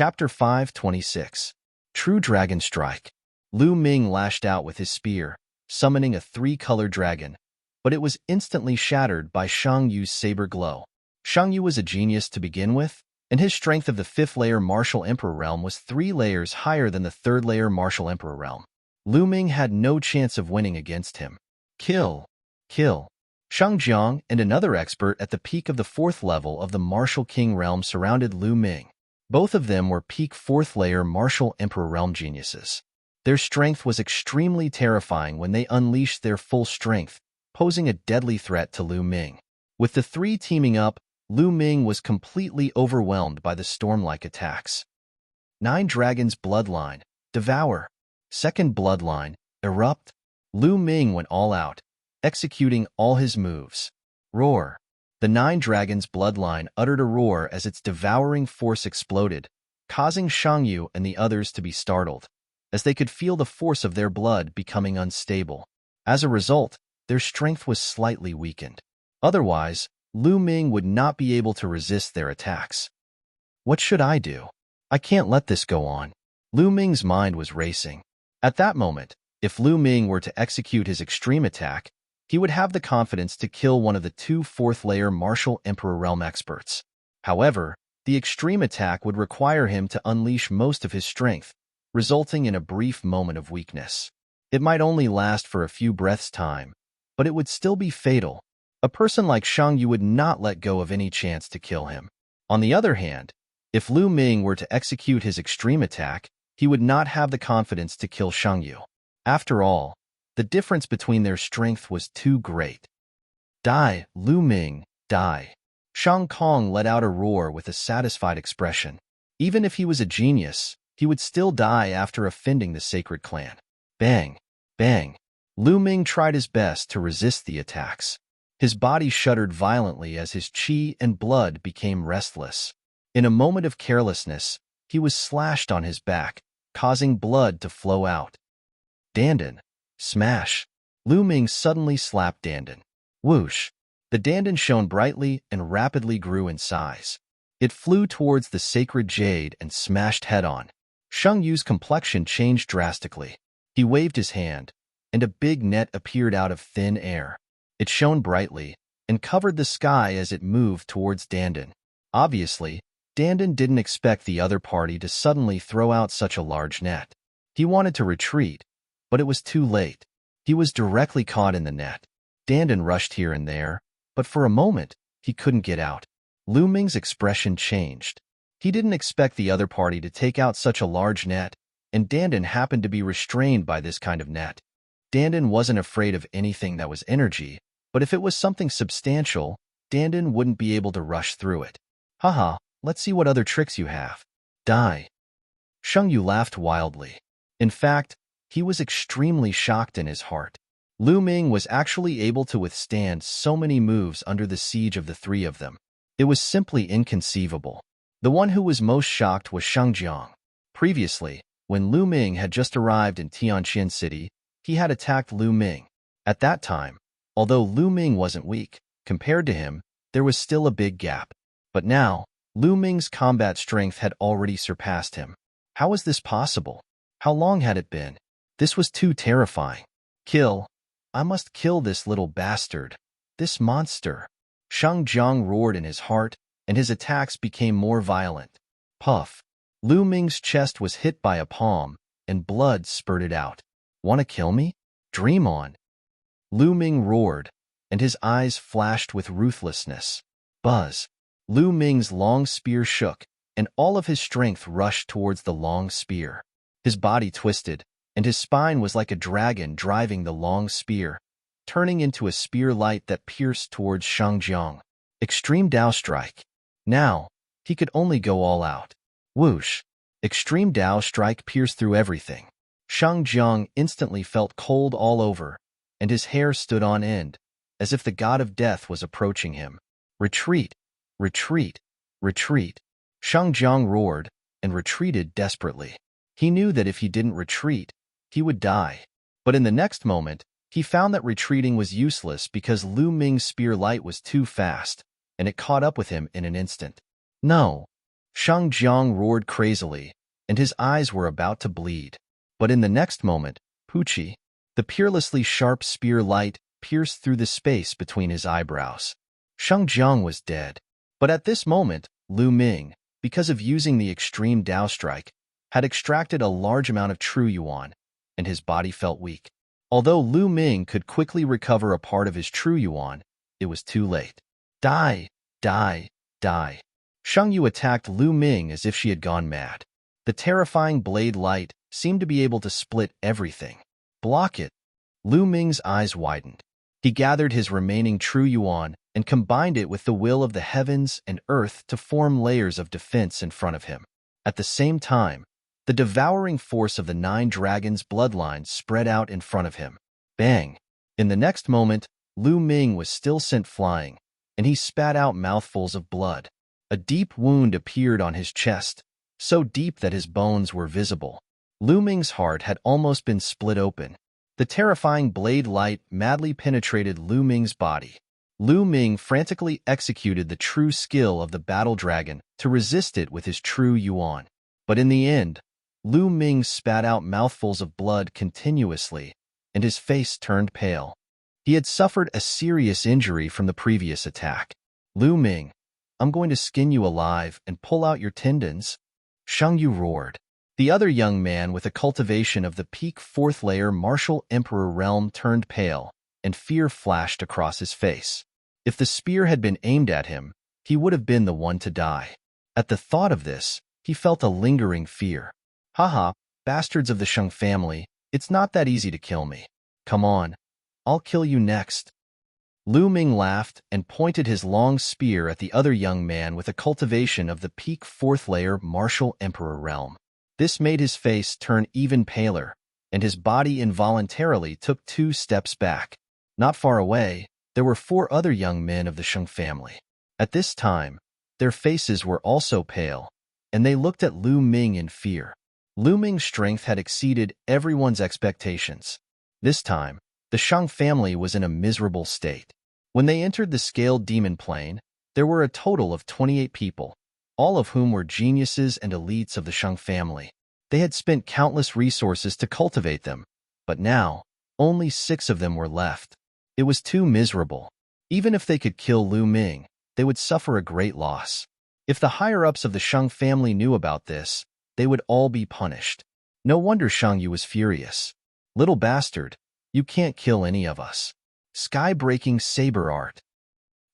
Chapter 526. True Dragon Strike. Lu Ming lashed out with his spear, summoning a three-colored dragon, but it was instantly shattered by Shang Yu's saber glow. Shang Yu was a genius to begin with, and his strength of the 5th-layer Martial Emperor realm was 3 layers higher than the 3rd-layer Martial Emperor realm. Lu Ming had no chance of winning against him. Kill. Shang Jiang and another expert at the peak of the 4th level of the Martial King realm surrounded Lu Ming. Both of them were peak 4th-layer Martial Emperor realm geniuses. Their strength was extremely terrifying when they unleashed their full strength, posing a deadly threat to Lu Ming. With the three teaming up, Lu Ming was completely overwhelmed by the storm-like attacks. 9 Dragons Bloodline. Devour. 2nd Bloodline. Erupt. Lu Ming went all out, executing all his moves. Roar. The 9 Dragons Bloodline uttered a roar as its devouring force exploded, causing Shang Yu and the others to be startled, as they could feel the force of their blood becoming unstable. As a result, their strength was slightly weakened. Otherwise, Lu Ming would not be able to resist their attacks. What should I do? I can't let this go on. Lu Ming's mind was racing. At that moment, if Lu Ming were to execute his extreme attack, he would have the confidence to kill one of the 2 4th-layer Martial Emperor realm experts. However, the extreme attack would require him to unleash most of his strength, resulting in a brief moment of weakness. It might only last for a few breaths' time, but it would still be fatal. A person like Shang Yu would not let go of any chance to kill him. On the other hand, if Lu Ming were to execute his extreme attack, he would not have the confidence to kill Shang Yu. After all, the difference between their strength was too great. Die, Lu Ming, die. Shang Kong let out a roar with a satisfied expression. Even if he was a genius, he would still die after offending the sacred clan. Bang, bang. Lu Ming tried his best to resist the attacks. His body shuddered violently as his qi and blood became restless. In a moment of carelessness, he was slashed on his back, causing blood to flow out. Dandan. Smash. Lu Ming suddenly slapped Dandan. Whoosh. The Dandan shone brightly and rapidly grew in size. It flew towards the sacred jade and smashed head-on. Shang Yu's complexion changed drastically. He waved his hand, and a big net appeared out of thin air. It shone brightly and covered the sky as it moved towards Dandan. Obviously, Dandan didn't expect the other party to suddenly throw out such a large net. He wanted to retreat, but it was too late. He was directly caught in the net. Dandan rushed here and there, but for a moment, he couldn't get out. Lu Ming's expression changed. He didn't expect the other party to take out such a large net, and Dandan happened to be restrained by this kind of net. Dandan wasn't afraid of anything that was energy, but if it was something substantial, Dandan wouldn't be able to rush through it. Haha, let's see what other tricks you have. Die. Shang Yu laughed wildly. In fact, he was extremely shocked in his heart. Lu Ming was actually able to withstand so many moves under the siege of the 3 of them. It was simply inconceivable. The one who was most shocked was Shang Jiang. Previously, when Lu Ming had just arrived in Tianqian City, he had attacked Lu Ming. At that time, although Lu Ming wasn't weak, compared to him, there was still a big gap. But now, Lu Ming's combat strength had already surpassed him. How was this possible? How long had it been? This was too terrifying. Kill. I must kill this little bastard. This monster. Shang Jiang roared in his heart, and his attacks became more violent. Puff. Lu Ming's chest was hit by a palm, and blood spurted out. Want to kill me? Dream on. Lu Ming roared, and his eyes flashed with ruthlessness. Buzz. Lu Ming's long spear shook, and all of his strength rushed towards the long spear. His body twisted, and his spine was like a dragon driving the long spear, turning into a spear light that pierced towards Shang Jiang. Extreme Dao Strike. Now, he could only go all out. Whoosh. Extreme Dao Strike pierced through everything. Shang Jiang instantly felt cold all over, and his hair stood on end, as if the god of death was approaching him. Retreat. Retreat. Retreat. Shang Jiang roared and retreated desperately. He knew that if he didn't retreat, he would die. But in the next moment, he found that retreating was useless because Lu Ming's spear light was too fast, and it caught up with him in an instant. No. Shang Jiang roared crazily, and his eyes were about to bleed. But in the next moment, Puchi, the peerlessly sharp spear light, pierced through the space between his eyebrows. Shang Jiang was dead. But at this moment, Lu Ming, because of using the extreme Dao strike, had extracted a large amount of true yuan, and his body felt weak. Although Lu Ming could quickly recover a part of his true yuan, it was too late. Die, die, die. Shang Yu attacked Lu Ming as if she had gone mad. The terrifying blade light seemed to be able to split everything. Block it. Lu Ming's eyes widened. He gathered his remaining true yuan and combined it with the will of the heavens and earth to form layers of defense in front of him. At the same time, the devouring force of the 9 dragons' bloodline spread out in front of him. Bang! In the next moment, Lu Ming was still sent flying, and he spat out mouthfuls of blood. A deep wound appeared on his chest, so deep that his bones were visible. Lu Ming's heart had almost been split open. The terrifying blade light madly penetrated Lu Ming's body. Lu Ming frantically executed the true skill of the battle dragon to resist it with his true yuan. But in the end, Lu Ming spat out mouthfuls of blood continuously, and his face turned pale. He had suffered a serious injury from the previous attack. Lu Ming, I'm going to skin you alive and pull out your tendons. Shang Yu roared. The other young man with a cultivation of the peak 4th layer martial emperor realm turned pale, and fear flashed across his face. If the spear had been aimed at him, he would have been the one to die. At the thought of this, he felt a lingering fear. Haha, bastards of the Shang family, it's not that easy to kill me. Come on, I'll kill you next. Lu Ming laughed and pointed his long spear at the other young man with a cultivation of the peak 4th layer martial emperor realm. This made his face turn even paler, and his body involuntarily took 2 steps back. Not far away, there were 4 other young men of the Shang family. At this time, their faces were also pale, and they looked at Lu Ming in fear. Lu Ming's strength had exceeded everyone's expectations. This time, the Shang family was in a miserable state. When they entered the scaled demon plane, there were a total of 28 people, all of whom were geniuses and elites of the Shang family. They had spent countless resources to cultivate them, but now, only 6 of them were left. It was too miserable. Even if they could kill Lu Ming, they would suffer a great loss. If the higher-ups of the Shang family knew about this, they would all be punished. No wonder Shang Yu was furious. Little bastard, you can't kill any of us. Sky-breaking saber art.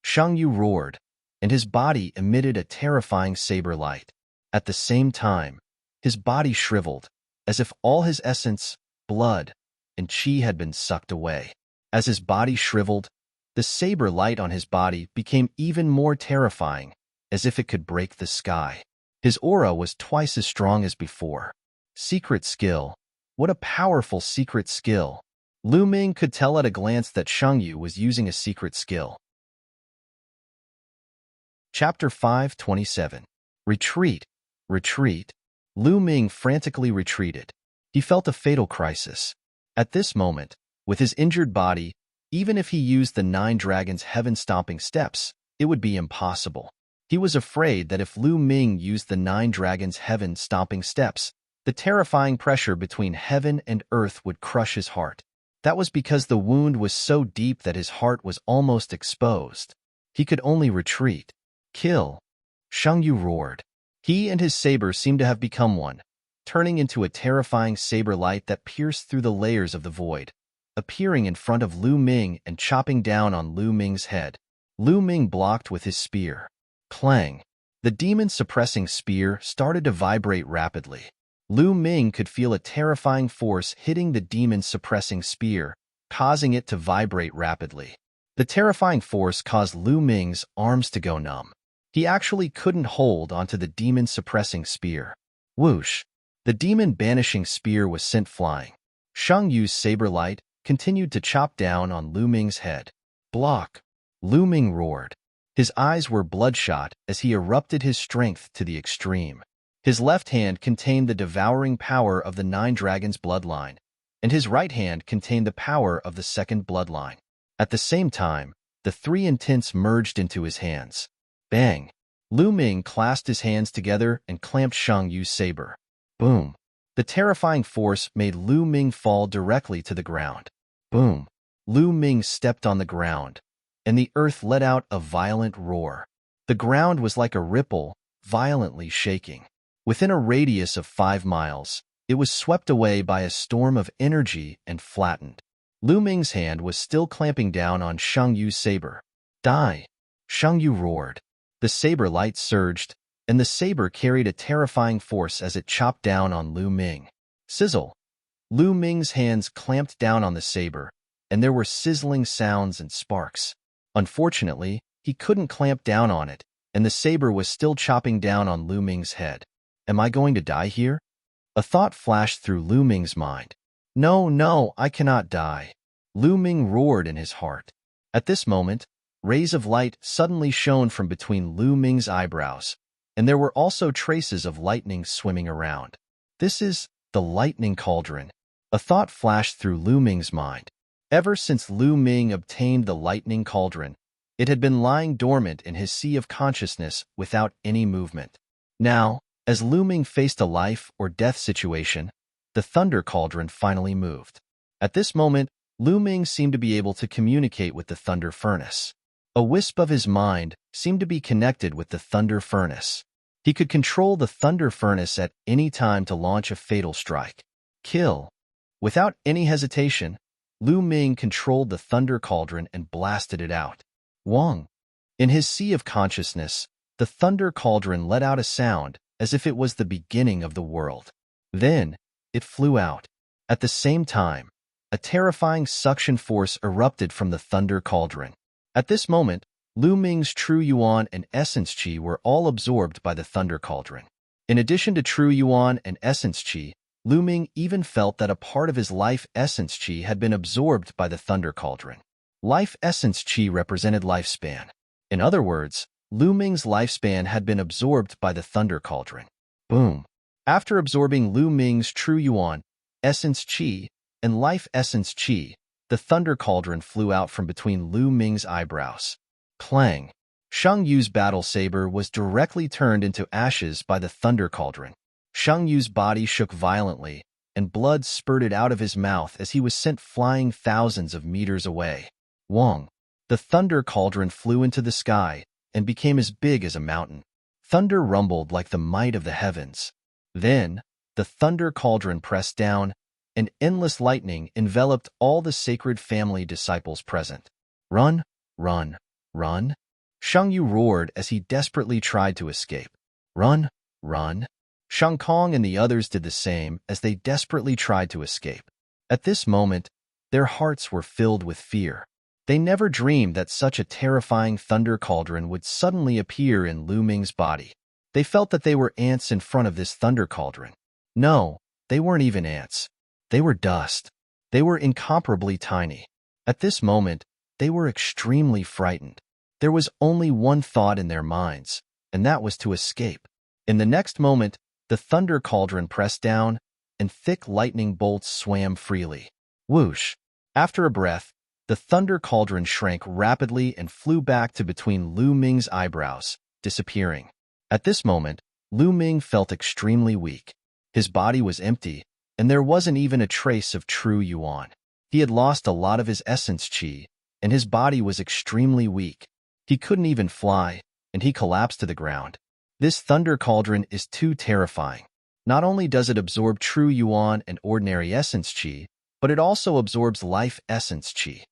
Shang Yu roared, and his body emitted a terrifying saber light. At the same time, his body shriveled, as if all his essence, blood, and chi had been sucked away. As his body shriveled, the saber light on his body became even more terrifying, as if it could break the sky. His aura was twice as strong as before. Secret skill. What a powerful secret skill. Lu Ming could tell at a glance that Shang Yu was using a secret skill. Chapter 527. Retreat. Retreat. Lu Ming frantically retreated. He felt a fatal crisis. At this moment, with his injured body, even if he used the 9 dragons' heaven-stomping steps, it would be impossible. He was afraid that if Lu Ming used the 9 dragons' heaven-stomping steps, the terrifying pressure between heaven and earth would crush his heart. That was because the wound was so deep that his heart was almost exposed. He could only retreat. Kill. Shang Yu roared. He and his saber seemed to have become one, turning into a terrifying saber light that pierced through the layers of the void, appearing in front of Lu Ming and chopping down on Lu Ming's head. Lu Ming blocked with his spear. Clang. The demon-suppressing spear started to vibrate rapidly. Lu Ming could feel a terrifying force hitting the demon-suppressing spear, causing it to vibrate rapidly. The terrifying force caused Lu Ming's arms to go numb. He actually couldn't hold onto the demon-suppressing spear. Whoosh! The demon-banishing spear was sent flying. Shang Yu's saber light continued to chop down on Lu Ming's head. Block! Lu Ming roared. His eyes were bloodshot as he erupted his strength to the extreme. His left hand contained the devouring power of the 9 dragons' bloodline, and his right hand contained the power of the 2nd bloodline. At the same time, the 3 intents merged into his hands. Bang! Lu Ming clasped his hands together and clamped Shang Yu's saber. Boom. The terrifying force made Lu Ming fall directly to the ground. Boom. Lu Ming stepped on the ground, and the earth let out a violent roar. The ground was like a ripple, violently shaking. Within a radius of 5 miles, it was swept away by a storm of energy and flattened. Lu Ming's hand was still clamping down on Shang Yu's saber. Die! Shang Yu roared. The saber light surged, and the saber carried a terrifying force as it chopped down on Lu Ming. Sizzle! Lu Ming's hands clamped down on the saber, and there were sizzling sounds and sparks. Unfortunately, he couldn't clamp down on it, and the saber was still chopping down on Lu Ming's head. Am I going to die here? A thought flashed through Lu Ming's mind. No, no, I cannot die. Lu Ming roared in his heart. At this moment, rays of light suddenly shone from between Lu Ming's eyebrows, and there were also traces of lightning swimming around. This is the lightning cauldron. A thought flashed through Lu Ming's mind. Ever since Lu Ming obtained the lightning cauldron, it had been lying dormant in his sea of consciousness without any movement. Now, as Lu Ming faced a life or death situation, the thunder cauldron finally moved. At this moment, Lu Ming seemed to be able to communicate with the thunder furnace. A wisp of his mind seemed to be connected with the thunder furnace. He could control the thunder furnace at any time to launch a fatal strike. Kill. Without any hesitation, Lu Ming controlled the thunder cauldron and blasted it out. Wong. In his sea of consciousness, the thunder cauldron let out a sound as if it was the beginning of the world. Then, it flew out. At the same time, a terrifying suction force erupted from the thunder cauldron. At this moment, Lu Ming's true yuan and essence qi were all absorbed by the thunder cauldron. In addition to true yuan and essence qi, Lu Ming even felt that a part of his life essence qi had been absorbed by the thunder cauldron. Life essence qi represented lifespan. In other words, Lu Ming's lifespan had been absorbed by the thunder cauldron. Boom. After absorbing Lu Ming's true yuan, essence qi, and life essence qi, the thunder cauldron flew out from between Lu Ming's eyebrows. Clang. Shang Yu's battle saber was directly turned into ashes by the thunder cauldron. Shang Yu's body shook violently, and blood spurted out of his mouth as he was sent flying thousands of meters away. Wong. The thunder cauldron flew into the sky and became as big as a mountain. Thunder rumbled like the might of the heavens. Then, the thunder cauldron pressed down, and endless lightning enveloped all the sacred family disciples present. Run, run, run. Shang Yu roared as he desperately tried to escape. Run, run. Shang Kong and the others did the same as they desperately tried to escape. At this moment, their hearts were filled with fear. They never dreamed that such a terrifying thunder cauldron would suddenly appear in Lu Ming's body. They felt that they were ants in front of this thunder cauldron. No, they weren't even ants. They were dust. They were incomparably tiny. At this moment, they were extremely frightened. There was only one thought in their minds, and that was to escape. In the next moment, the thunder cauldron pressed down, and thick lightning bolts swam freely. Whoosh! After a breath, the thunder cauldron shrank rapidly and flew back to between Lu Ming's eyebrows, disappearing. At this moment, Lu Ming felt extremely weak. His body was empty, and there wasn't even a trace of true yuan. He had lost a lot of his essence qi, and his body was extremely weak. He couldn't even fly, and he collapsed to the ground. This thunder cauldron is too terrifying. Not only does it absorb true yuan and ordinary essence qi, but it also absorbs life essence qi.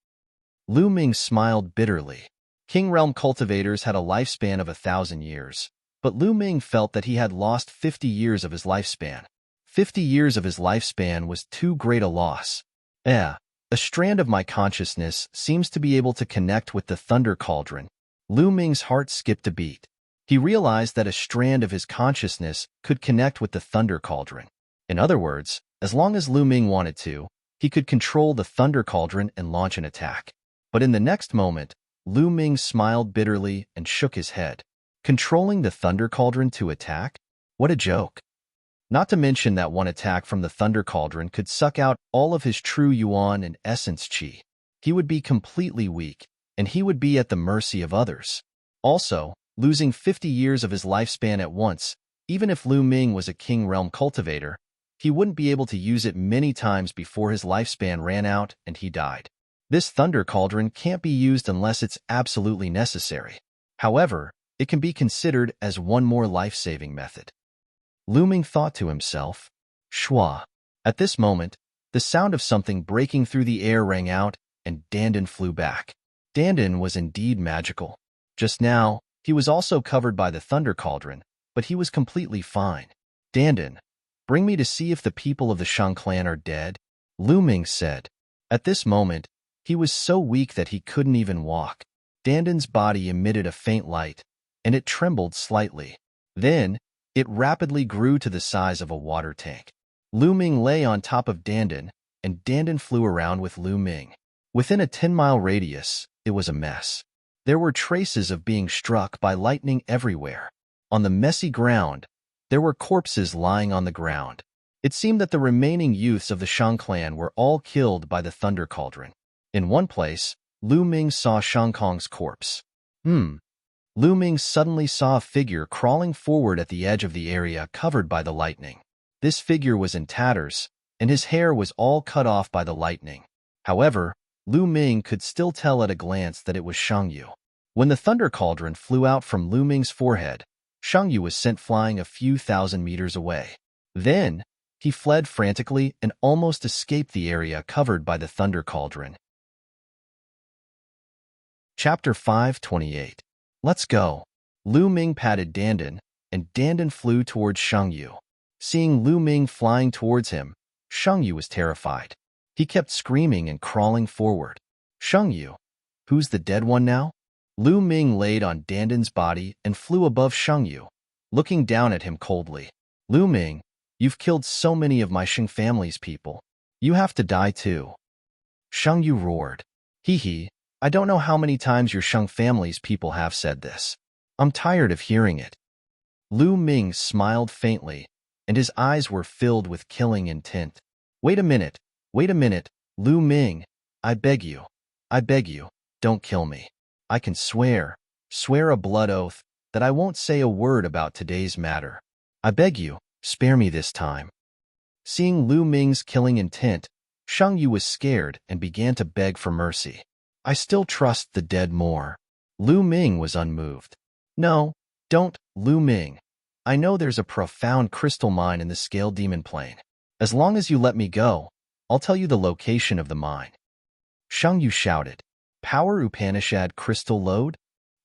Lu Ming smiled bitterly. King Realm cultivators had a lifespan of 1,000 years, but Lu Ming felt that he had lost 50 years of his lifespan. 50 years of his lifespan was too great a loss. A strand of my consciousness seems to be able to connect with the thunder cauldron. Lu Ming's heart skipped a beat. He realized that a strand of his consciousness could connect with the thunder cauldron. In other words, as long as Lu Ming wanted to, he could control the thunder cauldron and launch an attack. But in the next moment, Lu Ming smiled bitterly and shook his head. Controlling the thunder cauldron to attack? What a joke. Not to mention that one attack from the thunder cauldron could suck out all of his true yuan and essence qi. He would be completely weak, and he would be at the mercy of others. Also, losing 50 years of his lifespan at once. Even if Lu Ming was a king realm cultivator, he wouldn't be able to use it many times before his lifespan ran out and he died. This thunder cauldron can't be used unless it's absolutely necessary. However, it can be considered as one more life-saving method. Lu Ming thought to himself, Shua. At this moment, the sound of something breaking through the air rang out, and Dandan flew back. Dandan was indeed magical. Just now, he was also covered by the thunder cauldron, but he was completely fine. Dandan, bring me to see if the people of the Shang clan are dead, Lu Ming said. At this moment, he was so weak that he couldn't even walk. Dandan's body emitted a faint light, and it trembled slightly. Then, it rapidly grew to the size of a water tank. Lu Ming lay on top of Dandan, and Dandan flew around with Lu Ming. Within a 10-mile radius, it was a mess. There were traces of being struck by lightning everywhere. On the messy ground, there were corpses lying on the ground. It seemed that the remaining youths of the Shang clan were all killed by the thunder cauldron. In one place, Lu Ming saw Shang Kong's corpse. Lu Ming suddenly saw a figure crawling forward at the edge of the area covered by the lightning. This figure was in tatters, and his hair was all cut off by the lightning. However, Lu Ming could still tell at a glance that it was Shang Yu. When the thunder cauldron flew out from Lu Ming's forehead, Shang Yu was sent flying a few thousand meters away. Then, he fled frantically and almost escaped the area covered by the thunder cauldron. Chapter 528. Let's go. Lu Ming patted Dandan, and Dandan flew towards Shang Yu. Seeing Lu Ming flying towards him, Shang Yu was terrified. He kept screaming and crawling forward. Shang Yu, who's the dead one now? Lu Ming laid on Dandan's body and flew above Shang Yu, looking down at him coldly. Lu Ming, you've killed so many of my Shang family's people. You have to die too. Shang Yu roared. Hee, I don't know how many times your Shang family's people have said this. I'm tired of hearing it. Lu Ming smiled faintly, and his eyes were filled with killing intent. Wait a minute, Lu Ming, I beg you, don't kill me. I can swear a blood oath, that I won't say a word about today's matter. I beg you, spare me this time. Seeing Lu Ming's killing intent, Shang Yu was scared and began to beg for mercy. I still trust the dead more. Lu Ming was unmoved. No, don't, Lu Ming. I know there's a profound crystal mine in the Scale Demon Plain. As long as you let me go, I'll tell you the location of the mine. Shang Yu shouted. Power Upanishad crystal lode?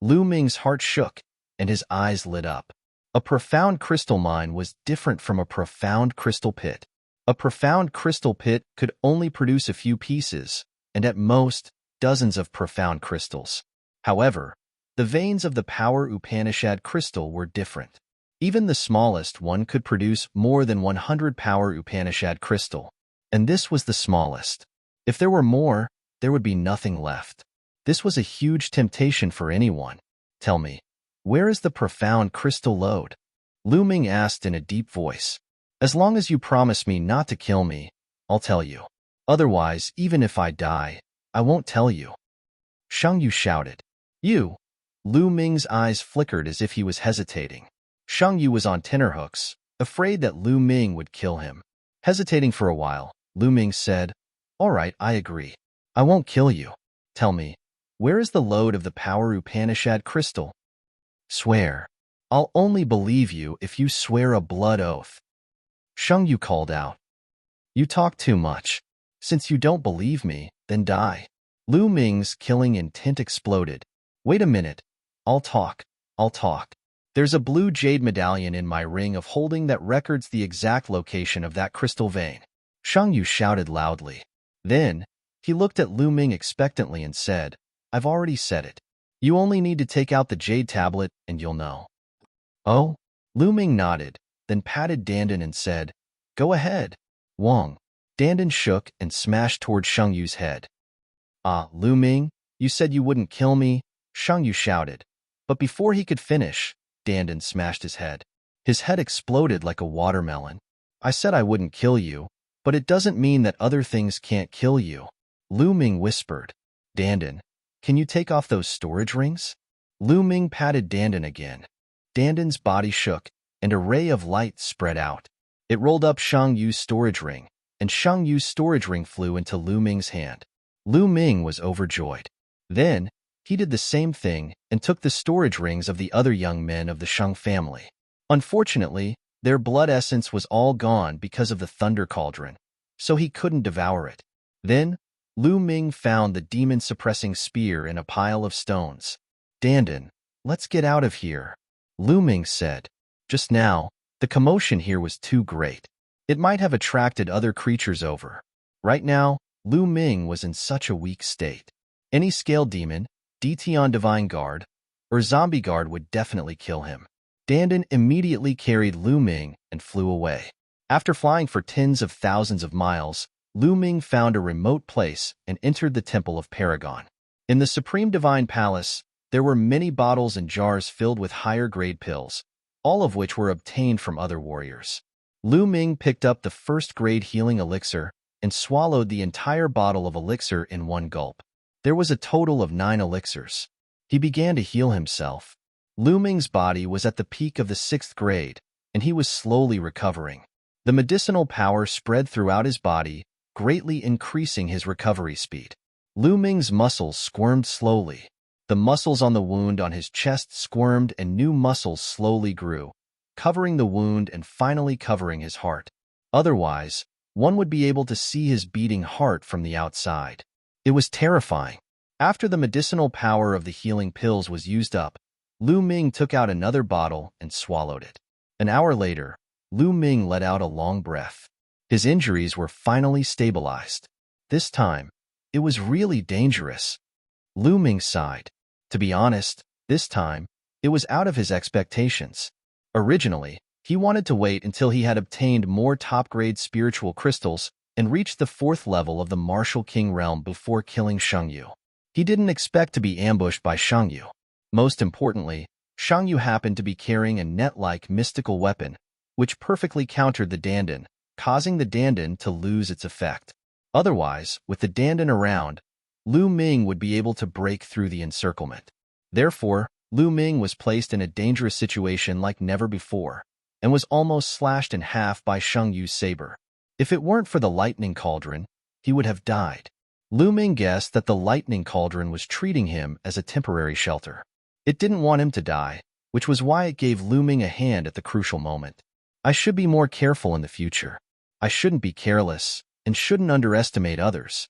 Lu Ming's heart shook, and his eyes lit up. A profound crystal mine was different from a profound crystal pit. A profound crystal pit could only produce a few pieces, and at most, dozens of profound crystals. However, the veins of the Power Upanishad crystal were different. Even the smallest one could produce more than 100 Power Upanishad crystal, and this was the smallest. If there were more, there would be nothing left. This was a huge temptation for anyone. Tell me, where is the profound crystal lode? Lu Ming asked in a deep voice. As long as you promise me not to kill me, I'll tell you. Otherwise, even if I die, I won't tell you. Shang Yu shouted. You? Lu Ming's eyes flickered as if he was hesitating. Shang Yu was on tenterhooks, afraid that Lu Ming would kill him. Hesitating for a while, Lu Ming said, All right, I agree. I won't kill you. Tell me, where is the lode of the Power Upanishad crystal? Swear. I'll only believe you if you swear a blood oath. Shang Yu called out. You talk too much. Since you don't believe me, then die. Lu Ming's killing intent exploded. Wait a minute. I'll talk. There's a blue jade medallion in my ring of holding that records the exact location of that crystal vein. Shang Yu shouted loudly. Then, he looked at Lu Ming expectantly and said, I've already said it. You only need to take out the jade tablet and you'll know. Oh? Lu Ming nodded, then patted Dandan and said, Go ahead, Wang. Dandan shook and smashed toward Shang Yu's head. Ah, Lu Ming, you said you wouldn't kill me, Shang Yu shouted. But before he could finish, Dandan smashed his head. His head exploded like a watermelon. I said I wouldn't kill you, but it doesn't mean that other things can't kill you. Lu Ming whispered. Dandan, can you take off those storage rings? Lu Ming patted Dandan again. Dandan's body shook, and a ray of light spread out. It rolled up Shang Yu's storage ring, and Shang Yu's storage ring flew into Lu Ming's hand. Lu Ming was overjoyed. Then, he did the same thing and took the storage rings of the other young men of the Shang family. Unfortunately, their blood essence was all gone because of the thunder cauldron, so he couldn't devour it. Then, Lu Ming found the demon-suppressing spear in a pile of stones. Dandan, let's get out of here, Lu Ming said. Just now, the commotion here was too great. It might have attracted other creatures over. Right now, Lu Ming was in such a weak state. Any scale demon, Detion Divine Guard, or Zombie Guard would definitely kill him. Dandan immediately carried Lu Ming and flew away. After flying for tens of thousands of miles, Lu Ming found a remote place and entered the Temple of Paragon. In the Supreme Divine Palace, there were many bottles and jars filled with higher-grade pills, all of which were obtained from other warriors. Lu Ming picked up the first-grade healing elixir and swallowed the entire bottle of elixir in one gulp. There was a total of 9 elixirs. He began to heal himself. Lu Ming's body was at the peak of the 6th grade, and he was slowly recovering. The medicinal power spread throughout his body, greatly increasing his recovery speed. Lu Ming's muscles squirmed slowly. The muscles on the wound on his chest squirmed and new muscles slowly grew, covering the wound and finally covering his heart. Otherwise, one would be able to see his beating heart from the outside. It was terrifying. After the medicinal power of the healing pills was used up, Lu Ming took out another bottle and swallowed it. An hour later, Lu Ming let out a long breath. His injuries were finally stabilized. This time, it was really dangerous. Lu Ming sighed. To be honest, this time, it was out of his expectations. Originally, he wanted to wait until he had obtained more top-grade spiritual crystals and reached the 4th level of the Martial King realm before killing Shang Yu. He didn't expect to be ambushed by Shang Yu. Most importantly, Shang Yu happened to be carrying a net-like mystical weapon, which perfectly countered the Dandan, causing the Dandan to lose its effect. Otherwise, with the Dandan around, Lu Ming would be able to break through the encirclement. Therefore, Lu Ming was placed in a dangerous situation like never before, and was almost slashed in half by Shang Yu's saber. If it weren't for the lightning cauldron, he would have died. Lu Ming guessed that the lightning cauldron was treating him as a temporary shelter. It didn't want him to die, which was why it gave Lu Ming a hand at the crucial moment. I should be more careful in the future. I shouldn't be careless, and shouldn't underestimate others.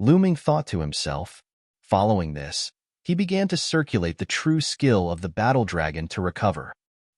Lu Ming thought to himself. Following this, he began to circulate the true skill of the battle dragon to recover.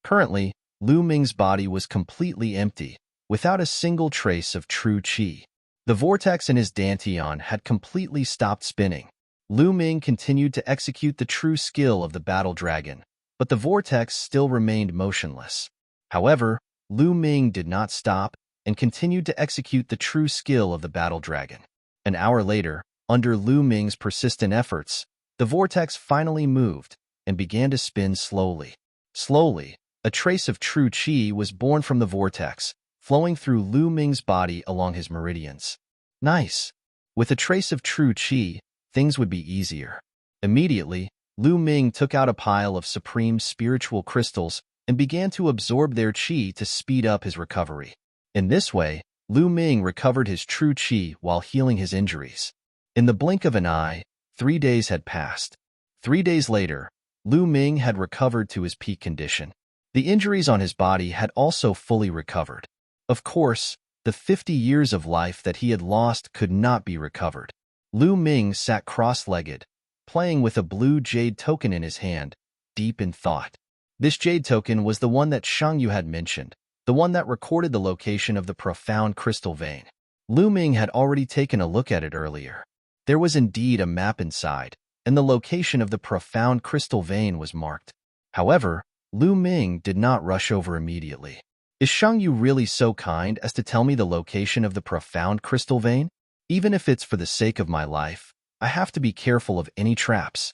Currently, Lu Ming's body was completely empty, without a single trace of true qi. The vortex in his dantian had completely stopped spinning. Lu Ming continued to execute the true skill of the battle dragon, but the vortex still remained motionless. However, Lu Ming did not stop and continued to execute the true skill of the battle dragon. An hour later, under Lu Ming's persistent efforts, the vortex finally moved and began to spin slowly. Slowly, a trace of true qi was born from the vortex, flowing through Lu Ming's body along his meridians. Nice. With a trace of true qi, things would be easier. Immediately, Lu Ming took out a pile of supreme spiritual crystals and began to absorb their qi to speed up his recovery. In this way, Lu Ming recovered his true qi while healing his injuries. In the blink of an eye, 3 days had passed. 3 days later, Lu Ming had recovered to his peak condition. The injuries on his body had also fully recovered. Of course, the 50 years of life that he had lost could not be recovered. Lu Ming sat cross-legged, playing with a blue jade token in his hand, deep in thought. This jade token was the one that Shang Yu had mentioned, the one that recorded the location of the profound crystal vein. Lu Ming had already taken a look at it earlier. There was indeed a map inside, and the location of the profound crystal vein was marked. However, Lu Ming did not rush over immediately. Is Shang Yu really so kind as to tell me the location of the profound crystal vein? Even if it's for the sake of my life, I have to be careful of any traps.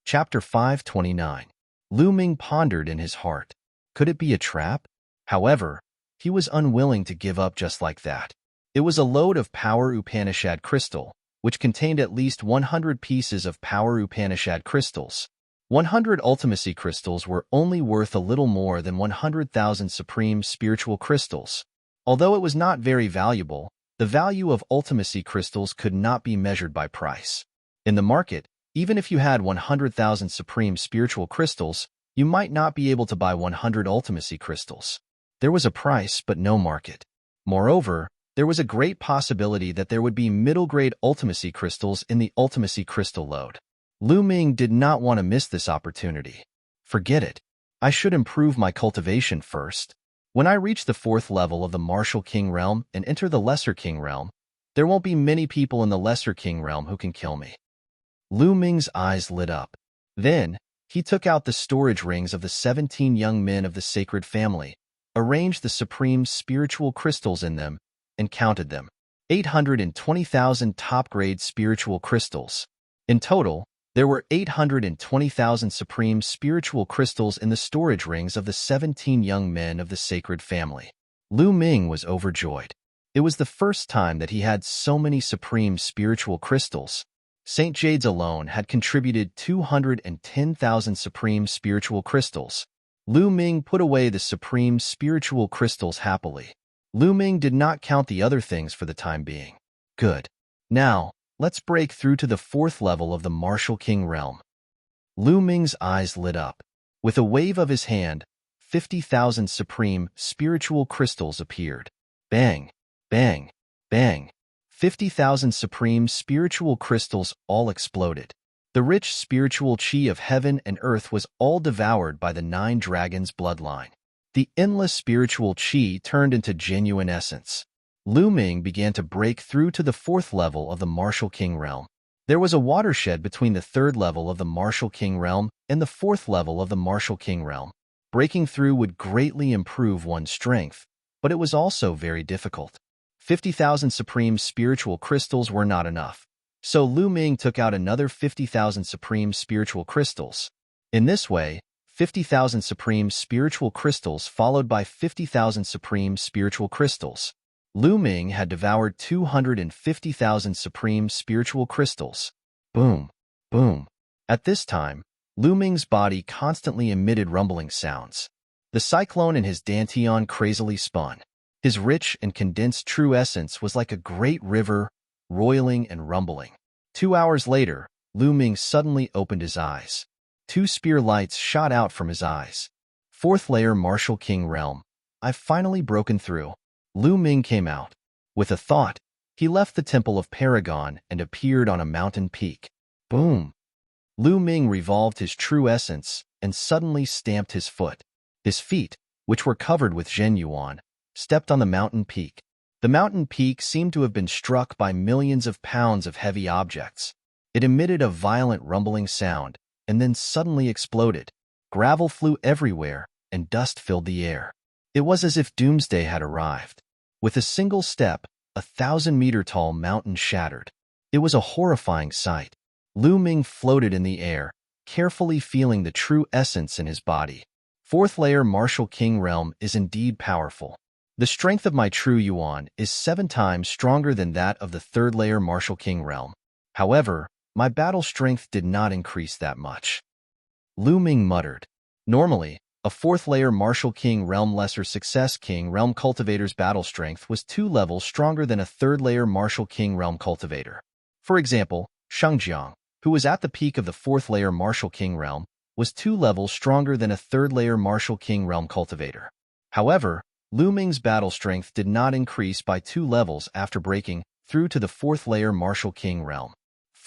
Chapter 529. Lu Ming pondered in his heart. Could it be a trap? However, he was unwilling to give up just like that. It was a load of power Upanishad crystal, which contained at least 100 pieces of power Upanishad crystals. 100 ultimacy crystals were only worth a little more than 100,000 supreme spiritual crystals. Although it was not very valuable, the value of ultimacy crystals could not be measured by price. In the market, even if you had 100,000 supreme spiritual crystals, you might not be able to buy 100 ultimacy crystals. There was a price but no market. Moreover, there was a great possibility that there would be middle-grade ultimacy crystals in the ultimacy crystal lode. Lu Ming did not want to miss this opportunity. Forget it. I should improve my cultivation first. When I reach the 4th level of the Martial King Realm and enter the Lesser King Realm, there won't be many people in the Lesser King Realm who can kill me. Lu Ming's eyes lit up. Then, he took out the storage rings of the 17 young men of the sacred family, arranged the supreme spiritual crystals in them, and counted them. 820,000 top-grade spiritual crystals. In total, there were 820,000 supreme spiritual crystals in the storage rings of the 17 young men of the sacred family. Lu Ming was overjoyed. It was the first time that he had so many supreme spiritual crystals. St. Jade's alone had contributed 210,000 supreme spiritual crystals. Lu Ming put away the supreme spiritual crystals happily. Lu Ming did not count the other things for the time being. Good. Now, let's break through to the 4th level of the Martial King Realm. Lu Ming's eyes lit up. With a wave of his hand, 50,000 supreme spiritual crystals appeared. Bang, bang, bang. 50,000 supreme spiritual crystals all exploded. The rich spiritual chi of heaven and earth was all devoured by the 9 dragons' bloodline. The endless spiritual chi turned into genuine essence. Lu Ming began to break through to the 4th level of the Martial King Realm. There was a watershed between the 3rd level of the Martial King Realm and the 4th level of the Martial King Realm. Breaking through would greatly improve one's strength, but it was also very difficult. 50,000 supreme spiritual crystals were not enough, so Lu Ming took out another 50,000 supreme spiritual crystals. In this way, 50,000 supreme spiritual crystals followed by 50,000 supreme spiritual crystals. Lu Ming had devoured 250,000 supreme spiritual crystals. Boom, boom. At this time, Lu Ming's body constantly emitted rumbling sounds. The cyclone in his dantian crazily spun. His rich and condensed true essence was like a great river, roiling and rumbling. 2 hours later, Lu Ming suddenly opened his eyes. 2 spear lights shot out from his eyes. 4th layer Martial King Realm. I've finally broken through. Lu Ming came out. With a thought, he left the Temple of Paragon and appeared on a mountain peak. Boom! Lu Ming revolved his true essence and suddenly stamped his foot. His feet, which were covered with genyuan, stepped on the mountain peak. The mountain peak seemed to have been struck by millions of pounds of heavy objects. It emitted a violent rumbling sound and then suddenly exploded. Gravel flew everywhere and dust filled the air. It was as if doomsday had arrived. With a single step, a 1,000-meter-tall mountain shattered. It was a horrifying sight. Lu Ming floated in the air, carefully feeling the true essence in his body. 4th layer Martial King Realm is indeed powerful. The strength of my true yuan is 7 times stronger than that of the 3rd layer Martial King Realm. However, my battle strength did not increase that much. Lu Ming muttered. Normally, a 4th layer Martial King Realm Lesser Success King Realm Cultivator's battle strength was 2 levels stronger than a 3rd layer Martial King Realm Cultivator. For example, Shengjiang, who was at the peak of the 4th layer Martial King Realm, was 2 levels stronger than a 3rd layer Martial King Realm Cultivator. However, Lu Ming's battle strength did not increase by 2 levels after breaking through to the 4th layer Martial King Realm.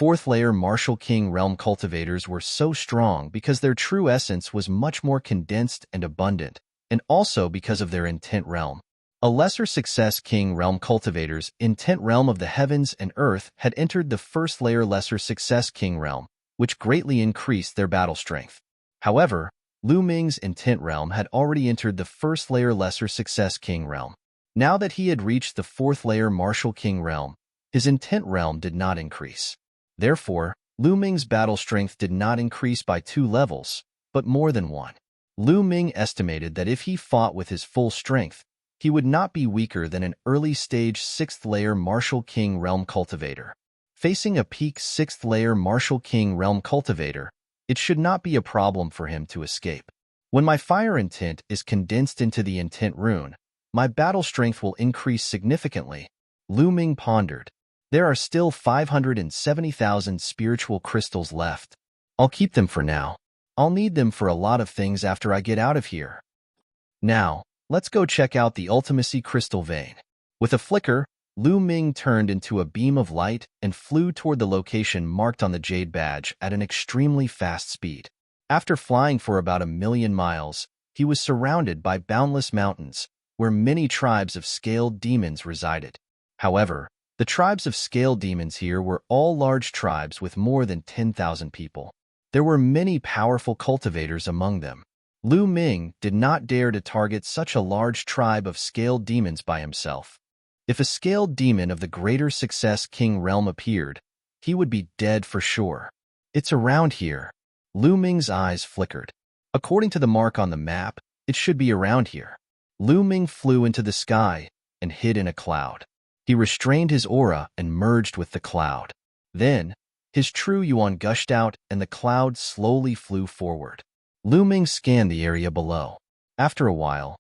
4th layer Martial King Realm cultivators were so strong because their true essence was much more condensed and abundant, and also because of their intent realm. A lesser success King Realm cultivators' intent realm of the heavens and earth had entered the 1st layer lesser success King Realm, which greatly increased their battle strength. However, Lu Ming's intent realm had already entered the 1st layer lesser success King Realm. Now that he had reached the 4th layer Martial King Realm, his intent realm did not increase. Therefore, Lu Ming's battle strength did not increase by 2 levels, but more than 1. Lu Ming estimated that if he fought with his full strength, he would not be weaker than an early-stage 6th layer Martial King Realm cultivator. Facing a peak 6th layer Martial King Realm Cultivator, it should not be a problem for him to escape. When my fire intent is condensed into the intent rune, my battle strength will increase significantly. Lu Ming pondered. There are still 570,000 spiritual crystals left. I'll keep them for now. I'll need them for a lot of things after I get out of here. Now, let's go check out the Ultimacy Crystal Vein. With a flicker, Lu Ming turned into a beam of light and flew toward the location marked on the Jade Badge at an extremely fast speed. After flying for about 1,000,000 miles, he was surrounded by boundless mountains, where many tribes of scaled demons resided. However, the tribes of scaled demons here were all large tribes with more than 10,000 people. There were many powerful cultivators among them. Lu Ming did not dare to target such a large tribe of scaled demons by himself. If a scaled demon of the Greater Success King realm appeared, he would be dead for sure. It's around here. Lu Ming's eyes flickered. According to the mark on the map, it should be around here. Lu Ming flew into the sky and hid in a cloud. He restrained his aura and merged with the cloud. Then, his true yuan gushed out and the cloud slowly flew forward. Lu Ming scanned the area below. After a while,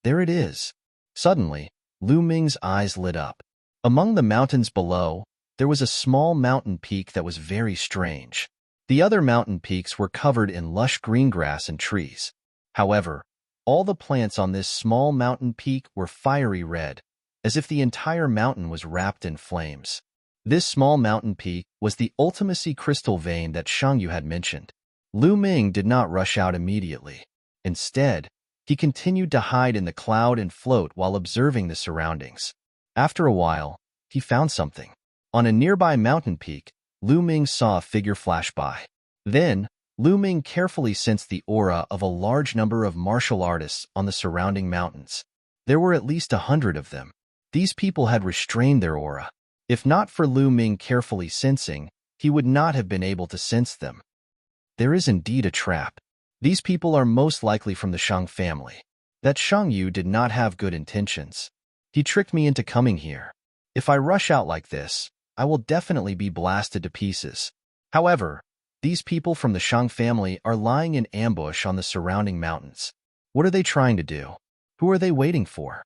there it is. Suddenly, Lu Ming's eyes lit up. Among the mountains below, there was a small mountain peak that was very strange. The other mountain peaks were covered in lush green grass and trees. However, all the plants on this small mountain peak were fiery red, as if the entire mountain was wrapped in flames. This small mountain peak was the Ultimacy Crystal Vein that Shangyu had mentioned. Lu Ming did not rush out immediately. Instead, he continued to hide in the cloud and float while observing the surroundings. After a while, he found something. On a nearby mountain peak, Lu Ming saw a figure flash by. Then, Lu Ming carefully sensed the aura of a large number of martial artists on the surrounding mountains. There were at least 100 of them. These people had restrained their aura. If not for Lu Ming carefully sensing, he would not have been able to sense them. There is indeed a trap. These people are most likely from the Shang family. That Shangyu did not have good intentions. He tricked me into coming here. If I rush out like this, I will definitely be blasted to pieces. However, these people from the Shang family are lying in ambush on the surrounding mountains. What are they trying to do? Who are they waiting for?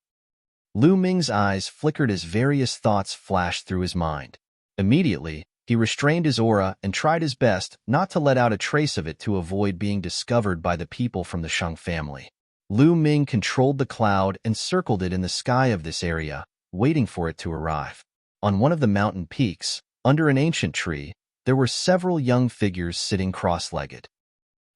Lu Ming's eyes flickered as various thoughts flashed through his mind. Immediately, he restrained his aura and tried his best not to let out a trace of it to avoid being discovered by the people from the Shang family. Lu Ming controlled the cloud and circled it in the sky of this area, waiting for it to arrive. On one of the mountain peaks, under an ancient tree, there were several young figures sitting cross-legged.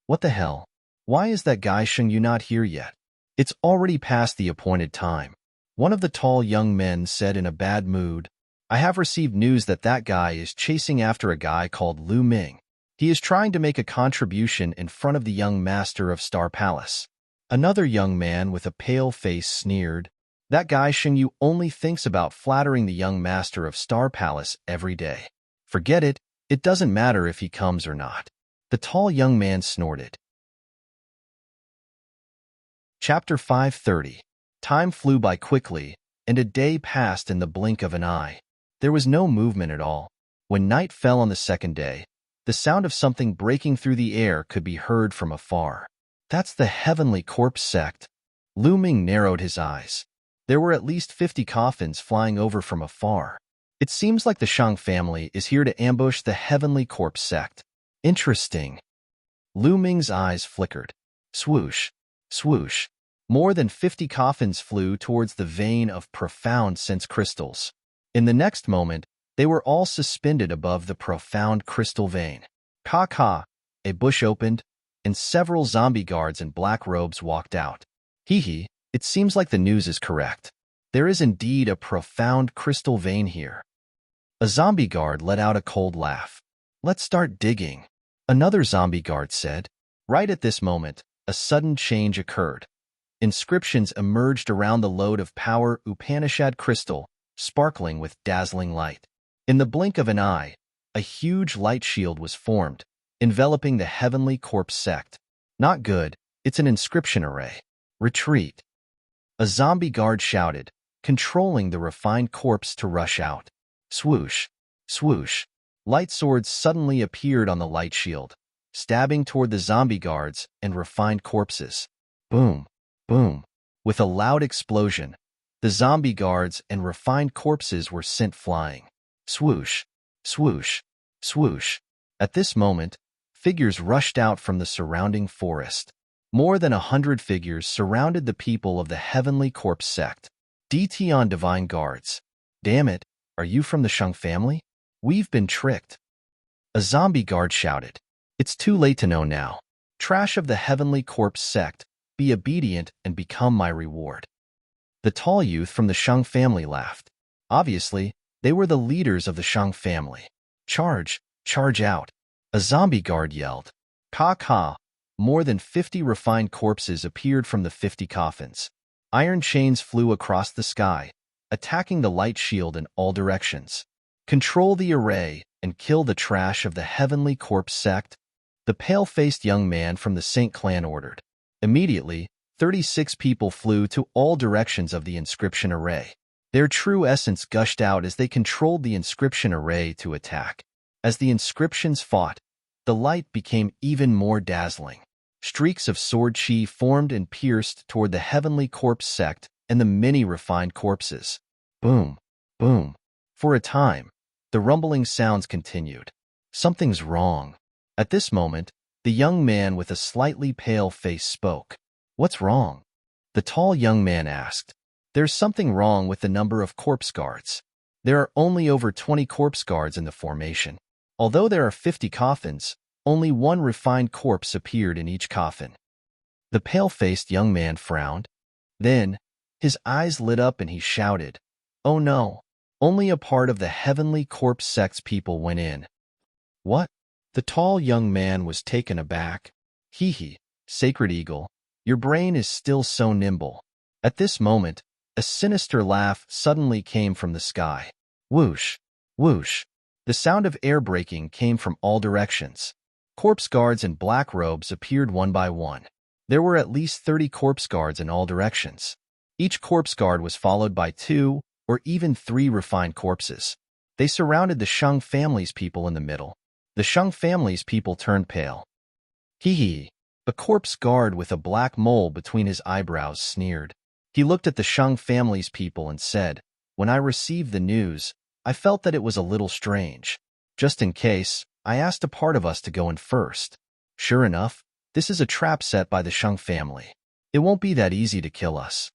What the hell? Why is that guy Shangyu not here yet? It's already past the appointed time. One of the tall young men said in a bad mood. I have received news that that guy is chasing after a guy called Lu Ming. He is trying to make a contribution in front of the young master of Star Palace. Another young man with a pale face sneered. That guy Shangyu only thinks about flattering the young master of Star Palace every day. Forget it, it doesn't matter if he comes or not. The tall young man snorted. Chapter 530. Time flew by quickly, and a day passed in the blink of an eye. There was no movement at all. When night fell on the second day, the sound of something breaking through the air could be heard from afar. That's the Heavenly Corpse sect. Lu Ming narrowed his eyes. There were at least 50 coffins flying over from afar. It seems like the Shang family is here to ambush the Heavenly Corpse sect. Interesting. Lu Ming's eyes flickered. Swoosh, swoosh. More than 50 coffins flew towards the vein of profound sense crystals. In the next moment, they were all suspended above the profound crystal vein. Ka, a bush opened, and several zombie guards in black robes walked out. Hee, it seems like the news is correct. There is indeed a profound crystal vein here. A zombie guard let out a cold laugh. Let's start digging, another zombie guard said. Right at this moment, a sudden change occurred. Inscriptions emerged around the load of power Upanishad crystal, sparkling with dazzling light. In the blink of an eye, a huge light shield was formed, enveloping the Heavenly Corpse sect. Not good, it's an inscription array. Retreat. A zombie guard shouted, controlling the refined corpse to rush out. Swoosh, swoosh. Light swords suddenly appeared on the light shield, stabbing toward the zombie guards and refined corpses. Boom, boom. With a loud explosion, the zombie guards and refined corpses were sent flying. Swoosh, swoosh, swoosh. At this moment, figures rushed out from the surrounding forest. More than 100 figures surrounded the people of the Heavenly Corpse sect. DT on Divine Guards. Damn it, are you from the Shung family? We've been tricked. A zombie guard shouted. It's too late to know now. Trash of the Heavenly Corpse sect, be obedient and become my reward. The tall youth from the Shung family laughed. Obviously, they were the leaders of the Shung family. Charge, charge out. A zombie guard yelled. Ka. More than 50 refined corpses appeared from the 50 coffins. Iron chains flew across the sky, attacking the light shield in all directions. Control the array and kill the trash of the Heavenly Corpse sect, the pale-faced young man from the Saint clan ordered. Immediately, 36 people flew to all directions of the inscription array. Their true essence gushed out as they controlled the inscription array to attack. As the inscriptions fought, the light became even more dazzling. Streaks of sword chi formed and pierced toward the Heavenly Corpse sect and the many refined corpses. Boom, boom. For a time, the rumbling sounds continued. Something's wrong. At this moment, the young man with a slightly pale face spoke. What's wrong? The tall young man asked. There's something wrong with the number of corpse guards. There are only over 20 corpse guards in the formation. Although there are 50 coffins, only one refined corpse appeared in each coffin. The pale-faced young man frowned. Then, his eyes lit up and he shouted, "Oh no, only a part of the Heavenly Corpse sect's people went in." What? The tall young man was taken aback. Hee, Sacred Eagle, your brain is still so nimble. At this moment, a sinister laugh suddenly came from the sky. Whoosh, whoosh. The sound of air braking came from all directions. Corpse guards in black robes appeared one by one. There were at least 30 corpse guards in all directions. Each corpse guard was followed by 2 or even 3 refined corpses. They surrounded the Shung family's people in the middle. The Shung family's people turned pale. Hee. A corpse guard with a black mole between his eyebrows sneered. He looked at the Shung family's people and said, "When I received the news, I felt that it was a little strange. Just in case, I asked a part of us to go in first. Sure enough, this is a trap set by the Shung family. It won't be that easy to kill us."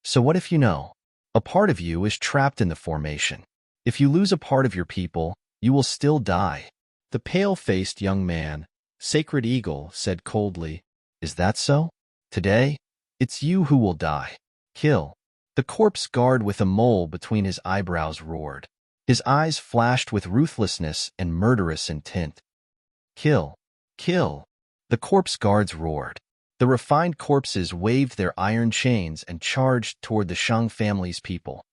So what if you know? A part of you is trapped in the formation. If you lose a part of your people, you will still die. The pale-faced young man, Sacred Eagle, said coldly, "Is that so? Today, it's you who will die. Kill." The corpse guard with a mole between his eyebrows roared. His eyes flashed with ruthlessness and murderous intent. Kill, kill. The corpse guards roared. The refined corpses waved their iron chains and charged toward the Shung family's people.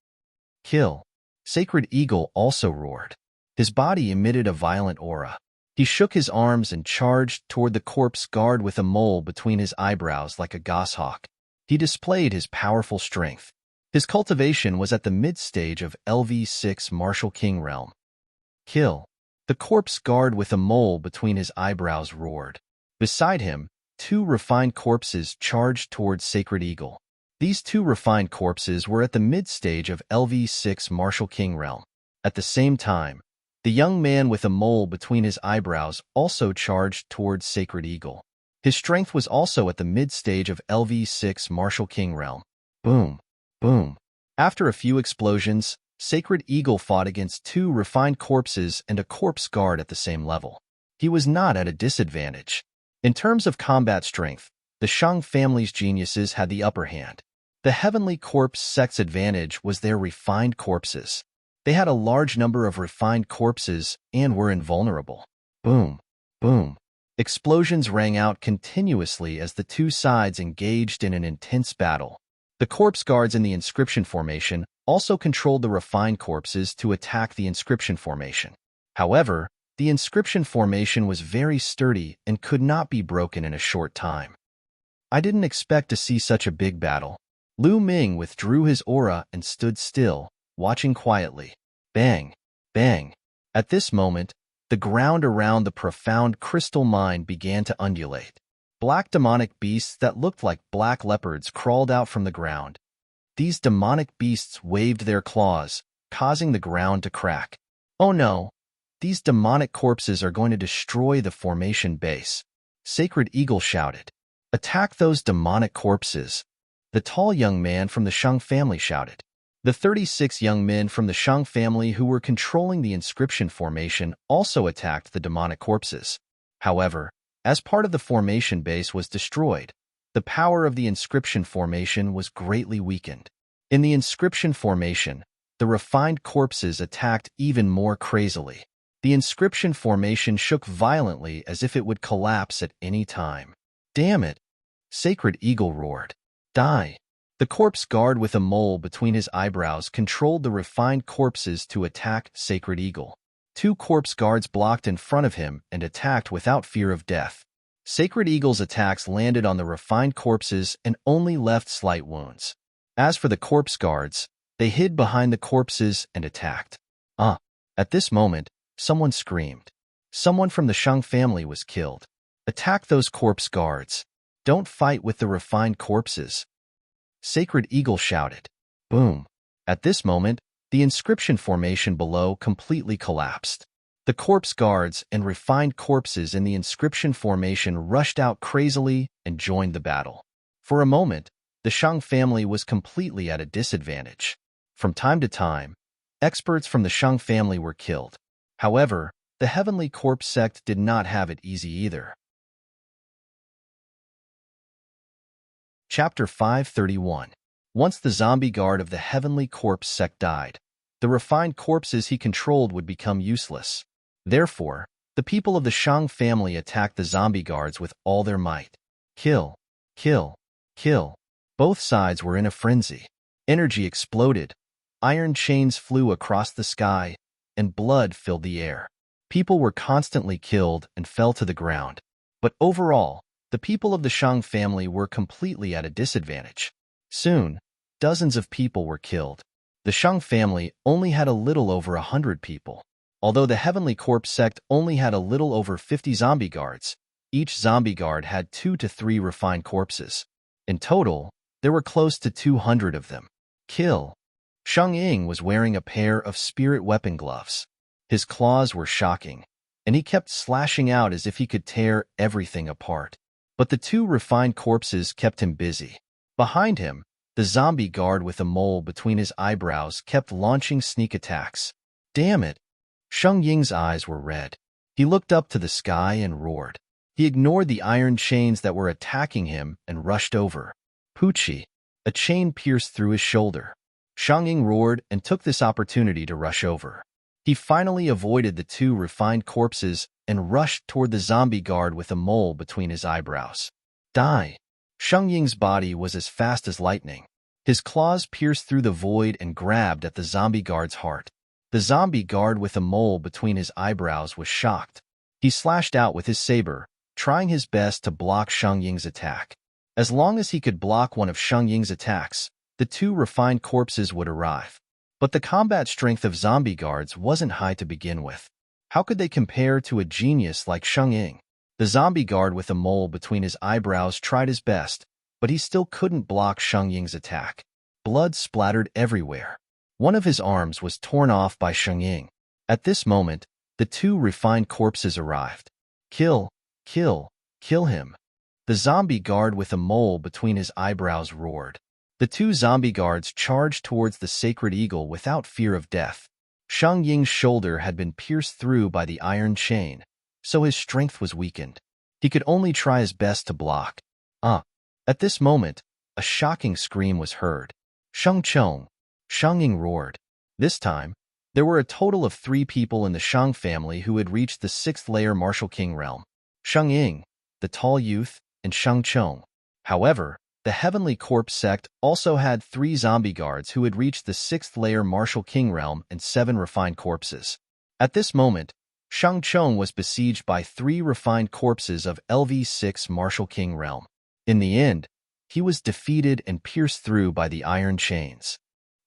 Kill. Sacred Eagle also roared. His body emitted a violent aura. He shook his arms and charged toward the corpse guard with a mole between his eyebrows like a goshawk. He displayed his powerful strength. His cultivation was at the mid-stage of LV6 Martial King Realm. Kill. The corpse guard with a mole between his eyebrows roared. Beside him, 2 refined corpses charged towards Sacred Eagle. These 2 refined corpses were at the mid-stage of LV6 Martial King Realm. At the same time, the young man with a mole between his eyebrows also charged towards Sacred Eagle. His strength was also at the mid-stage of LV6 Martial King Realm. Boom. Boom. After a few explosions, Sacred Eagle fought against 2 refined corpses and a corpse guard at the same level. He was not at a disadvantage. In terms of combat strength, the Shung family's geniuses had the upper hand. The Heavenly Corpse sect's advantage was their refined corpses. They had a large number of refined corpses and were invulnerable. Boom. Boom. Explosions rang out continuously as the 2 sides engaged in an intense battle. The corpse guards in the inscription formation also controlled the refined corpses to attack the inscription formation. However, the inscription formation was very sturdy and could not be broken in a short time. I didn't expect to see such a big battle. Lu Ming withdrew his aura and stood still, watching quietly. Bang! Bang! At this moment, the ground around the profound crystal mine began to undulate. Black demonic beasts that looked like black leopards crawled out from the ground. These demonic beasts waved their claws, causing the ground to crack. Oh no! These demonic corpses are going to destroy the formation base. Sacred Eagle shouted. Attack those demonic corpses. The tall young man from the Shang family shouted. The 36 young men from the Shang family who were controlling the inscription formation also attacked the demonic corpses. However, as part of the formation base was destroyed, the power of the inscription formation was greatly weakened. In the inscription formation, the refined corpses attacked even more crazily. The inscription formation shook violently as if it would collapse at any time. Damn it! Sacred Eagle roared. Die! The corpse guard with a mole between his eyebrows controlled the refined corpses to attack Sacred Eagle. 2 corpse guards blocked in front of him and attacked without fear of death. Sacred Eagle's attacks landed on the refined corpses and only left slight wounds. As for the corpse guards, they hid behind the corpses and attacked. At this moment, someone screamed. Someone from the Shang family was killed. Attack those corpse guards. Don't fight with the refined corpses. Sacred Eagle shouted. Boom. At this moment, the inscription formation below completely collapsed. The corpse guards and refined corpses in the inscription formation rushed out crazily and joined the battle. For a moment, the Shang family was completely at a disadvantage. From time to time, experts from the Shang family were killed. However, the Heavenly Corpse sect did not have it easy either. Chapter 531. Once the zombie guard of the Heavenly Corpse sect died, the refined corpses he controlled would become useless. Therefore, the people of the Shang family attacked the zombie guards with all their might. Kill, kill, kill. Both sides were in a frenzy. Energy exploded. Iron chains flew across the sky, and blood filled the air. People were constantly killed and fell to the ground. But overall, the people of the Shang family were completely at a disadvantage. Soon, dozens of people were killed. The Shang family only had a little over 100 people. Although the Heavenly Corpse sect only had a little over 50 zombie guards, each zombie guard had 2 to 3 refined corpses. In total, there were close to 200 of them. Kill. Shang Ying was wearing a pair of spirit weapon gloves. His claws were shocking, and he kept slashing out as if he could tear everything apart. But the 2 refined corpses kept him busy. Behind him, the zombie guard with a mole between his eyebrows kept launching sneak attacks. Damn it! Shang Ying's eyes were red. He looked up to the sky and roared. He ignored the iron chains that were attacking him and rushed over. Poochie! A chain pierced through his shoulder. Shang Ying roared and took this opportunity to rush over. He finally avoided the 2 refined corpses and rushed toward the zombie guard with a mole between his eyebrows. Die! Shang Ying's body was as fast as lightning. His claws pierced through the void and grabbed at the zombie guard's heart. The zombie guard with a mole between his eyebrows was shocked. He slashed out with his saber, trying his best to block Shang Ying's attack. As long as he could block one of Shang Ying's attacks, the 2 refined corpses would arrive. But the combat strength of zombie guards wasn't high to begin with. How could they compare to a genius like Shang Ying? The zombie guard with a mole between his eyebrows tried his best, but he still couldn't block Shang Ying's attack. Blood splattered everywhere. One of his arms was torn off by Shang Ying. At this moment, the 2 refined corpses arrived. Kill, kill, kill him. The zombie guard with a mole between his eyebrows roared. The 2 zombie guards charged towards the Sacred Eagle without fear of death. Shang Ying's shoulder had been pierced through by the iron chain, so his strength was weakened. He could only try his best to block. At this moment, a shocking scream was heard. Shang Chong! Shang Ying roared. This time, there were a total of 3 people in the Shang family who had reached the 6th layer Martial King realm. Shang Ying, the tall youth, and Shang Chong. However, the Heavenly Corpse sect also had 3 zombie guards who had reached the 6th layer Martial King realm and 7 refined corpses. At this moment, Shang Chong was besieged by 3 refined corpses of LV6 Martial King realm. In the end, he was defeated and pierced through by the iron chains.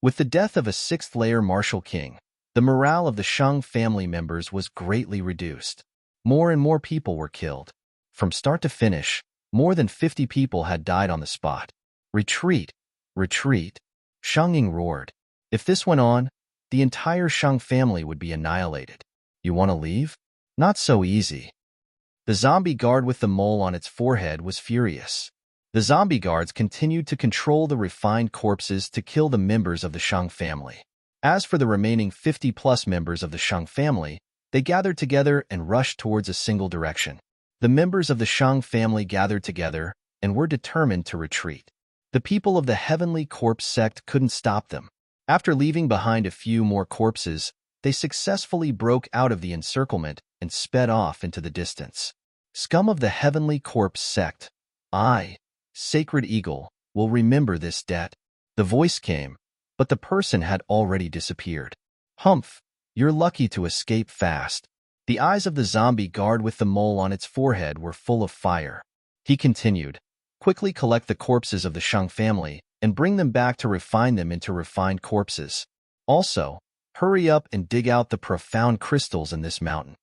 With the death of a 6th layer Martial King, The morale of the Shang family members was greatly reduced. More and more people were killed. From start to finish, more than 50 people had died on the spot. Retreat! Retreat! Shang Ying roared. If this went on, the entire Shang family would be annihilated. You want to leave? Not so easy. The zombie guard with the mole on its forehead was furious. The zombie guards continued to control the refined corpses to kill the members of the Shang family. As for the remaining 50-plus members of the Shang family, they gathered together and rushed towards a single direction. The members of the Shang family gathered together and were determined to retreat. The people of the Heavenly Corpse sect couldn't stop them. After leaving behind a few more corpses, they successfully broke out of the encirclement and sped off into the distance. Scum of the Heavenly Corpse sect, I, Sacred Eagle, will remember this debt. The voice came, but the person had already disappeared. Humph, you're lucky to escape fast. The eyes of the zombie guard with the mole on its forehead were full of fire. He continued, quickly collect the corpses of the Shang family and bring them back to refine them into refined corpses. Also, hurry up and dig out the profound crystals in this mountain.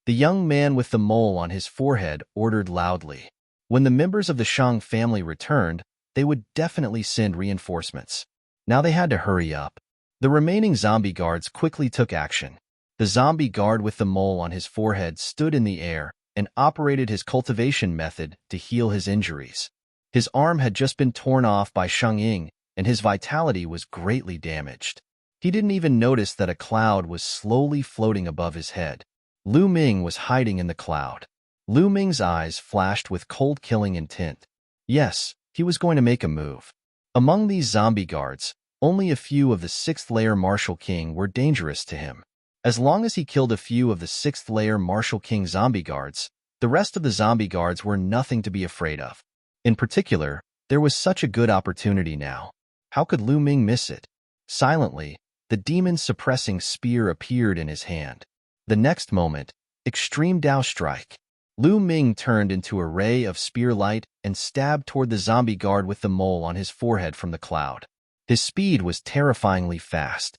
The young man with the mole on his forehead ordered loudly. When the members of the Shang family returned, they would definitely send reinforcements. Now they had to hurry up. The remaining zombie guards quickly took action. The zombie guard with the mole on his forehead stood in the air and operated his cultivation method to heal his injuries. His arm had just been torn off by Shang Ying, and his vitality was greatly damaged. He didn't even notice that a cloud was slowly floating above his head. Lu Ming was hiding in the cloud. Lu Ming's eyes flashed with cold-killing intent. Yes, he was going to make a move. Among these zombie guards, only a few of the 6th-layer Martial King were dangerous to him. As long as he killed a few of the 6th-layer Martial King zombie guards, the rest of the zombie guards were nothing to be afraid of. In particular, there was such a good opportunity now. How could Lu Ming miss it? Silently, the demon-suppressing spear appeared in his hand. The next moment, Extreme Dao Strike. Lu Ming turned into a ray of spear light and stabbed toward the zombie guard with the mole on his forehead from the cloud. His speed was terrifyingly fast.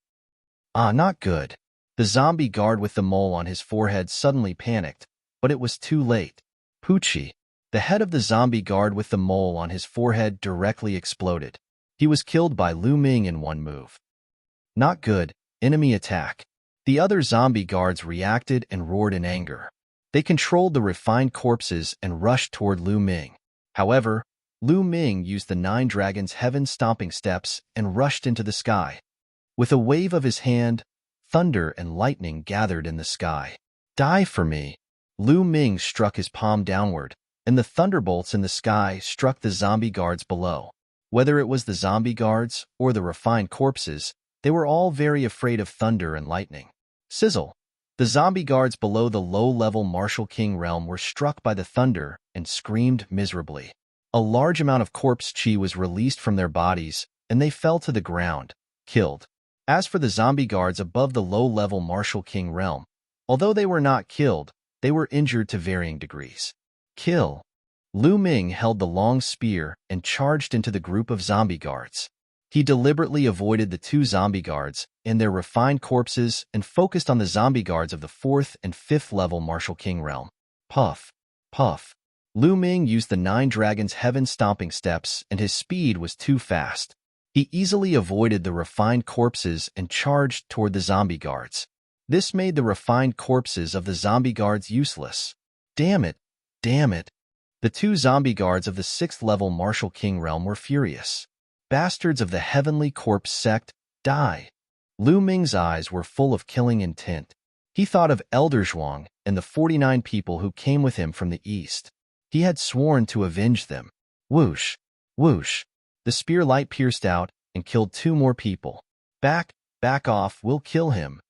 Not good. The zombie guard with the mole on his forehead suddenly panicked, but it was too late. Poochie. The head of the zombie guard with the mole on his forehead directly exploded. He was killed by Lu Ming in one move. Not good. Enemy attack. The other zombie guards reacted and roared in anger. They controlled the refined corpses and rushed toward Lu Ming. However, Lu Ming used the 9 Dragons' heaven-stomping steps and rushed into the sky. With a wave of his hand, thunder and lightning gathered in the sky. Die for me! Lu Ming struck his palm downward, and the thunderbolts in the sky struck the zombie guards below. Whether it was the zombie guards or the refined corpses, they were all very afraid of thunder and lightning. Sizzle! The zombie guards below the low-level Martial King realm were struck by the thunder and screamed miserably. A large amount of corpse chi was released from their bodies, and they fell to the ground, killed. As for the zombie guards above the low-level Martial King realm, although they were not killed, they were injured to varying degrees. Kill! Lu Ming held the long spear and charged into the group of zombie guards. He deliberately avoided the 2 zombie guards and their refined corpses and focused on the zombie guards of the 4th and 5th level Martial King realm. Puff! Puff! Lu Ming used the 9 Dragons' heaven-stomping steps, and his speed was too fast. He easily avoided the refined corpses and charged toward the zombie guards. This made the refined corpses of the zombie guards useless. Damn it! Damn it! The 2 zombie guards of the 6th level Martial King realm were furious. Bastards of the Heavenly Corpse sect, die! Lu Ming's eyes were full of killing intent. He thought of Elder Zhuang and the 49 people who came with him from the east. He had sworn to avenge them. Whoosh! Whoosh! The spear light pierced out and killed 2 more people. Back off, we'll kill him.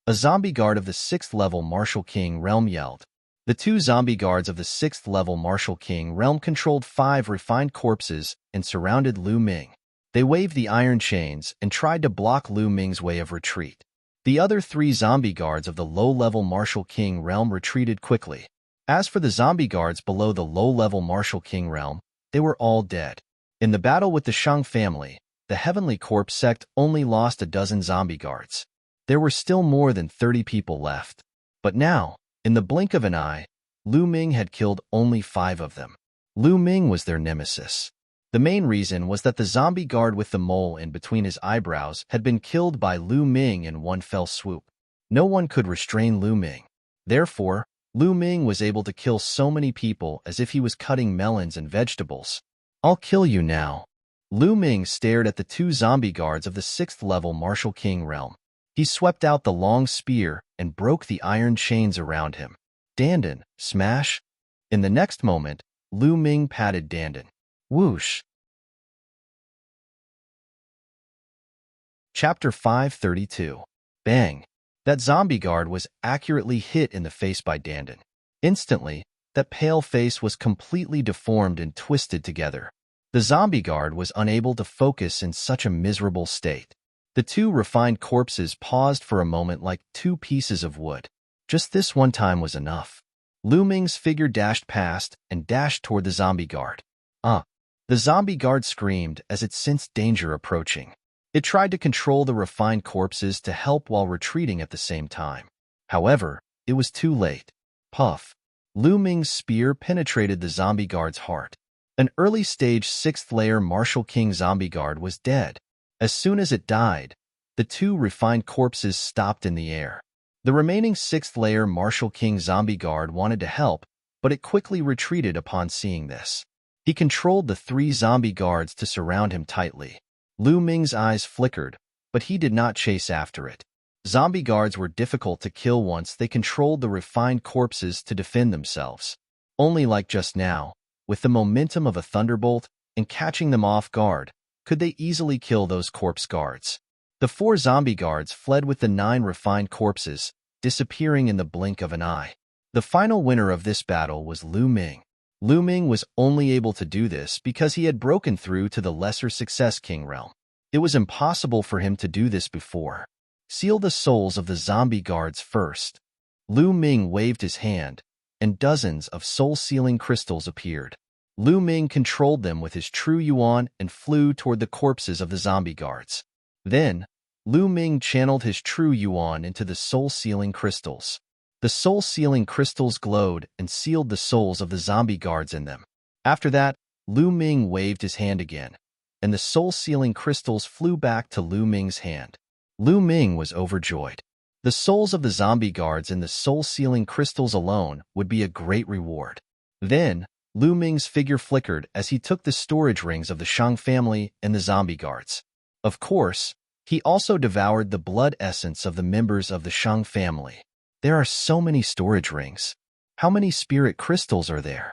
A zombie guard of the 6th level Martial King realm yelled. The 2 zombie guards of the 6th level Martial King realm controlled 5 refined corpses and surrounded Lu Ming. They waved the iron chains and tried to block Lu Ming's way of retreat. The other 3 zombie guards of the low-level Martial King realm retreated quickly. As for the zombie guards below the low-level Martial King realm, they were all dead. In the battle with the Shang family, the Heavenly Corpse sect only lost a dozen zombie guards. There were still more than 30 people left. But now, in the blink of an eye, Lu Ming had killed only 5 of them. Lu Ming was their nemesis. The main reason was that the zombie guard with the mole in between his eyebrows had been killed by Lu Ming in one fell swoop. No one could restrain Lu Ming. Therefore, Lu Ming was able to kill so many people as if he was cutting melons and vegetables. "I'll kill you now." Lu Ming stared at the 2 zombie guards of the 6th level Martial King realm. He swept out the long spear and broke the iron chains around him. "Dandan, smash!" In the next moment, Lu Ming patted Dandan. Whoosh! Chapter 532. Bang! That zombie guard was accurately hit in the face by Dandan. Instantly, that pale face was completely deformed and twisted together. The zombie guard was unable to focus in such a miserable state. The 2 refined corpses paused for a moment like 2 pieces of wood. Just this one time was enough. Lu Ming's figure dashed past and dashed toward the zombie guard. The zombie guard screamed as it sensed danger approaching. It tried to control the refined corpses to help while retreating at the same time. However, it was too late. Puff! Lu Ming's spear penetrated the zombie guard's heart. An early-stage 6th-layer Martial King zombie guard was dead. As soon as it died, the 2 refined corpses stopped in the air. The remaining 6th-layer Martial King zombie guard wanted to help, but it quickly retreated upon seeing this. He controlled the 3 zombie guards to surround him tightly. Lu Ming's eyes flickered, but he did not chase after it. Zombie guards were difficult to kill once they controlled the refined corpses to defend themselves. Only like just now, with the momentum of a thunderbolt and catching them off guard, could they easily kill those corpse guards. The 4 zombie guards fled with the 9 refined corpses, disappearing in the blink of an eye. The final winner of this battle was Lu Ming. Lu Ming was only able to do this because he had broken through to the lesser success king realm. It was impossible for him to do this before. Seal the souls of the zombie guards first. Lu Ming waved his hand, and dozens of soul-sealing crystals appeared. Lu Ming controlled them with his true yuan and flew toward the corpses of the zombie guards. Then, Lu Ming channeled his true yuan into the soul-sealing crystals. The soul-sealing crystals glowed and sealed the souls of the zombie guards in them. After that, Lu Ming waved his hand again, and the soul-sealing crystals flew back to Lu Ming's hand. Lu Ming was overjoyed. The souls of the zombie guards and the soul-sealing crystals alone would be a great reward. Then, Lu Ming's figure flickered as he took the storage rings of the Shang family and the zombie guards. Of course, he also devoured the blood essence of the members of the Shang family. There are so many storage rings. How many spirit crystals are there?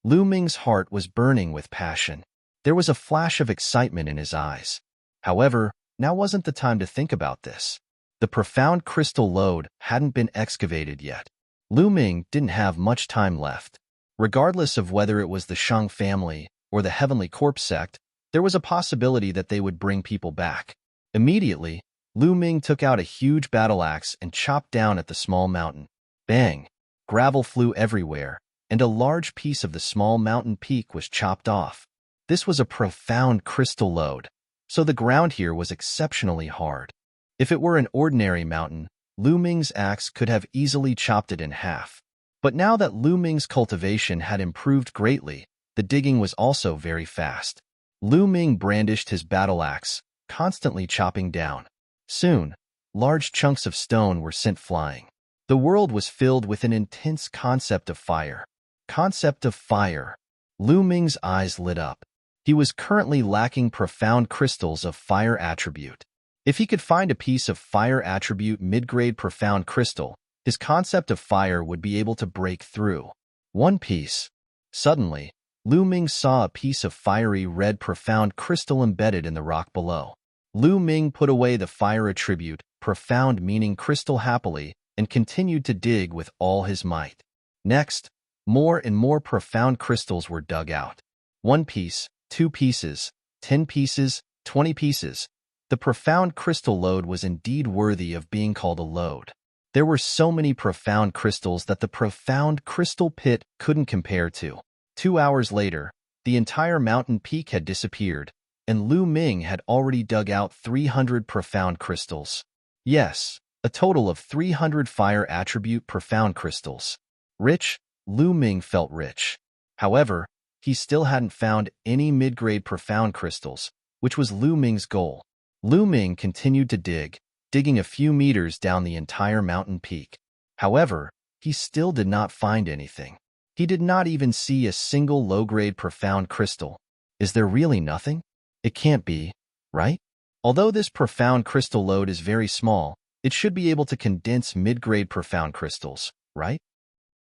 Lu Ming's heart was burning with passion. There was a flash of excitement in his eyes. However, now wasn't the time to think about this. The profound crystal lode hadn't been excavated yet. Lu Ming didn't have much time left. Regardless of whether it was the Shang family or the Heavenly Corpse sect, there was a possibility that they would bring people back. Immediately, Lu Ming took out a huge battle axe and chopped down at the small mountain. Bang! Gravel flew everywhere, and a large piece of the small mountain peak was chopped off. This was a profound crystal lode, so the ground here was exceptionally hard. If it were an ordinary mountain, Lu Ming's axe could have easily chopped it in half. But now that Lu Ming's cultivation had improved greatly, the digging was also very fast. Lu Ming brandished his battle axe, constantly chopping down. Soon, large chunks of stone were sent flying. The world was filled with an intense concept of fire. Concept of fire. Lu Ming's eyes lit up. He was currently lacking profound crystals of fire attribute. If he could find a piece of fire attribute mid-grade profound crystal, his concept of fire would be able to break through. One piece. Suddenly, Lu Ming saw a piece of fiery red profound crystal embedded in the rock below. Lu Ming put away the fire attribute, profound meaning crystal happily, and continued to dig with all his might. Next, more and more profound crystals were dug out. 1 piece, 2 pieces, 10 pieces, 20 pieces. The profound crystal lode was indeed worthy of being called a lode. There were so many profound crystals that the profound crystal pit couldn't compare to. 2 hours later, the entire mountain peak had disappeared, and Lu Ming had already dug out 300 profound crystals. Yes, a total of 300 fire attribute profound crystals. Rich, Lu Ming felt rich. However, he still hadn't found any mid-grade profound crystals, which was Lu Ming's goal. Lu Ming continued to dig, digging a few meters down the entire mountain peak. However, he still did not find anything. He did not even see a single low-grade profound crystal. Is there really nothing? It can't be, right? Although this profound crystal load is very small, it should be able to condense mid-grade profound crystals, right?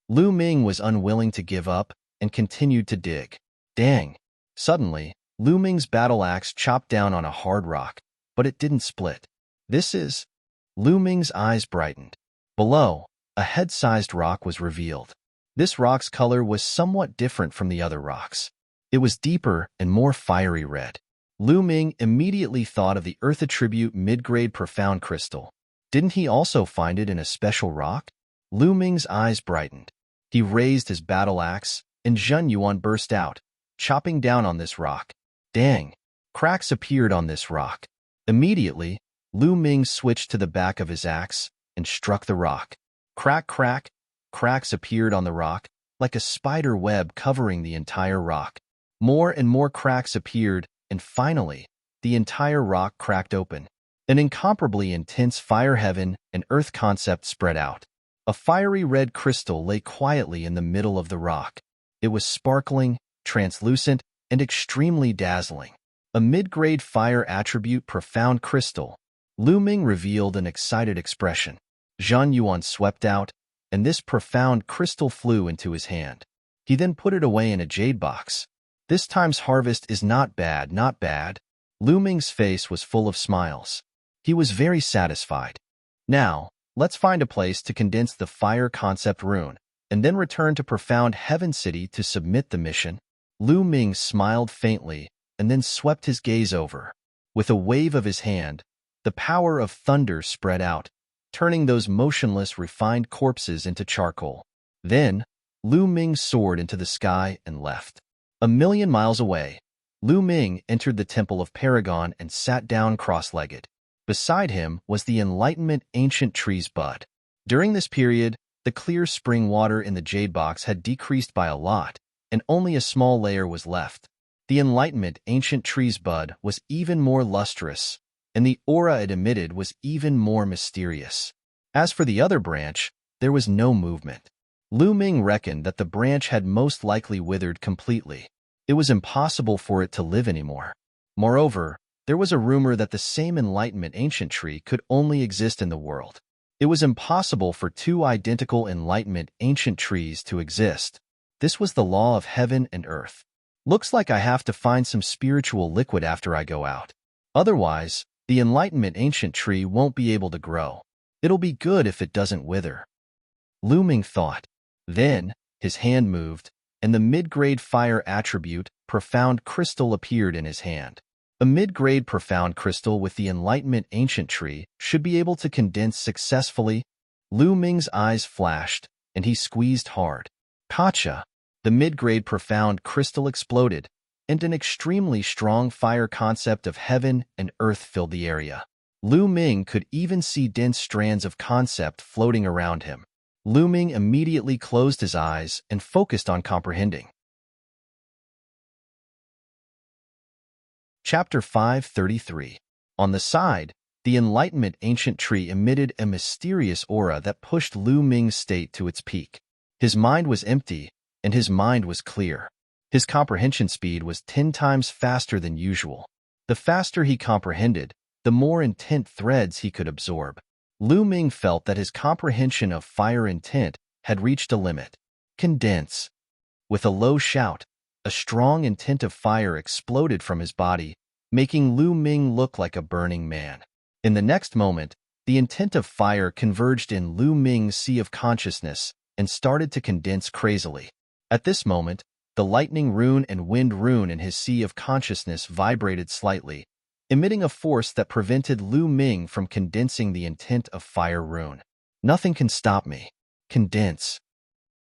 Lu Ming was unwilling to give up and continued to dig. Dang! Suddenly, Lu Ming's battle axe chopped down on a hard rock, but it didn't split. This is... Lu Ming's eyes brightened. Below, a head-sized rock was revealed. This rock's color was somewhat different from the other rocks. It was deeper and more fiery red. Lu Ming immediately thought of the Earth attribute mid-grade profound crystal. Didn't he also find it in a special rock? Lu Ming's eyes brightened. He raised his battle axe, and Zhen Yuan burst out, chopping down on this rock. Dang! Cracks appeared on this rock. Immediately, Lu Ming switched to the back of his axe and struck the rock. Crack, crack! Cracks appeared on the rock, like a spider web covering the entire rock. More and more cracks appeared, and finally, the entire rock cracked open. An incomparably intense fire heaven and earth concept spread out. A fiery red crystal lay quietly in the middle of the rock. It was sparkling, translucent, and extremely dazzling. A mid-grade fire attribute profound crystal. Lu Ming revealed an excited expression. Zhen Yuan swept out, and this profound crystal flew into his hand. He then put it away in a jade box. This time's harvest is not bad, not bad. Lu Ming's face was full of smiles. He was very satisfied. Now, let's find a place to condense the fire concept rune, and then return to Profound Heaven City to submit the mission. Lu Ming smiled faintly, and then swept his gaze over. With a wave of his hand, the power of thunder spread out, turning those motionless, refined corpses into charcoal. Then, Lu Ming soared into the sky and left. A million miles away, Lu Ming entered the Temple of Paragon and sat down cross-legged. Beside him was the Enlightenment ancient tree's bud. During this period, the clear spring water in the jade box had decreased by a lot, and only a small layer was left. The Enlightenment ancient tree's bud was even more lustrous, and the aura it emitted was even more mysterious. As for the other branch, there was no movement. Lu Ming reckoned that the branch had most likely withered completely. It was impossible for it to live anymore. Moreover, there was a rumor that the same Enlightenment ancient tree could only exist in the world. It was impossible for two identical Enlightenment ancient trees to exist. This was the law of heaven and earth. Looks like I have to find some spiritual liquid after I go out. Otherwise, the Enlightenment ancient tree won't be able to grow. It'll be good if it doesn't wither. Lu Ming thought. Then, his hand moved, and the mid-grade fire attribute, profound crystal, appeared in his hand. A mid-grade profound crystal with the Enlightenment ancient tree should be able to condense successfully. Lu Ming's eyes flashed, and he squeezed hard. Gotcha! The mid-grade profound crystal exploded, and an extremely strong fire concept of heaven and earth filled the area. Lu Ming could even see dense strands of concept floating around him. Lu Ming immediately closed his eyes and focused on comprehending. Chapter 533. On the side, the Enlightenment ancient tree emitted a mysterious aura that pushed Lu Ming's state to its peak. His mind was empty, and his mind was clear. His comprehension speed was 10 times faster than usual. The faster he comprehended, the more intent threads he could absorb. Lu Ming felt that his comprehension of fire intent had reached a limit. Condense. With a low shout, a strong intent of fire exploded from his body, making Lu Ming look like a burning man. In the next moment, the intent of fire converged in Lu Ming's sea of consciousness and started to condense crazily. At this moment, the lightning rune and wind rune in his sea of consciousness vibrated slightly, emitting a force that prevented Lu Ming from condensing the intent of fire rune. Nothing can stop me. Condense.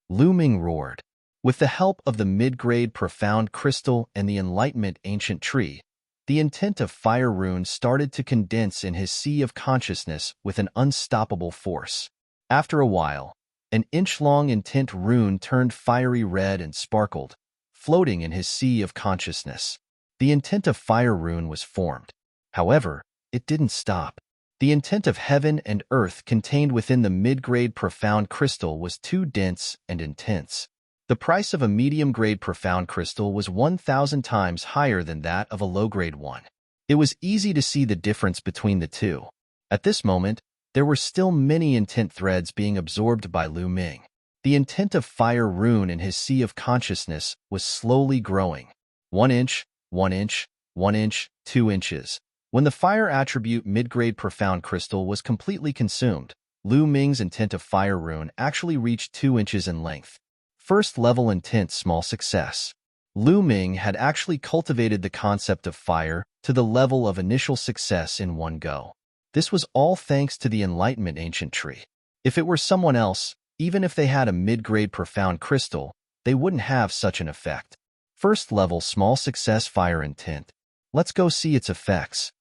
Lu Ming roared. With the help of the mid-grade profound crystal and the Enlightenment ancient tree, The intent of fire rune started to condense in his sea of consciousness with an unstoppable force. After a while, an inch-long intent rune turned fiery red and sparkled, floating in his sea of consciousness. The intent of fire rune was formed. However, it didn't stop. The intent of heaven and earth contained within the mid-grade profound crystal was too dense and intense. The price of a medium-grade profound crystal was 1,000 times higher than that of a low-grade one. It was easy to see the difference between the two. At this moment, there were still many intent threads being absorbed by Lu Ming. The intent of fire rune in his sea of consciousness was slowly growing. 1 inch, 1 inch, 1 inch, 2 inches. When the fire attribute mid-grade profound crystal was completely consumed, Lu Ming's intent of fire rune actually reached 2 inches in length. First level intent small success. Lu Ming had actually cultivated the concept of fire to the level of initial success in one go. This was all thanks to the enlightenment ancient tree. If it were someone else, even if they had a mid-grade profound crystal, they wouldn't have such an effect. First level small success fire intent. Let's go see its effects.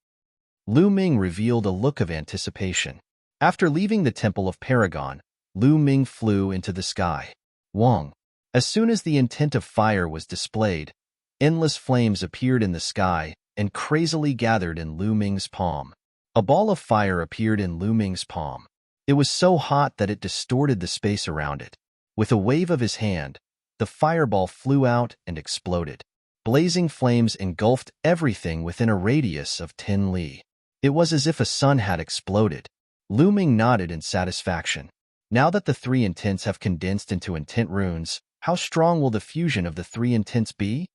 Lu Ming revealed a look of anticipation. After leaving the Temple of Paragon, Lu Ming flew into the sky. Wong. As soon as the intent of fire was displayed, endless flames appeared in the sky and crazily gathered in Lu Ming's palm. A ball of fire appeared in Lu Ming's palm. It was so hot that it distorted the space around it. With a wave of his hand, the fireball flew out and exploded. Blazing flames engulfed everything within a radius of 10 li. It was as if a sun had exploded. Lu Ming nodded in satisfaction. Now that the 3 intents have condensed into intent runes, how strong will the fusion of the 3 intents be?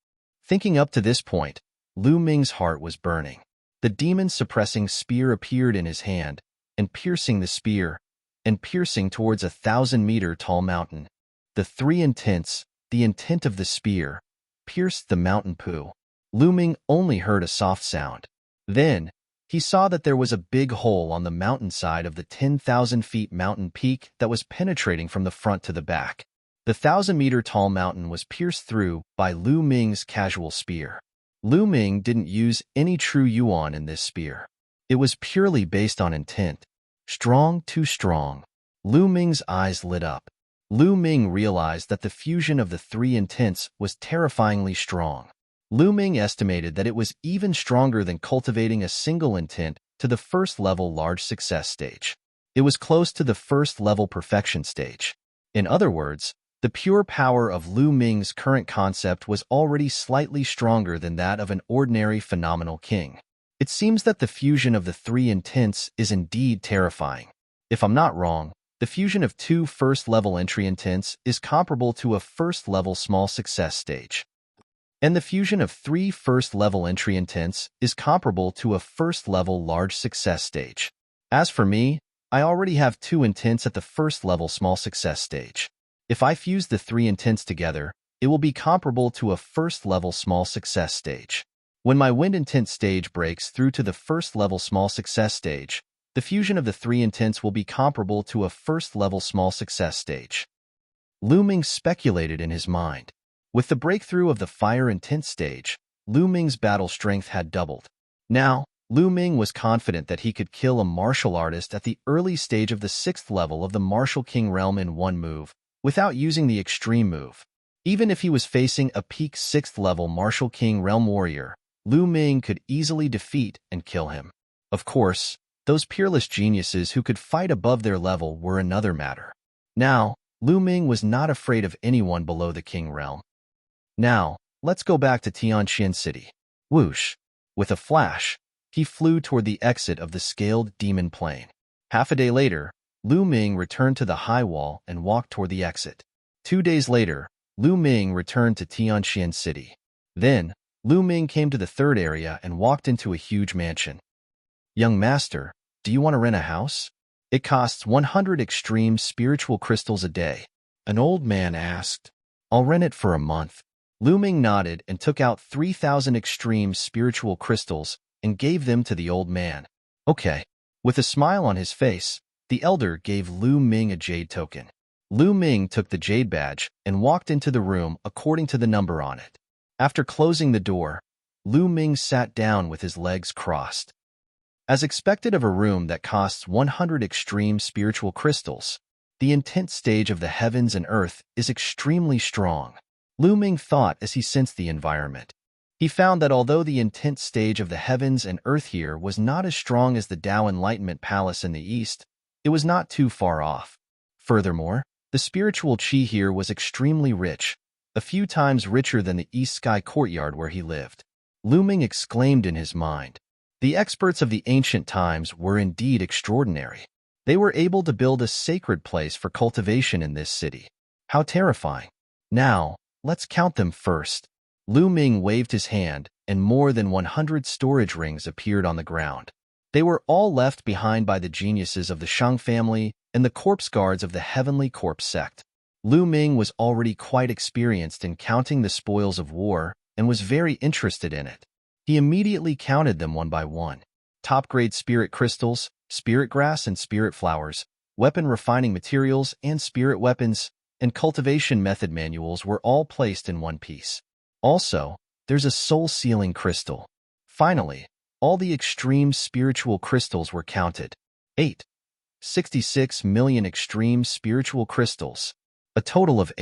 Thinking up to this point, Lu Ming's heart was burning. The demon-suppressing spear appeared in his hand, and piercing the spear, and piercing towards a 1,000-meter-tall mountain. The 3 intents, the intent of the spear, pierced the mountain poo. Lu Ming only heard a soft sound. Then, he saw that there was a big hole on the mountainside of the 10,000 feet mountain peak that was penetrating from the front to the back. The 1,000-meter-tall mountain was pierced through by Lu Ming's casual spear. Lu Ming didn't use any true yuan in this spear. It was purely based on intent. Strong, too strong. Lu Ming's eyes lit up. Lu Ming realized that the fusion of the 3 intents was terrifyingly strong. Lu Ming estimated that it was even stronger than cultivating a single intent to the first-level large success stage. It was close to the first-level perfection stage. In other words, the pure power of Lu Ming's current concept was already slightly stronger than that of an ordinary phenomenal king. It seems that the fusion of the 3 intents is indeed terrifying. If I'm not wrong, the fusion of 2 first-level entry intents is comparable to a first-level small success stage. And the fusion of 3 first-level entry intents is comparable to a first-level large success stage. As for me, I already have 2 intents at the first-level small success stage. If I fuse the 3 intents together, it will be comparable to a first-level small success stage. When my wind intent stage breaks through to the first-level small success stage, the fusion of the 3 intents will be comparable to a first-level small success stage. Lu Ming speculated in his mind. With the breakthrough of the fire intent stage, Lu Ming's battle strength had doubled. Now, Lu Ming was confident that he could kill a martial artist at the early stage of the 6th level of the Martial King realm in one move, without using the extreme move. Even if he was facing a peak 6th level Martial King realm warrior, Lu Ming could easily defeat and kill him. Of course, those peerless geniuses who could fight above their level were another matter. Now, Lu Ming was not afraid of anyone below the King realm. Now, let's go back to Tianqian City. Whoosh! With a flash, he flew toward the exit of the scaled demon plane. Half a day later, Lu Ming returned to the high wall and walked toward the exit. 2 days later, Lu Ming returned to Tianqian City. Then, Lu Ming came to the 3rd area and walked into a huge mansion. Young master, do you want to rent a house? It costs 100 extreme spiritual crystals a day. An old man asked. I'll rent it for a month. Lu Ming nodded and took out 3,000 extreme spiritual crystals and gave them to the old man. Okay. With a smile on his face, the elder gave Lu Ming a jade token. Lu Ming took the jade badge and walked into the room according to the number on it. After closing the door, Lu Ming sat down with his legs crossed. As expected of a room that costs 100 extreme spiritual crystals, the intent stage of the heavens and earth is extremely strong. Lu Ming thought as he sensed the environment. He found that although the intent stage of the heavens and earth here was not as strong as the Tao Enlightenment Palace in the east, it was not too far off. Furthermore, the spiritual qi here was extremely rich, a few times richer than the East Sky courtyard where he lived. Lu Ming exclaimed in his mind. The experts of the ancient times were indeed extraordinary. They were able to build a sacred place for cultivation in this city. How terrifying. Now, let's count them first. Lu Ming waved his hand, and more than 100 storage rings appeared on the ground. They were all left behind by the geniuses of the Shang family and the corpse guards of the Heavenly Corpse sect. Lu Ming was already quite experienced in counting the spoils of war and was very interested in it. He immediately counted them one by one. Top-grade spirit crystals, spirit grass and spirit flowers, weapon refining materials and spirit weapons, and cultivation method manuals were all placed in one piece. Also, there's a soul-sealing crystal. Finally, all the extreme spiritual crystals were counted. 66 million extreme spiritual crystals. A total of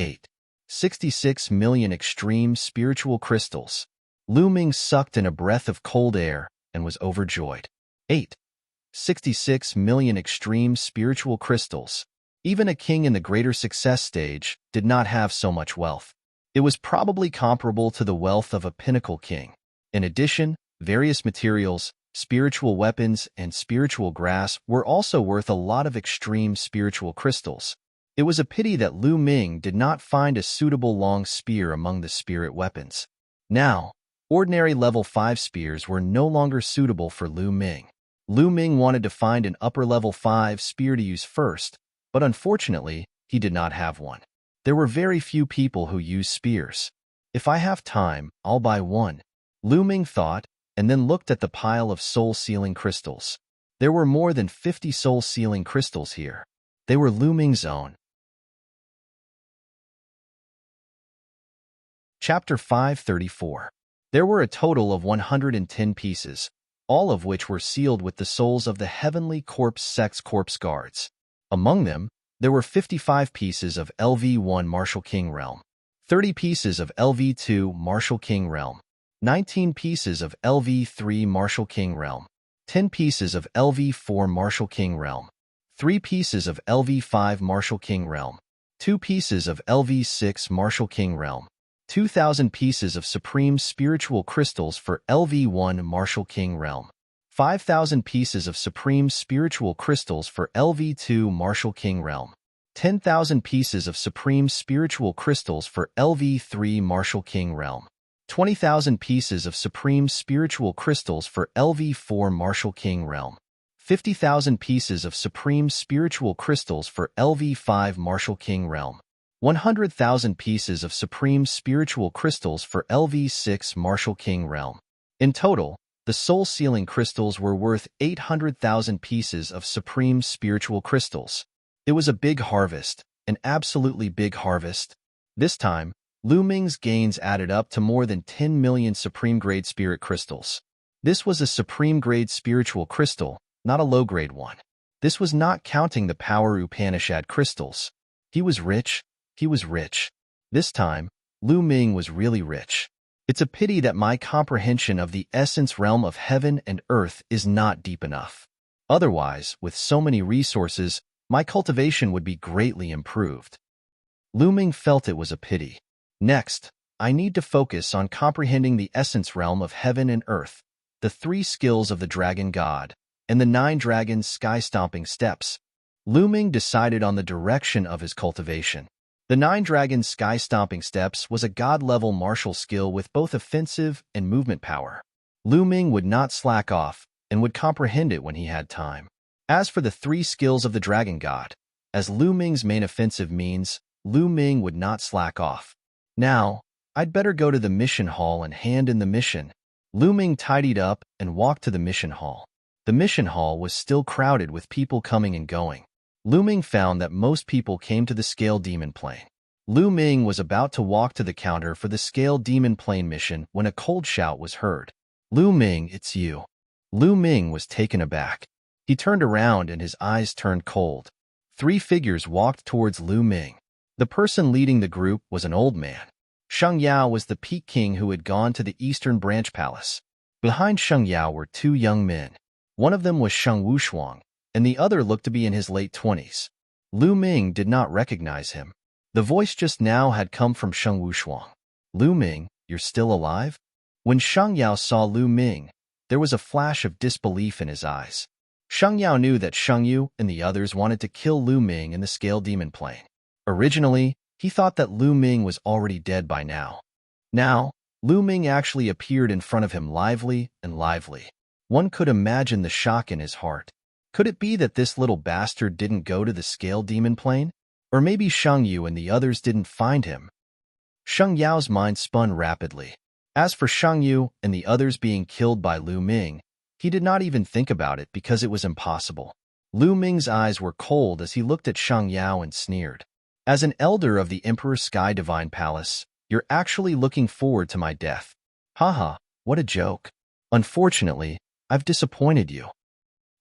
66 million extreme spiritual crystals. Lu Ming sucked in a breath of cold air and was overjoyed. 66 million extreme spiritual crystals. Even a king in the greater success stage did not have so much wealth. It was probably comparable to the wealth of a pinnacle king. In addition, various materials, spiritual weapons, and spiritual grass were also worth a lot of extreme spiritual crystals. It was a pity that Lu Ming did not find a suitable long spear among the spirit weapons. Now, ordinary level 5 spears were no longer suitable for Lu Ming. Lu Ming wanted to find an upper level 5 spear to use first, but unfortunately, he did not have one. There were very few people who use spears. If I have time, I'll buy one, Lu Ming thought, and then looked at the pile of soul-sealing crystals. There were more than 50 soul-sealing crystals here. They were Lu Ming's own. Chapter 534. There were a total of 110 pieces, all of which were sealed with the souls of the Heavenly Corpse sect's corpse guards. Among them, there were 55 pieces of LV1 Martial King Realm, 30 pieces of LV2 Martial King Realm, 19 pieces of LV3 Martial King Realm, 10 pieces of LV4 Martial King Realm, 3 pieces of LV5 Martial King Realm, 2 pieces of LV6 Martial King Realm, 2,000 pieces of Supreme Spiritual Crystals for LV1 Martial King Realm, 5,000 pieces of Supreme Spiritual Crystals for LV2 Martial King Realm, 10,000 pieces of Supreme Spiritual Crystals for LV3 Martial King Realm, 20,000 pieces of Supreme Spiritual Crystals for LV4 Martial King Realm, 50,000 pieces of Supreme Spiritual Crystals for LV5 Martial King Realm, 100,000 pieces of Supreme Spiritual Crystals for LV6 Martial King Realm. In total, the soul-sealing crystals were worth 800,000 pieces of Supreme Spiritual Crystals. It was a big harvest, an absolutely big harvest. This time, Lu Ming's gains added up to more than 10 million Supreme-grade spirit crystals. This was a Supreme-grade spiritual crystal, not a low-grade one. This was not counting the power Upanishad crystals. He was rich. He was rich. This time, Lu Ming was really rich. It's a pity that my comprehension of the essence realm of heaven and earth is not deep enough. Otherwise, with so many resources, my cultivation would be greatly improved. Lu Ming felt it was a pity. Next, I need to focus on comprehending the essence realm of heaven and earth, the 3 skills of the dragon god, and the 9 dragon's sky-stomping steps. Lu Ming decided on the direction of his cultivation. The 9 dragon's sky-stomping steps was a god-level martial skill with both offensive and movement power. Lu Ming would not slack off and would comprehend it when he had time. As for the 3 skills of the dragon god, as Lu Ming's main offensive means, Lu Ming would not slack off. Now, I'd better go to the mission hall and hand in the mission. Lu Ming tidied up and walked to the mission hall. The mission hall was still crowded with people coming and going. Lu Ming found that most people came to the Scale Demon Plane. Lu Ming was about to walk to the counter for the Scale Demon Plane mission when a cold shout was heard. Lu Ming, it's you. Lu Ming was taken aback. He turned around and his eyes turned cold. Three figures walked towards Lu Ming. The person leading the group was an old man. Sheng Yao was the Peak King who had gone to the Eastern Branch Palace. Behind Sheng Yao were two young men. One of them was Sheng Wushuang, and the other looked to be in his late 20s. Lu Ming did not recognize him. The voice just now had come from Sheng Wushuang. Lu Ming, you're still alive? When Sheng Yao saw Lu Ming, there was a flash of disbelief in his eyes. Sheng Yao knew that Sheng Yu and the others wanted to kill Lu Ming in the Scale Demon Plane. Originally, he thought that Lu Ming was already dead by now. Now, Lu Ming actually appeared in front of him lively and lively. One could imagine the shock in his heart. Could it be that this little bastard didn't go to the Scale Demon Plane? Or maybe Sheng Yu and the others didn't find him? Sheng Yao's mind spun rapidly. As for Sheng Yu and the others being killed by Lu Ming, he did not even think about it because it was impossible. Lu Ming's eyes were cold as he looked at Sheng Yao and sneered. As an elder of the Emperor's Sky Divine Palace, you're actually looking forward to my death. Haha, what a joke. Unfortunately, I've disappointed you.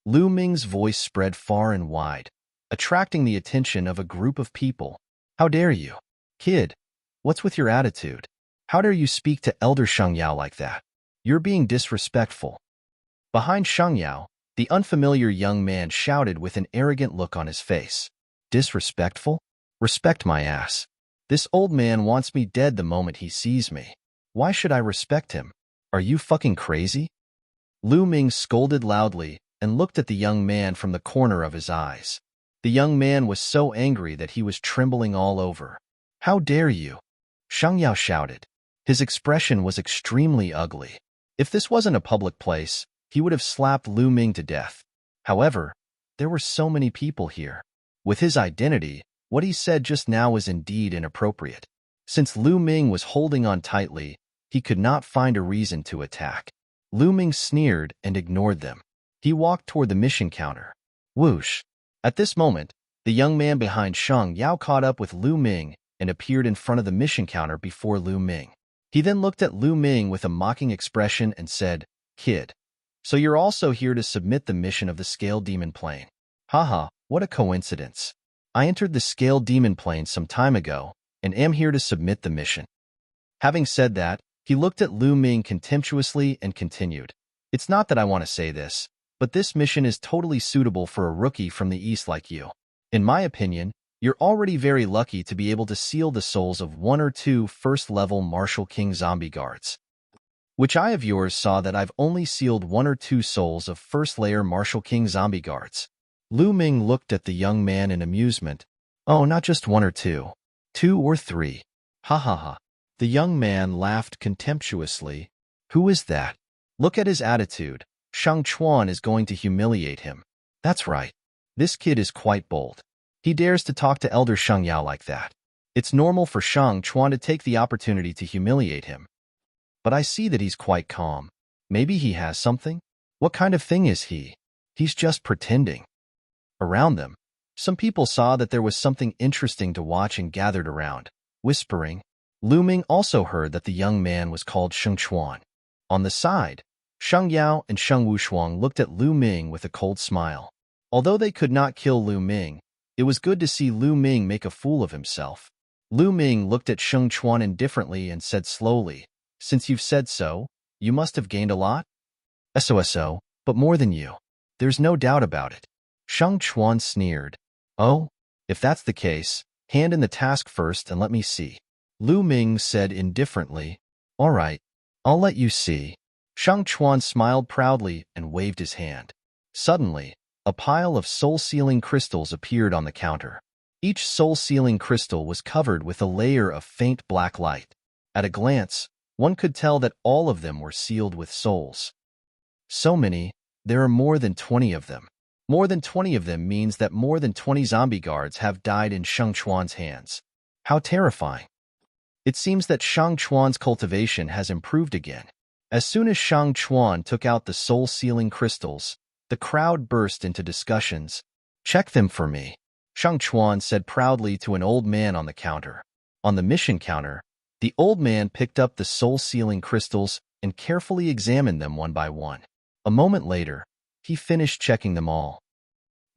Lu Ming's voice spread far and wide, attracting the attention of a group of people. How dare you? Kid, what's with your attitude? How dare you speak to Elder Sheng Yao like that? You're being disrespectful. Behind Sheng Yao, the unfamiliar young man shouted with an arrogant look on his face. Disrespectful? Respect my ass. This old man wants me dead the moment he sees me. Why should I respect him? Are you fucking crazy? Lu Ming scolded loudly and looked at the young man from the corner of his eyes. The young man was so angry that he was trembling all over. How dare you? Sheng Yao shouted. His expression was extremely ugly. If this wasn't a public place, he would have slapped Lu Ming to death. However, there were so many people here. With his identity, what he said just now was indeed inappropriate. Since Lu Ming was holding on tightly, he could not find a reason to attack. Lu Ming sneered and ignored them. He walked toward the mission counter. Whoosh! At this moment, the young man behind Sheng Yao caught up with Lu Ming and appeared in front of the mission counter before Lu Ming. He then looked at Lu Ming with a mocking expression and said, Kid, so you're also here to submit the mission of the Scale Demon Plane. Haha, what a coincidence. I entered the Scale Demon Plane some time ago and am here to submit the mission. Having said that, he looked at Lu Ming contemptuously and continued. It's not that I want to say this, but this mission is totally suitable for a rookie from the East like you. In my opinion, you're already very lucky to be able to seal the souls of 1 or 2 first-level Martial King zombie guards. Which eye of yours saw that I've only sealed 1 or 2 souls of first-layer Martial King zombie guards? Lu Ming looked at the young man in amusement. Oh, not just 1 or 2. 2 or 3. Ha ha ha. The young man laughed contemptuously. Who is that? Look at his attitude. Shang Chuan is going to humiliate him. That's right. This kid is quite bold. He dares to talk to Elder Sheng Yao like that. It's normal for Shang Chuan to take the opportunity to humiliate him. But I see that he's quite calm. Maybe he has something? What kind of thing is he? He's just pretending. Around them, some people saw that there was something interesting to watch and gathered around, whispering. Lu Ming also heard that the young man was called Sheng Chuan. On the side, Sheng Yao and Sheng Wushuang looked at Lu Ming with a cold smile. Although they could not kill Lu Ming, it was good to see Lu Ming make a fool of himself. Lu Ming looked at Sheng Chuan indifferently and said slowly, Since you've said so, you must have gained a lot? So, but more than you. There's no doubt about it. Sheng Chuan sneered. Oh, if that's the case, hand in the task first and let me see. Lu Ming said indifferently. All right, I'll let you see. Sheng Chuan smiled proudly and waved his hand. Suddenly, a pile of soul-sealing crystals appeared on the counter. Each soul-sealing crystal was covered with a layer of faint black light. At a glance, one could tell that all of them were sealed with souls. So many, there are more than 20 of them. More than 20 of them means that more than 20 zombie guards have died in Sheng Chuan's hands. How terrifying. It seems that Shang Chuan's cultivation has improved again. As soon as Shang Chuan took out the soul-sealing crystals, the crowd burst into discussions. Check them for me, Shang Chuan said proudly to an old man on the counter. On the mission counter, the old man picked up the soul-sealing crystals and carefully examined them one by one. A moment later, he finished checking them all.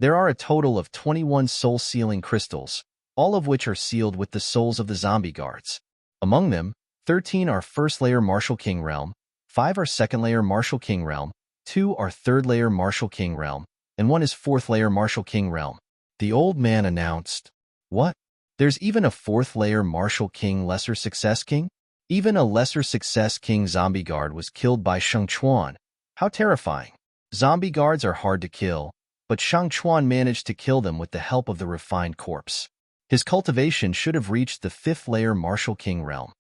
There are a total of 21 soul-sealing crystals, all of which are sealed with the souls of the zombie guards. Among them, 13 are first-layer Martial King Realm, 5 are second-layer Martial King Realm, 2 are third-layer Martial King Realm, and 1 is fourth-layer Martial King Realm. The old man announced, "What? There's even a fourth-layer Martial King Lesser Success King? Even a Lesser Success King zombie guard was killed by Shang Chuan. How terrifying. Zombie guards are hard to kill, but Shang Chuan managed to kill them with the help of the refined corpse. His cultivation should have reached the fifth-layer Martial King Realm."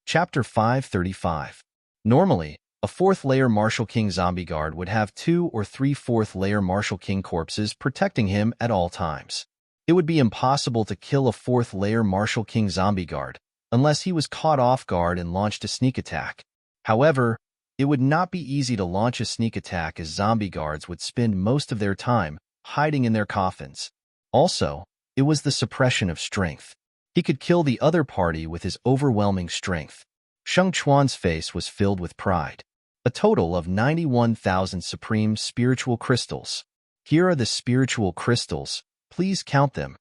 Chapter 535. Normally, a fourth-layer Martial King zombie guard would have 2 or 3 fourth-layer Martial King corpses protecting him at all times. It would be impossible to kill a fourth-layer Martial King zombie guard unless he was caught off guard and launched a sneak attack. However, it would not be easy to launch a sneak attack as zombie guards would spend most of their time hiding in their coffins. Also, it was the suppression of strength. He could kill the other party with his overwhelming strength. Shang Chuan's face was filled with pride. A total of 91,000 supreme spiritual crystals. Here are the spiritual crystals. Please count them.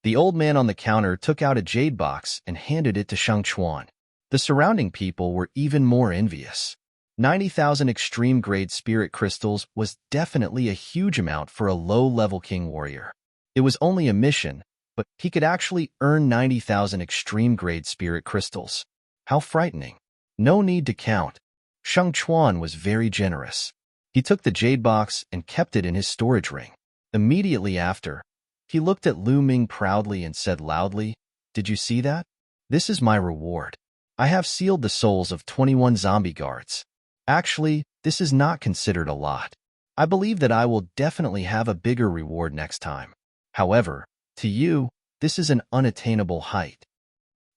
The old man on the counter took out a jade box and handed it to Shang Chuan. The surrounding people were even more envious. 90,000 extreme-grade spirit crystals was definitely a huge amount for a low-level king warrior. It was only a mission, but he could actually earn 90,000 extreme-grade spirit crystals. How frightening. No need to count. Shang Chuan was very generous. He took the jade box and kept it in his storage ring. Immediately after, he looked at Lu Ming proudly and said loudly, "Did you see that? This is my reward. I have sealed the souls of 21 zombie guards. Actually, this is not considered a lot. I believe that I will definitely have a bigger reward next time. However, to you, this is an unattainable height."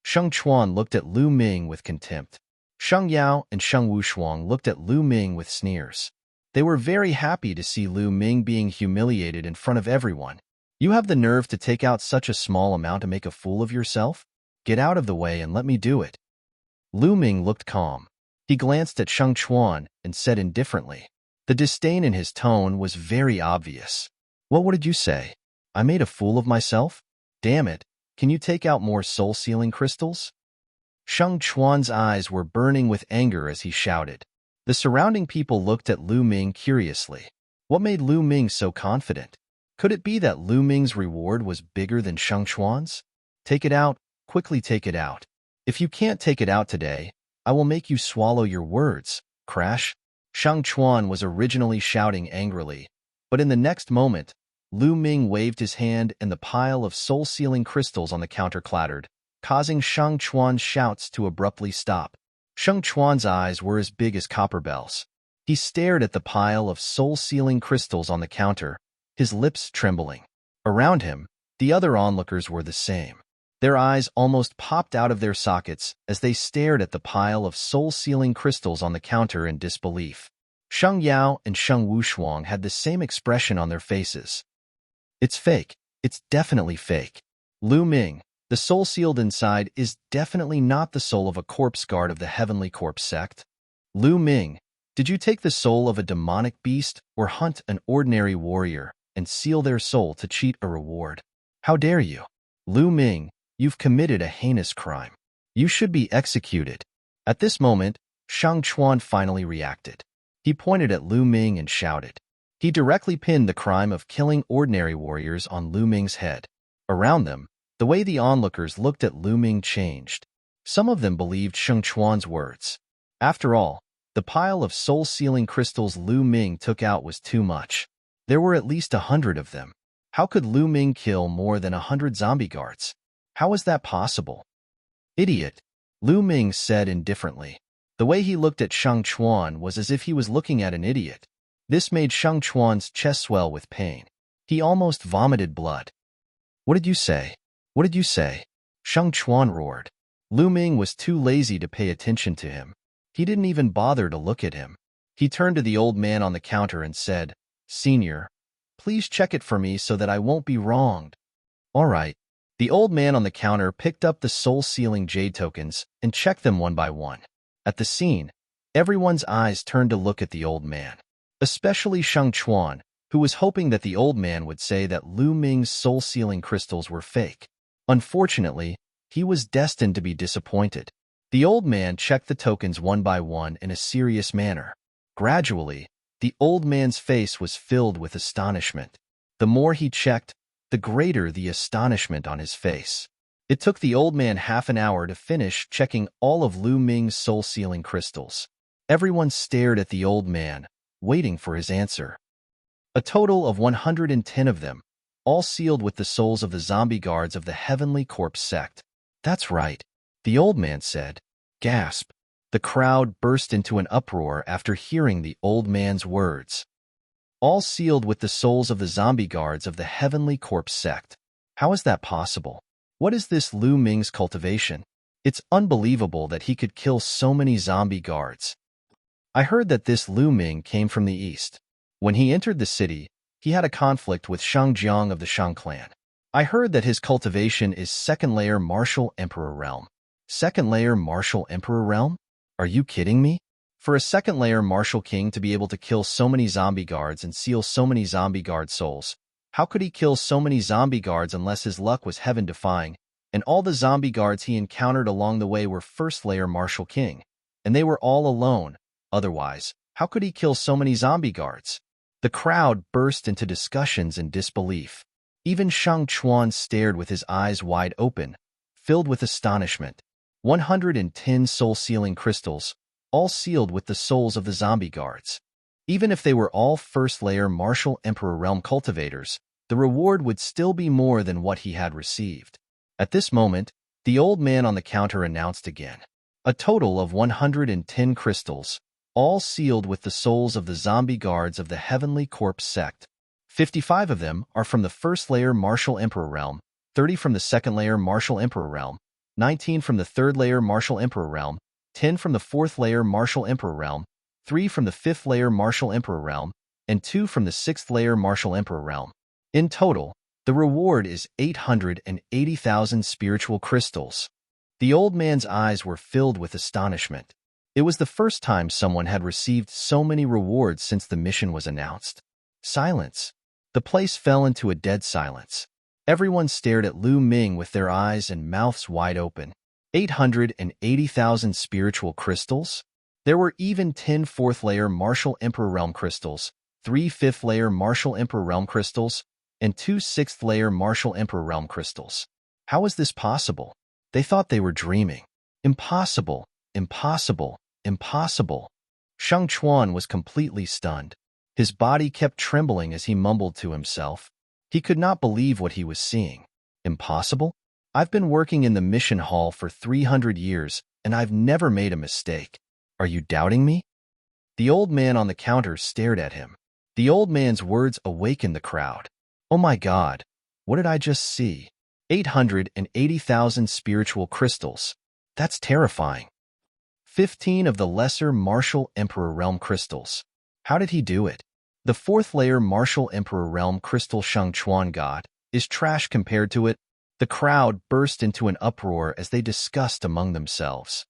Shang Chuan looked at Lu Ming with contempt. Shang Yao and Shang Wushuang looked at Lu Ming with sneers. They were very happy to see Lu Ming being humiliated in front of everyone. "You have the nerve to take out such a small amount to make a fool of yourself? Get out of the way and let me do it." Lu Ming looked calm. He glanced at Shang Chuan and said indifferently. The disdain in his tone was very obvious. "What did you say? I made a fool of myself? Damn it, can you take out more soul-sealing crystals?" Shang Chuan's eyes were burning with anger as he shouted. The surrounding people looked at Lu Ming curiously. What made Lu Ming so confident? Could it be that Lu Ming's reward was bigger than Shang Chuan's? "Take it out, quickly take it out. If you can't take it out today, I will make you swallow your words." Crash. Shang Chuan was originally shouting angrily, but in the next moment, Lu Ming waved his hand and the pile of soul-sealing crystals on the counter clattered, causing Shang Chuan's shouts to abruptly stop. Shang Chuan's eyes were as big as copper bells. He stared at the pile of soul-sealing crystals on the counter, his lips trembling. Around him, the other onlookers were the same. Their eyes almost popped out of their sockets as they stared at the pile of soul-sealing crystals on the counter in disbelief. Shang Yao and Shang Wushuang had the same expression on their faces. "It's fake. It's definitely fake. Lu Ming, the soul sealed inside is definitely not the soul of a corpse guard of the Heavenly Corpse sect. Lu Ming, did you take the soul of a demonic beast or hunt an ordinary warrior and seal their soul to cheat a reward? How dare you? Lu Ming, you've committed a heinous crime. You should be executed." At this moment, Shang Chuan finally reacted. He pointed at Lu Ming and shouted. He directly pinned the crime of killing ordinary warriors on Lu Ming's head. Around them, the way the onlookers looked at Lu Ming changed. Some of them believed Shang Chuan's words. After all, the pile of soul-sealing crystals Lu Ming took out was too much. There were at least 100 of them. How could Lu Ming kill more than 100 zombie guards? How was that possible? "Idiot," Lu Ming said indifferently. The way he looked at Shang Chuan was as if he was looking at an idiot. This made Shang Chuan's chest swell with pain. He almost vomited blood. "What did you say? What did you say?" Shang Chuan roared. Lu Ming was too lazy to pay attention to him. He didn't even bother to look at him. He turned to the old man on the counter and said, "Senior, please check it for me so that I won't be wronged." "All right." The old man on the counter picked up the soul-sealing jade tokens and checked them one by one. At the scene, everyone's eyes turned to look at the old man, especially Shang Chuan, who was hoping that the old man would say that Lu Ming's soul-sealing crystals were fake. Unfortunately, he was destined to be disappointed. The old man checked the tokens one by one in a serious manner. Gradually, the old man's face was filled with astonishment. The more he checked, the greater the astonishment on his face. It took the old man half an hour to finish checking all of Lu Ming's soul-sealing crystals. Everyone stared at the old man, waiting for his answer. A total of 110 of them, all sealed with the souls of the zombie guards of the Heavenly Corpse sect. That's right, the old man said. Gasp. The crowd burst into an uproar after hearing the old man's words. All sealed with the souls of the zombie guards of the Heavenly Corpse sect. How is that possible? What is this Lu Ming's cultivation? It's unbelievable that he could kill so many zombie guards. I heard that this Lu Ming came from the east. When he entered the city, he had a conflict with Shang Jiang of the Shang clan. I heard that his cultivation is second-layer martial emperor realm. Second-layer martial emperor realm? Are you kidding me? For a second-layer martial king to be able to kill so many zombie guards and seal so many zombie guard souls, how could he kill so many zombie guards unless his luck was heaven-defying, and all the zombie guards he encountered along the way were first-layer martial king, and they were all alone. Otherwise, how could he kill so many zombie guards? The crowd burst into discussions and disbelief. Even Shang Chuan stared with his eyes wide open, filled with astonishment. 110 soul-sealing crystals, all sealed with the souls of the zombie guards. Even if they were all first-layer martial emperor realm cultivators, the reward would still be more than what he had received. At this moment, the old man on the counter announced again. A total of 110 crystals, all sealed with the souls of the zombie guards of the Heavenly Corpse sect. 55 of them are from the first-layer martial emperor realm, 30 from the second-layer martial emperor realm, 19 from the third-layer martial emperor realm, 10 from the fourth-layer martial emperor realm, 3 from the fifth-layer martial emperor realm, and 2 from the sixth-layer martial emperor realm. In total, the reward is 880,000 spiritual crystals. The old man's eyes were filled with astonishment. It was the first time someone had received so many rewards since the mission was announced. Silence. The place fell into a dead silence. Everyone stared at Lu Ming with their eyes and mouths wide open. 880,000 spiritual crystals? There were even 10 fourth-layer martial emperor realm crystals, 3 fifth-layer martial emperor realm crystals, and 2 sixth-layer martial emperor realm crystals. How was this possible? They thought they were dreaming. Impossible, impossible, impossible. Shang Chuan was completely stunned. His body kept trembling as he mumbled to himself. He could not believe what he was seeing. Impossible? I've been working in the mission hall for 300 years, and I've never made a mistake. Are you doubting me? The old man on the counter stared at him. The old man's words awakened the crowd. Oh my God, what did I just see? 880,000 spiritual crystals. That's terrifying. 15 of the lesser martial emperor realm crystals. How did he do it? The fourth-layer martial emperor realm crystal Shang Chuan got is trash compared to it. The crowd burst into an uproar as they discussed among themselves.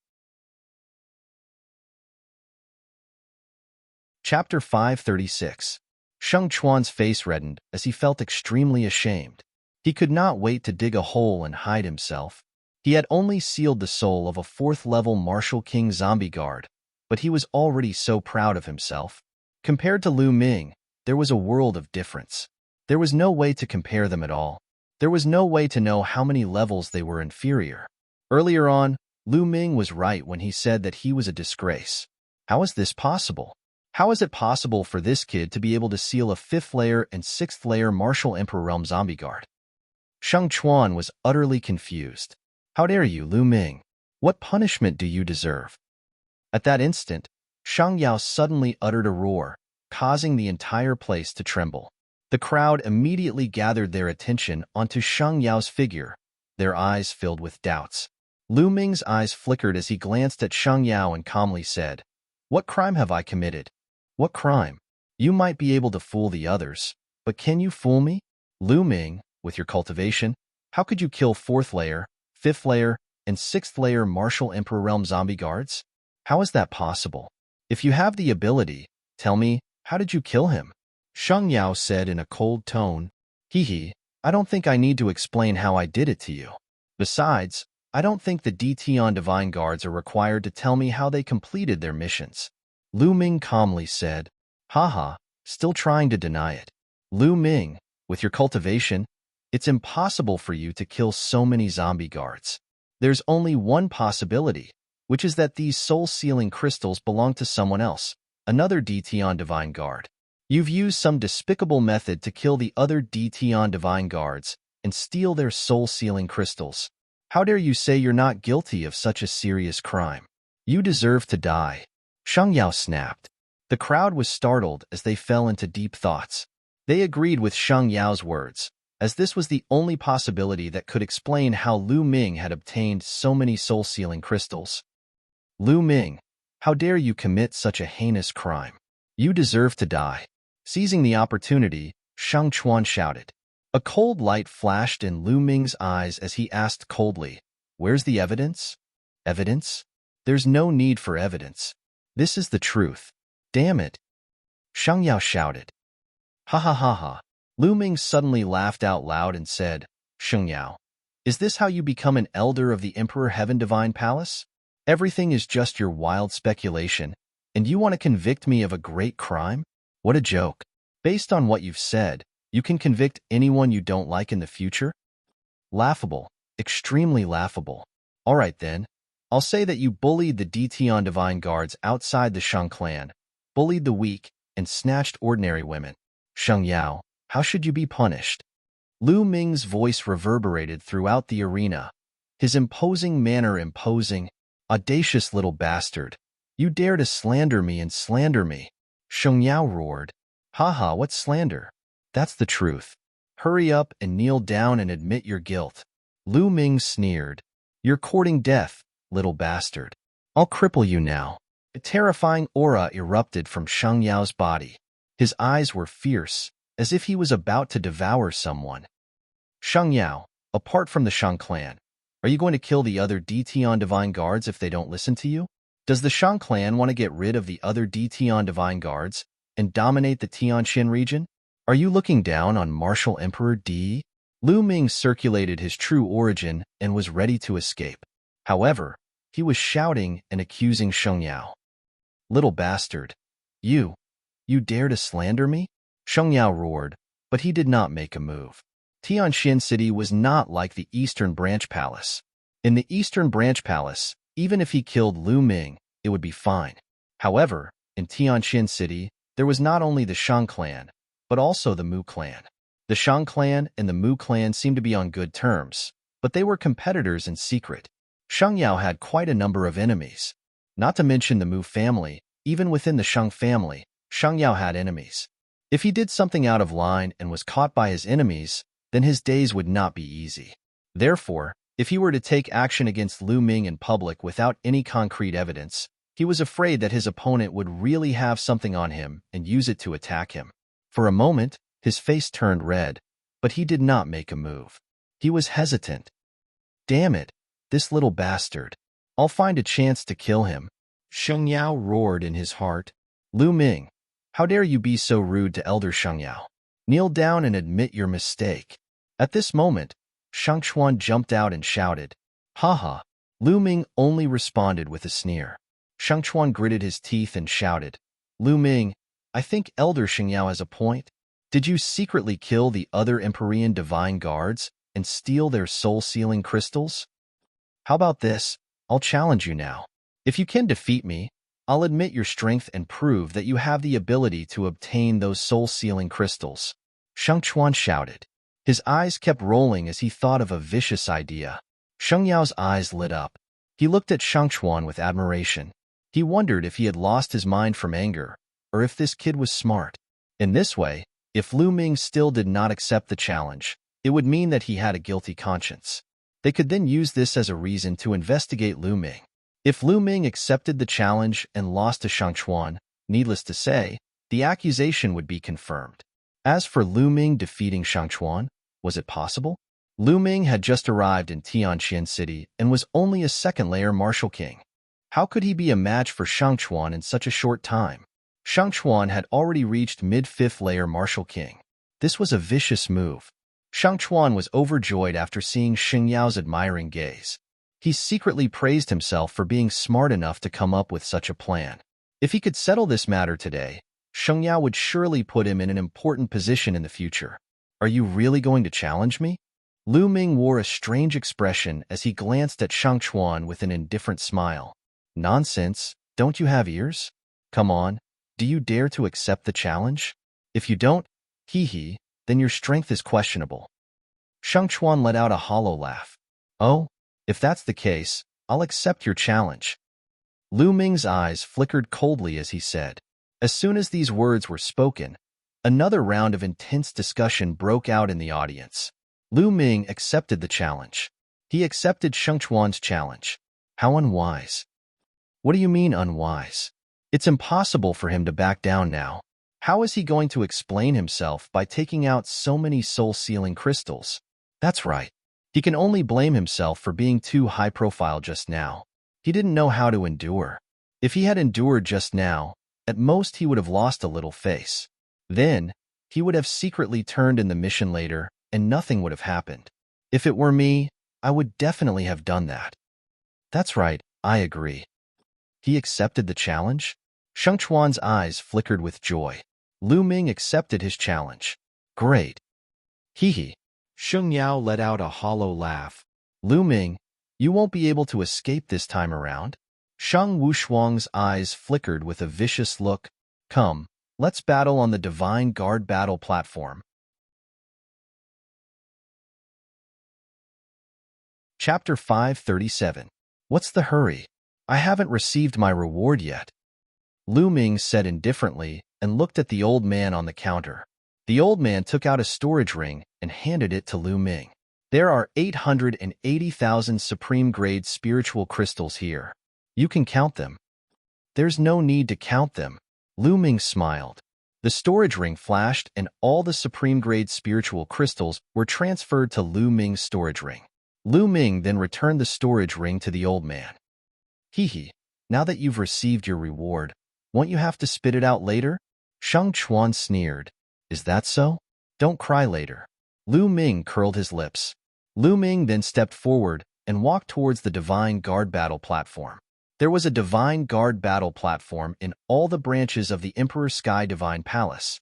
Chapter 536. Shang Chuan's face reddened as he felt extremely ashamed. He could not wait to dig a hole and hide himself. He had only sealed the soul of a fourth-level martial king zombie guard, but he was already so proud of himself. Compared to Lu Ming, there was a world of difference. There was no way to compare them at all. There was no way to know how many levels they were inferior. Earlier on, Lu Ming was right when he said that he was a disgrace. How is this possible? How is it possible for this kid to be able to seal a fifth-layer and sixth-layer martial emperor realm zombie guard? Shang Chuan was utterly confused. How dare you, Lu Ming? What punishment do you deserve? At that instant, Shang Yao suddenly uttered a roar, causing the entire place to tremble. The crowd immediately gathered their attention onto Shang Yao's figure, their eyes filled with doubts. Lu Ming's eyes flickered as he glanced at Shang Yao and calmly said, "What crime have I committed?" "What crime? You might be able to fool the others, but can you fool me? Lu Ming, with your cultivation, How could you kill 4th layer, 5th layer, and 6th layer Martial Emperor Realm zombie guards? How is that possible? If you have the ability, tell me, how did you kill him? Sheng Yao said in a cold tone. Hee, I don't think I need to explain how I did it to you. Besides, I don't think the DT Divine Guards are required to tell me how they completed their missions. Lu Ming calmly said. Haha, still trying to deny it. Lu Ming, with your cultivation, it's impossible for you to kill so many zombie guards. There's only one possibility, which is that these soul-sealing crystals belong to someone else, another DT Divine Guard. You've used some despicable method to kill the other DT Divine Guards and steal their soul-sealing crystals. How dare you say you're not guilty of such a serious crime? You deserve to die. Sheng Yao snapped. The crowd was startled as they fell into deep thoughts. They agreed with Sheng Yao's words, as this was the only possibility that could explain how Lu Ming had obtained so many soul-sealing crystals. Lu Ming, how dare you commit such a heinous crime? You deserve to die. Seizing the opportunity, Shang Chuan shouted. A cold light flashed in Lu Ming's eyes as he asked coldly, Where's the evidence? Evidence? There's no need for evidence. This is the truth. Damn it. Shang Yao shouted. Ha ha ha ha. Lu Ming suddenly laughed out loud and said, Sheng Yao, is this how you become an elder of the Emperor Heaven Divine Palace? Everything is just your wild speculation, and you want to convict me of a great crime? What a joke. Based on what you've said, you can convict anyone you don't like in the future? Laughable. Extremely laughable. All right then. I'll say that you bullied the DT Divine Guards outside the Shang clan, bullied the weak, and snatched ordinary women. Sheng Yao, how should you be punished? Lu Ming's voice reverberated throughout the arena, his imposing manner imposing. Audacious little bastard. You dare to slander me and slander me. Sheng Yao roared. Haha, what slander? That's the truth. Hurry up and kneel down and admit your guilt. Lu Ming sneered. You're courting death, little bastard. I'll cripple you now. A terrifying aura erupted from Sheng Yao's body. His eyes were fierce, as if he was about to devour someone. Sheng Yao, apart from the Shang clan, are you going to kill the other DT Divine Guards if they don't listen to you? Does the Shang clan want to get rid of the other DT Divine Guards and dominate the Tianxin region? Are you looking down on Martial Emperor D? Lu Ming circulated his true origin and was ready to escape. However, he was shouting and accusing Sheng Yao. Little bastard. You dare to slander me? Sheng Yao roared, but he did not make a move. Tianxin City was not like the Eastern Branch Palace. In the Eastern Branch Palace, even if he killed Lu Ming, it would be fine. However, in Tianxin City, there was not only the Shang clan, but also the Mu clan. The Shang clan and the Mu clan seemed to be on good terms, but they were competitors in secret. Sheng Yao had quite a number of enemies. Not to mention the Mu family, even within the Shang family, Sheng Yao had enemies. If he did something out of line and was caught by his enemies, then his days would not be easy. Therefore, if he were to take action against Lu Ming in public without any concrete evidence, he was afraid that his opponent would really have something on him and use it to attack him. For a moment, his face turned red, but he did not make a move. He was hesitant. Damn it, this little bastard. I'll find a chance to kill him. Sheng Yao roared in his heart. Lu Ming, how dare you be so rude to Elder Sheng Yao? Kneel down and admit your mistake. At this moment, Shang Chuan jumped out and shouted. Haha. Lu Ming only responded with a sneer. Shang Chuan gritted his teeth and shouted. Lu Ming, I think Elder Sheng Yao has a point. Did you secretly kill the other Empyrean Divine Guards and steal their soul-sealing crystals? How about this? I'll challenge you now. If you can defeat me, I'll admit your strength and prove that you have the ability to obtain those soul-sealing crystals. Shang Chuan shouted. His eyes kept rolling as he thought of a vicious idea. Sheng Yao's eyes lit up. He looked at Shang Chuan with admiration. He wondered if he had lost his mind from anger, or if this kid was smart. In this way, if Lu Ming still did not accept the challenge, it would mean that he had a guilty conscience. They could then use this as a reason to investigate Lu Ming. If Lu Ming accepted the challenge and lost to Shang Chuan, needless to say, the accusation would be confirmed. As for Lu Ming defeating Shang Chuan, was it possible? Lu Ming had just arrived in Tianqian City and was only a second-layer martial king. How could he be a match for Shang Chuan in such a short time? Shang Chuan had already reached mid-fifth-layer martial king. This was a vicious move. Shang Chuan was overjoyed after seeing Xing Yao's admiring gaze. He secretly praised himself for being smart enough to come up with such a plan. If he could settle this matter today, Xing Yao would surely put him in an important position in the future. Are you really going to challenge me? Lu Ming wore a strange expression as he glanced at Shang Chuan with an indifferent smile. Nonsense, don't you have ears? Come on, do you dare to accept the challenge? If you don't, then your strength is questionable. Shang Chuan let out a hollow laugh. Oh, if that's the case, I'll accept your challenge. Lu Ming's eyes flickered coldly as he said. As soon as these words were spoken, another round of intense discussion broke out in the audience. Lu Ming accepted the challenge. He accepted Shang Chuan's challenge. How unwise. What do you mean unwise? It's impossible for him to back down now. How is he going to explain himself by taking out so many soul-sealing crystals? That's right. He can only blame himself for being too high-profile just now. He didn't know how to endure. If he had endured just now, at most he would have lost a little face. Then, he would have secretly turned in the mission later, and nothing would have happened. If it were me, I would definitely have done that. That's right, I agree. He accepted the challenge? Shang Chuan's eyes flickered with joy. Lu Ming accepted his challenge. Great. Xing Yao let out a hollow laugh. Lu Ming, you won't be able to escape this time around. Shang Wushuang's eyes flickered with a vicious look. Come, let's battle on the Divine Guard battle platform. Chapter 537. What's the hurry? I haven't received my reward yet. Lu Ming said indifferently and looked at the old man on the counter. The old man took out a storage ring and handed it to Lu Ming. There are 880,000 supreme-grade spiritual crystals here. You can count them. There's no need to count them. Lu Ming smiled. The storage ring flashed and all the supreme-grade spiritual crystals were transferred to Lu Ming's storage ring. Lu Ming then returned the storage ring to the old man. Now that you've received your reward, won't you have to spit it out later? Shang Chuan sneered. Is that so? Don't cry later. Lu Ming curled his lips. Lu Ming then stepped forward and walked towards the Divine Guard battle platform. There was a Divine Guard battle platform in all the branches of the Emperor Sky Divine Palace.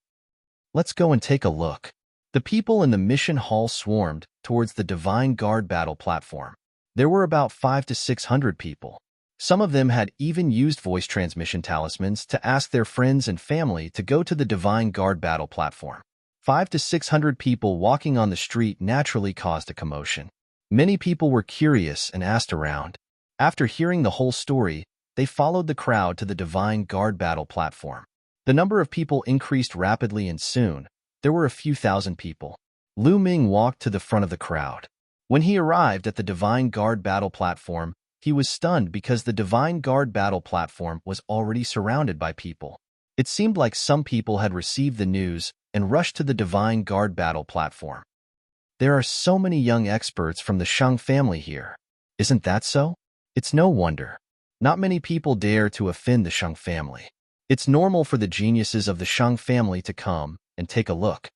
Let's go and take a look. The people in the mission hall swarmed towards the Divine Guard battle platform. There were about 500 to 600 people. Some of them had even used voice transmission talismans to ask their friends and family to go to the Divine Guard battle platform. 500 to 600 people walking on the street naturally caused a commotion. Many people were curious and asked around. After hearing the whole story, they followed the crowd to the Divine Guard battle platform. The number of people increased rapidly and soon, there were a few thousand people. Lu Ming walked to the front of the crowd. When he arrived at the Divine Guard battle platform, he was stunned because the Divine Guard battle platform was already surrounded by people. It seemed like some people had received the news and rushed to the Divine Guard battle platform. There are so many young experts from the Shang family here. Isn't that so? It's no wonder. Not many people dare to offend the Shang family. It's normal for the geniuses of the Shang family to come and take a look.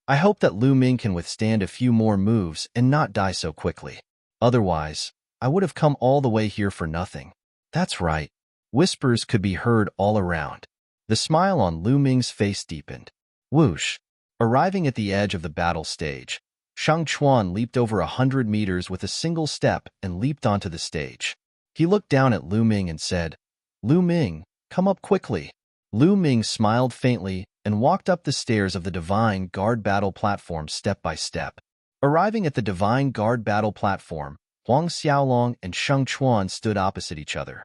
I hope that Lu Ming can withstand a few more moves and not die so quickly. Otherwise, I would have come all the way here for nothing. That's right. Whispers could be heard all around. The smile on Lu Ming's face deepened. Whoosh! Arriving at the edge of the battle stage, Shang Chuan leaped over 100 meters with a single step and leaped onto the stage. He looked down at Lu Ming and said, Lu Ming, come up quickly. Lu Ming smiled faintly and walked up the stairs of the Divine Guard battle platform step by step. Arriving at the Divine Guard battle platform, Huang Xiaolong and Shang Chuan stood opposite each other.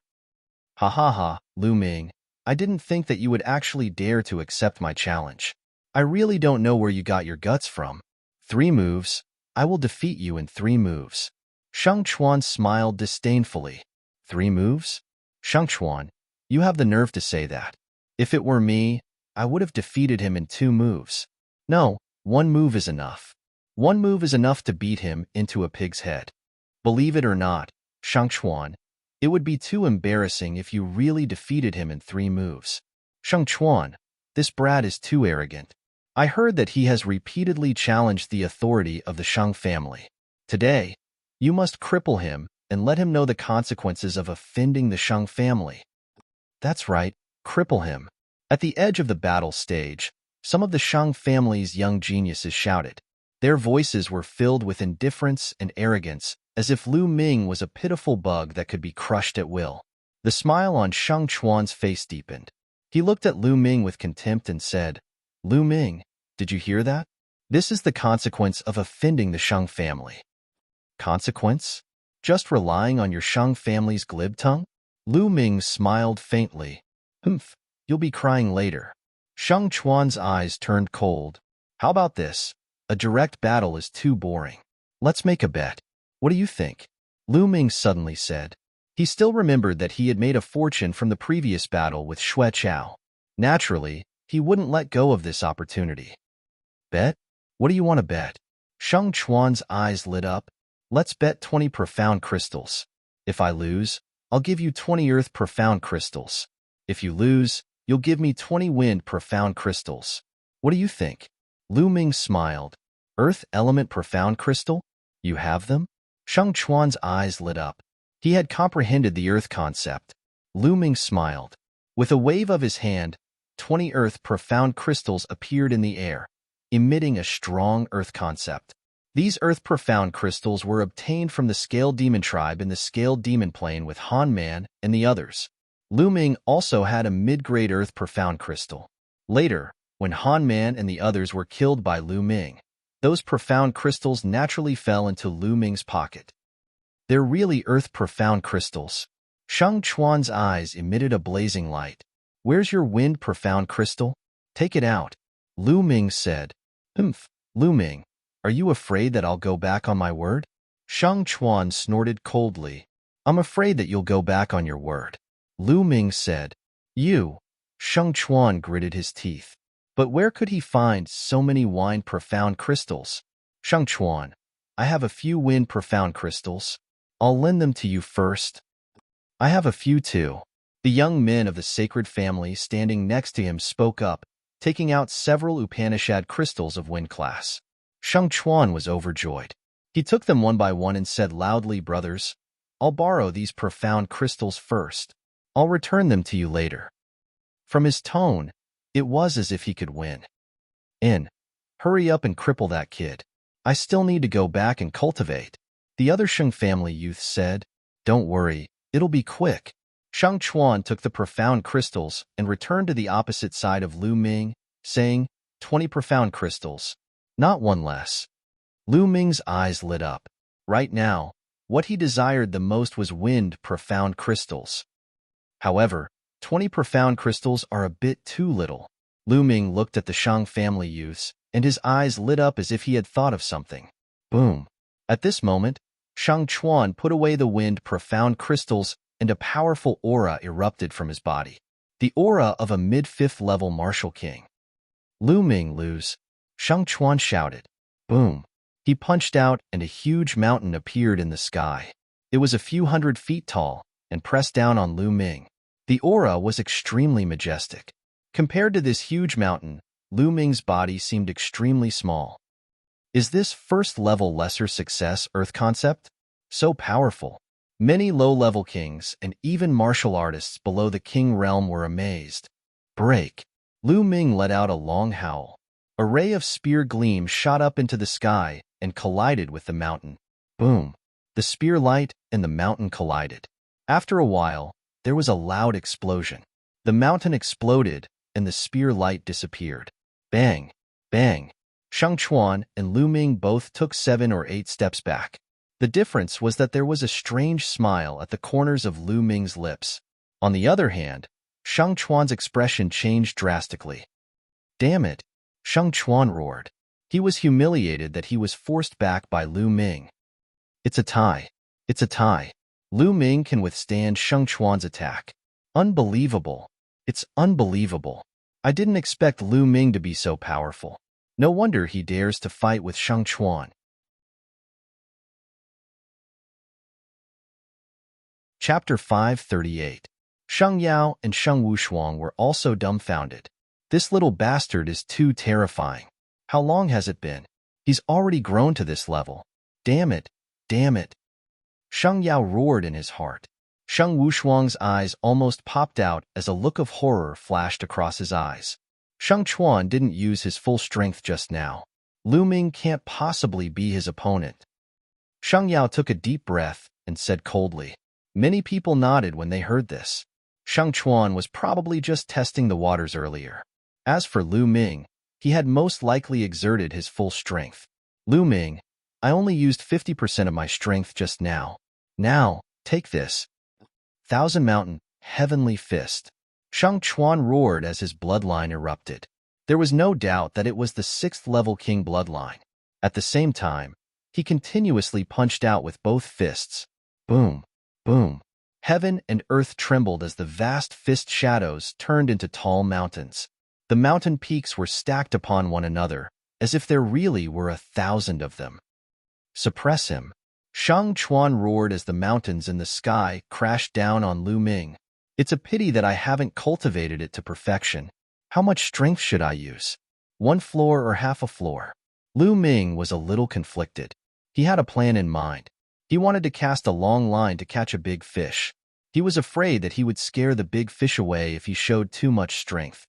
Ha ha ha, Lu Ming, I didn't think that you would actually dare to accept my challenge. I really don't know where you got your guts from. 3 moves, I will defeat you in 3 moves. Shang Chuan smiled disdainfully. 3 moves? Shang Chuan, you have the nerve to say that. If it were me, I would have defeated him in 2 moves. No, 1 move is enough. One move is enough to beat him into a pig's head. Believe it or not, Shang Chuan, it would be too embarrassing if you really defeated him in 3 moves. Shang Chuan, this brat is too arrogant. I heard that he has repeatedly challenged the authority of the Shang family. Today, you must cripple him and let him know the consequences of offending the Shang family. That's right, cripple him. At the edge of the battle stage, some of the Shang family's young geniuses shouted. Their voices were filled with indifference and arrogance, as if Lu Ming was a pitiful bug that could be crushed at will. The smile on Shang Chuan's face deepened. He looked at Lu Ming with contempt and said, Lu Ming, did you hear that? This is the consequence of offending the Shang family. Consequence? Just relying on your Shang family's glib tongue? Lu Ming smiled faintly. Humph, you'll be crying later. Shang Chuan's eyes turned cold. How about this? A direct battle is too boring. Let's make a bet. What do you think? Lu Ming suddenly said. He still remembered that he had made a fortune from the previous battle with Xue Chao. Naturally, he wouldn't let go of this opportunity. Bet? What do you want to bet? Shang Chuan's eyes lit up. Let's bet 20 profound crystals. If I lose, I'll give you 20 earth profound crystals. If you lose, you'll give me 20 wind profound crystals. What do you think? Lu Ming smiled. Earth element profound crystal? You have them? Shang Chuan's eyes lit up. He had comprehended the earth concept. Lu Ming smiled. With a wave of his hand, 20 earth profound crystals appeared in the air, emitting a strong earth concept. These earth profound crystals were obtained from the Scaled Demon tribe in the Scaled Demon plane with Han Man and the others. Lu Ming also had a mid-grade earth profound crystal. Later, when Han Man and the others were killed by Lu Ming, those profound crystals naturally fell into Lu Ming's pocket. They're really earth profound crystals. Shang Chuan's eyes emitted a blazing light. Where's your wind profound crystal? Take it out. Lu Ming said. Humph, Lu Ming, are you afraid that I'll go back on my word? Shang Chuan snorted coldly. I'm afraid that you'll go back on your word. Lu Ming said. You. Shang Chuan gritted his teeth. But where could he find so many wind profound crystals? Shang Chuan, I have a few wind profound crystals. I'll lend them to you first. I have a few too. The young men of the sacred family standing next to him spoke up, taking out several Upanishad crystals of wind class. Shang Chuan was overjoyed. He took them one by one and said loudly, Brothers, I'll borrow these profound crystals first. I'll return them to you later. From his tone, it was as if he could win. Hurry up and cripple that kid. I still need to go back and cultivate. The other Shang family youths said. Don't worry, it'll be quick. Shang Chuan took the profound crystals and returned to the opposite side of Lu Ming, saying, 20 profound crystals. Not one less. Lu Ming's eyes lit up. Right now, what he desired the most was wind profound crystals. However, 20 profound crystals are a bit too little. Lu Ming looked at the Shang family youths, and his eyes lit up as if he had thought of something. Boom. At this moment, Shang Chuan put away the wind profound crystals and a powerful aura erupted from his body. The aura of a mid-5th level martial king. Lu Ming lose. Shang Chuan shouted. Boom. He punched out and a huge mountain appeared in the sky. It was a few hundred feet tall and pressed down on Lu Ming. The aura was extremely majestic. Compared to this huge mountain, Lu Ming's body seemed extremely small. Is this first-level lesser success Earth concept? So powerful. Many low-level kings and even martial artists below the king realm were amazed. Break. Lu Ming let out a long howl. A ray of spear gleam shot up into the sky and collided with the mountain. Boom. The spear light and the mountain collided. After a while, there was a loud explosion. The mountain exploded and the spear light disappeared. Bang. Bang. Shang Chuan and Lu Ming both took 7 or 8 steps back. The difference was that there was a strange smile at the corners of Lu Ming's lips. On the other hand, Shang Chuan's expression changed drastically. Damn it! Shang Chuan roared. He was humiliated that he was forced back by Lu Ming. It's a tie. It's a tie. Lu Ming can withstand Shang Chuan's attack. Unbelievable. It's unbelievable. I didn't expect Lu Ming to be so powerful. No wonder he dares to fight with Shang Chuan. Chapter 538. Sheng Yao and Sheng Wushuang were also dumbfounded. This little bastard is too terrifying. How long has it been? He's already grown to this level. Damn it, damn it. Sheng Yao roared in his heart. Sheng Wushuang's eyes almost popped out as a look of horror flashed across his eyes. Sheng Chuan didn't use his full strength just now. Lu Ming can't possibly be his opponent. Sheng Yao took a deep breath and said coldly. Many people nodded when they heard this. Sheng Chuan was probably just testing the waters earlier. As for Lu Ming, he had most likely exerted his full strength. Lu Ming, I only used 50% of my strength just now. Now, take this. Thousand Mountain, Heavenly Fist. Sheng Chuan roared as his bloodline erupted. There was no doubt that it was the 6th-level king bloodline. At the same time, he continuously punched out with both fists. Boom, boom. Heaven and earth trembled as the vast fist shadows turned into tall mountains. The mountain peaks were stacked upon one another, as if there really were 1,000 of them. Suppress him. Shang Chuan roared as the mountains in the sky crashed down on Lu Ming. It's a pity that I haven't cultivated it to perfection. How much strength should I use? 1 floor or half a floor? Lu Ming was a little conflicted. He had a plan in mind. He wanted to cast a long line to catch a big fish. He was afraid that he would scare the big fish away if he showed too much strength.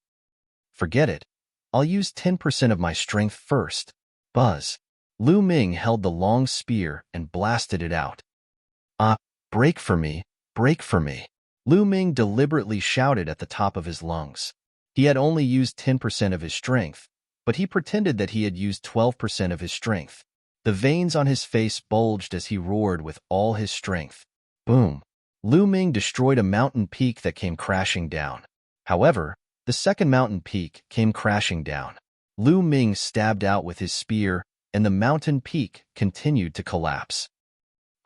Forget it. I'll use 10% of my strength first. Buzz. Lu Ming held the long spear and blasted it out. Break for me, break for me. Lu Ming deliberately shouted at the top of his lungs. He had only used 10% of his strength, but he pretended that he had used 12% of his strength. The veins on his face bulged as he roared with all his strength. Boom. Lu Ming destroyed a mountain peak that came crashing down. However, the second mountain peak came crashing down. Lu Ming stabbed out with his spear, and the mountain peak continued to collapse.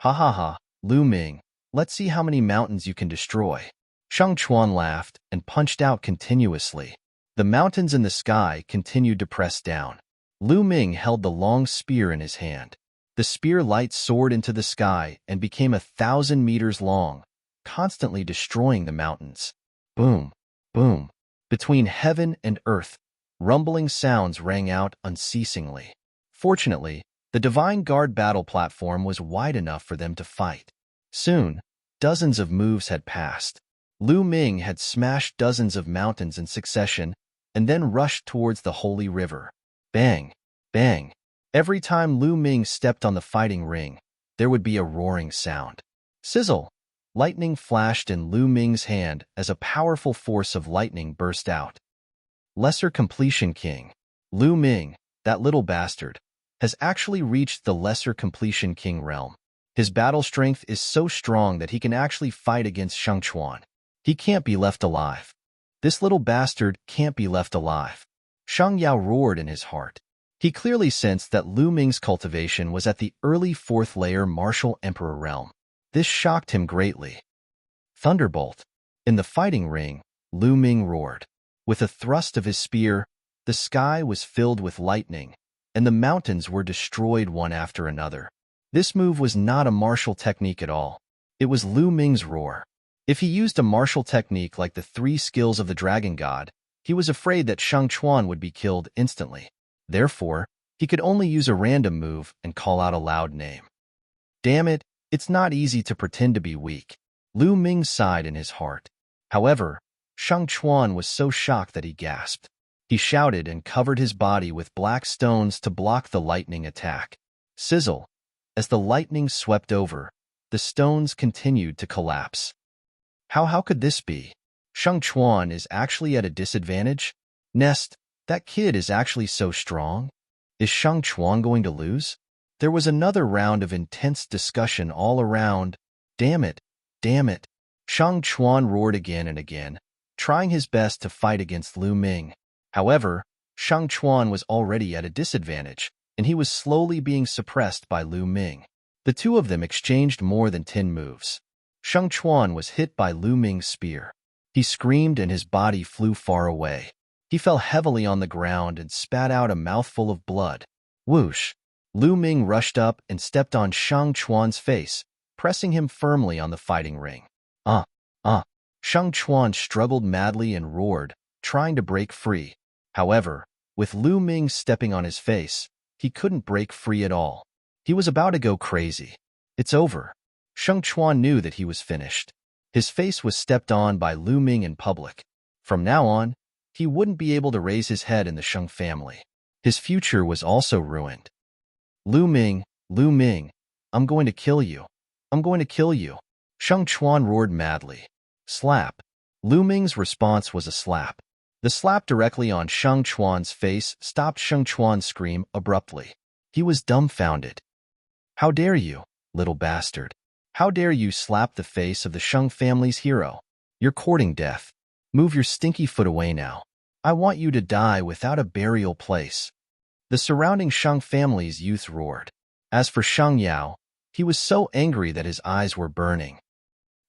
Ha ha ha, Lu Ming, let's see how many mountains you can destroy. Shang Chuan laughed and punched out continuously. The mountains in the sky continued to press down. Lu Ming held the long spear in his hand. The spear light soared into the sky and became 1,000 meters long, constantly destroying the mountains. Boom, boom. Between heaven and earth, rumbling sounds rang out unceasingly. Fortunately, the Divine Guard battle platform was wide enough for them to fight. Soon, dozens of moves had passed. Lu Ming had smashed dozens of mountains in succession and then rushed towards the holy river. Bang, bang. Every time Lu Ming stepped on the fighting ring, there would be a roaring sound. Sizzle! Lightning flashed in Lu Ming's hand as a powerful force of lightning burst out. Lesser Completion King. Lu Ming, that little bastard, has actually reached the Lesser Completion King realm. His battle strength is so strong that he can actually fight against Shang Chuan. He can't be left alive. This little bastard can't be left alive. Sheng Yao roared in his heart. He clearly sensed that Lu Ming's cultivation was at the early 4th-layer Martial Emperor realm. This shocked him greatly. Thunderbolt. In the fighting ring, Lu Ming roared. With a thrust of his spear, the sky was filled with lightning, and the mountains were destroyed one after another. This move was not a martial technique at all. It was Lu Ming's roar. If he used a martial technique like the 3 skills of the Dragon God, he was afraid that Shang Chuan would be killed instantly. Therefore, he could only use a random move and call out a loud name. Damn it, it's not easy to pretend to be weak. Lu Ming sighed in his heart. However, Shang Chuan was so shocked that he gasped. He shouted and covered his body with black stones to block the lightning attack. Sizzle! As the lightning swept over, the stones continued to collapse. How could this be? Shang Chuan is actually at a disadvantage? Nest, that kid is actually so strong? Is Shang Chuan going to lose? There was another round of intense discussion all around. Damn it, damn it. Shang Chuan roared again and again, trying his best to fight against Lu Ming. However, Shang Chuan was already at a disadvantage, and he was slowly being suppressed by Lu Ming. The two of them exchanged more than 10 moves. Shang Chuan was hit by Lu Ming's spear. He screamed and his body flew far away. He fell heavily on the ground and spat out a mouthful of blood. Whoosh! Lu Ming rushed up and stepped on Shang Chuan's face, pressing him firmly on the fighting ring. Uh, uh. Shang Chuan struggled madly and roared, trying to break free. However, with Lu Ming stepping on his face, he couldn't break free at all. He was about to go crazy. It's over. Shang Chuan knew that he was finished. His face was stepped on by Lu Ming in public. From now on, he wouldn't be able to raise his head in the Shang family. His future was also ruined. Lu Ming, I'm going to kill you. I'm going to kill you. Shang Chuan roared madly. Slap. Lu Ming's response was a slap. The slap directly on Shang Chuan's face stopped Shang Chuan's scream abruptly. He was dumbfounded. How dare you, little bastard? How dare you slap the face of the Shang family's hero? You're courting death. Move your stinky foot away now. I want you to die without a burial place. The surrounding Shang family's youth roared. As for Shang Yao, he was so angry that his eyes were burning.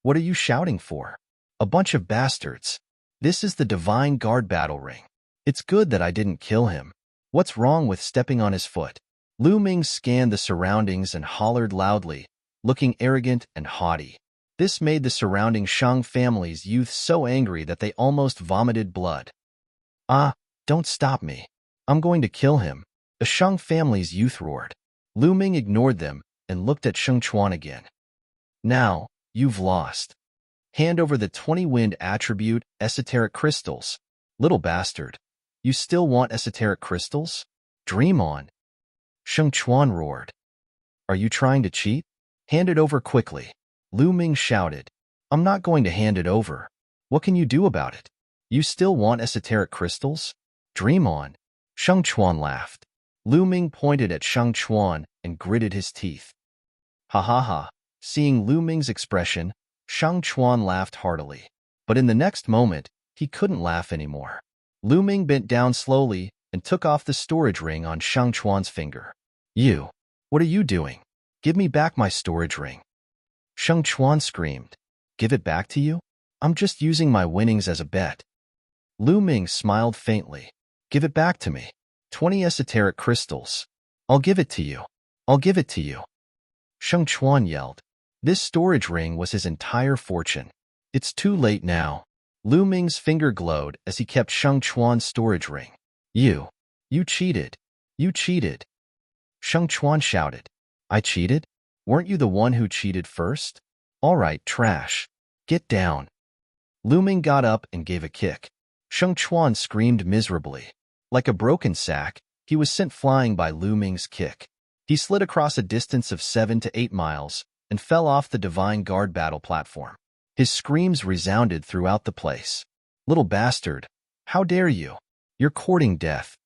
What are you shouting for? A bunch of bastards. This is the Divine Guard battle ring. It's good that I didn't kill him. What's wrong with stepping on his foot? Lu Ming scanned the surroundings and hollered loudly, looking arrogant and haughty. This made the surrounding Shang family's youth so angry that they almost vomited blood. Ah, don't stop me. I'm going to kill him. The Shang family's youth roared. Lu Ming ignored them and looked at Shang Chuan again. Now, you've lost. Hand over the 20-wind attribute esoteric crystals. Little bastard. You still want esoteric crystals? Dream on. Shang Chuan roared. Are you trying to cheat? Hand it over quickly. Lu Ming shouted. I'm not going to hand it over. What can you do about it? You still want esoteric crystals? Dream on. Shang Chuan laughed. Lu Ming pointed at Shang Chuan and gritted his teeth. Ha ha ha. Seeing Lu Ming's expression, Shang Chuan laughed heartily. But in the next moment, he couldn't laugh anymore. Lu Ming bent down slowly and took off the storage ring on Shang Chuan's finger. You! What are you doing? Give me back my storage ring. Shang Chuan screamed. Give it back to you? I'm just using my winnings as a bet. Lu Ming smiled faintly. Give it back to me. 20 esoteric crystals. I'll give it to you. I'll give it to you. Shang Chuan yelled. This storage ring was his entire fortune. It's too late now. Lu Ming's finger glowed as he kept Shang Chuan's storage ring. You cheated. You cheated. Shang Chuan shouted. I cheated? Weren't you the one who cheated first? All right, trash. Get down. Lu Ming got up and gave a kick. Shang Chuan screamed miserably. Like a broken sack, he was sent flying by Lu Ming's kick. He slid across a distance of 7 to 8 miles and fell off the Divine Guard battle platform. His screams resounded throughout the place. Little bastard, how dare you? You're courting death.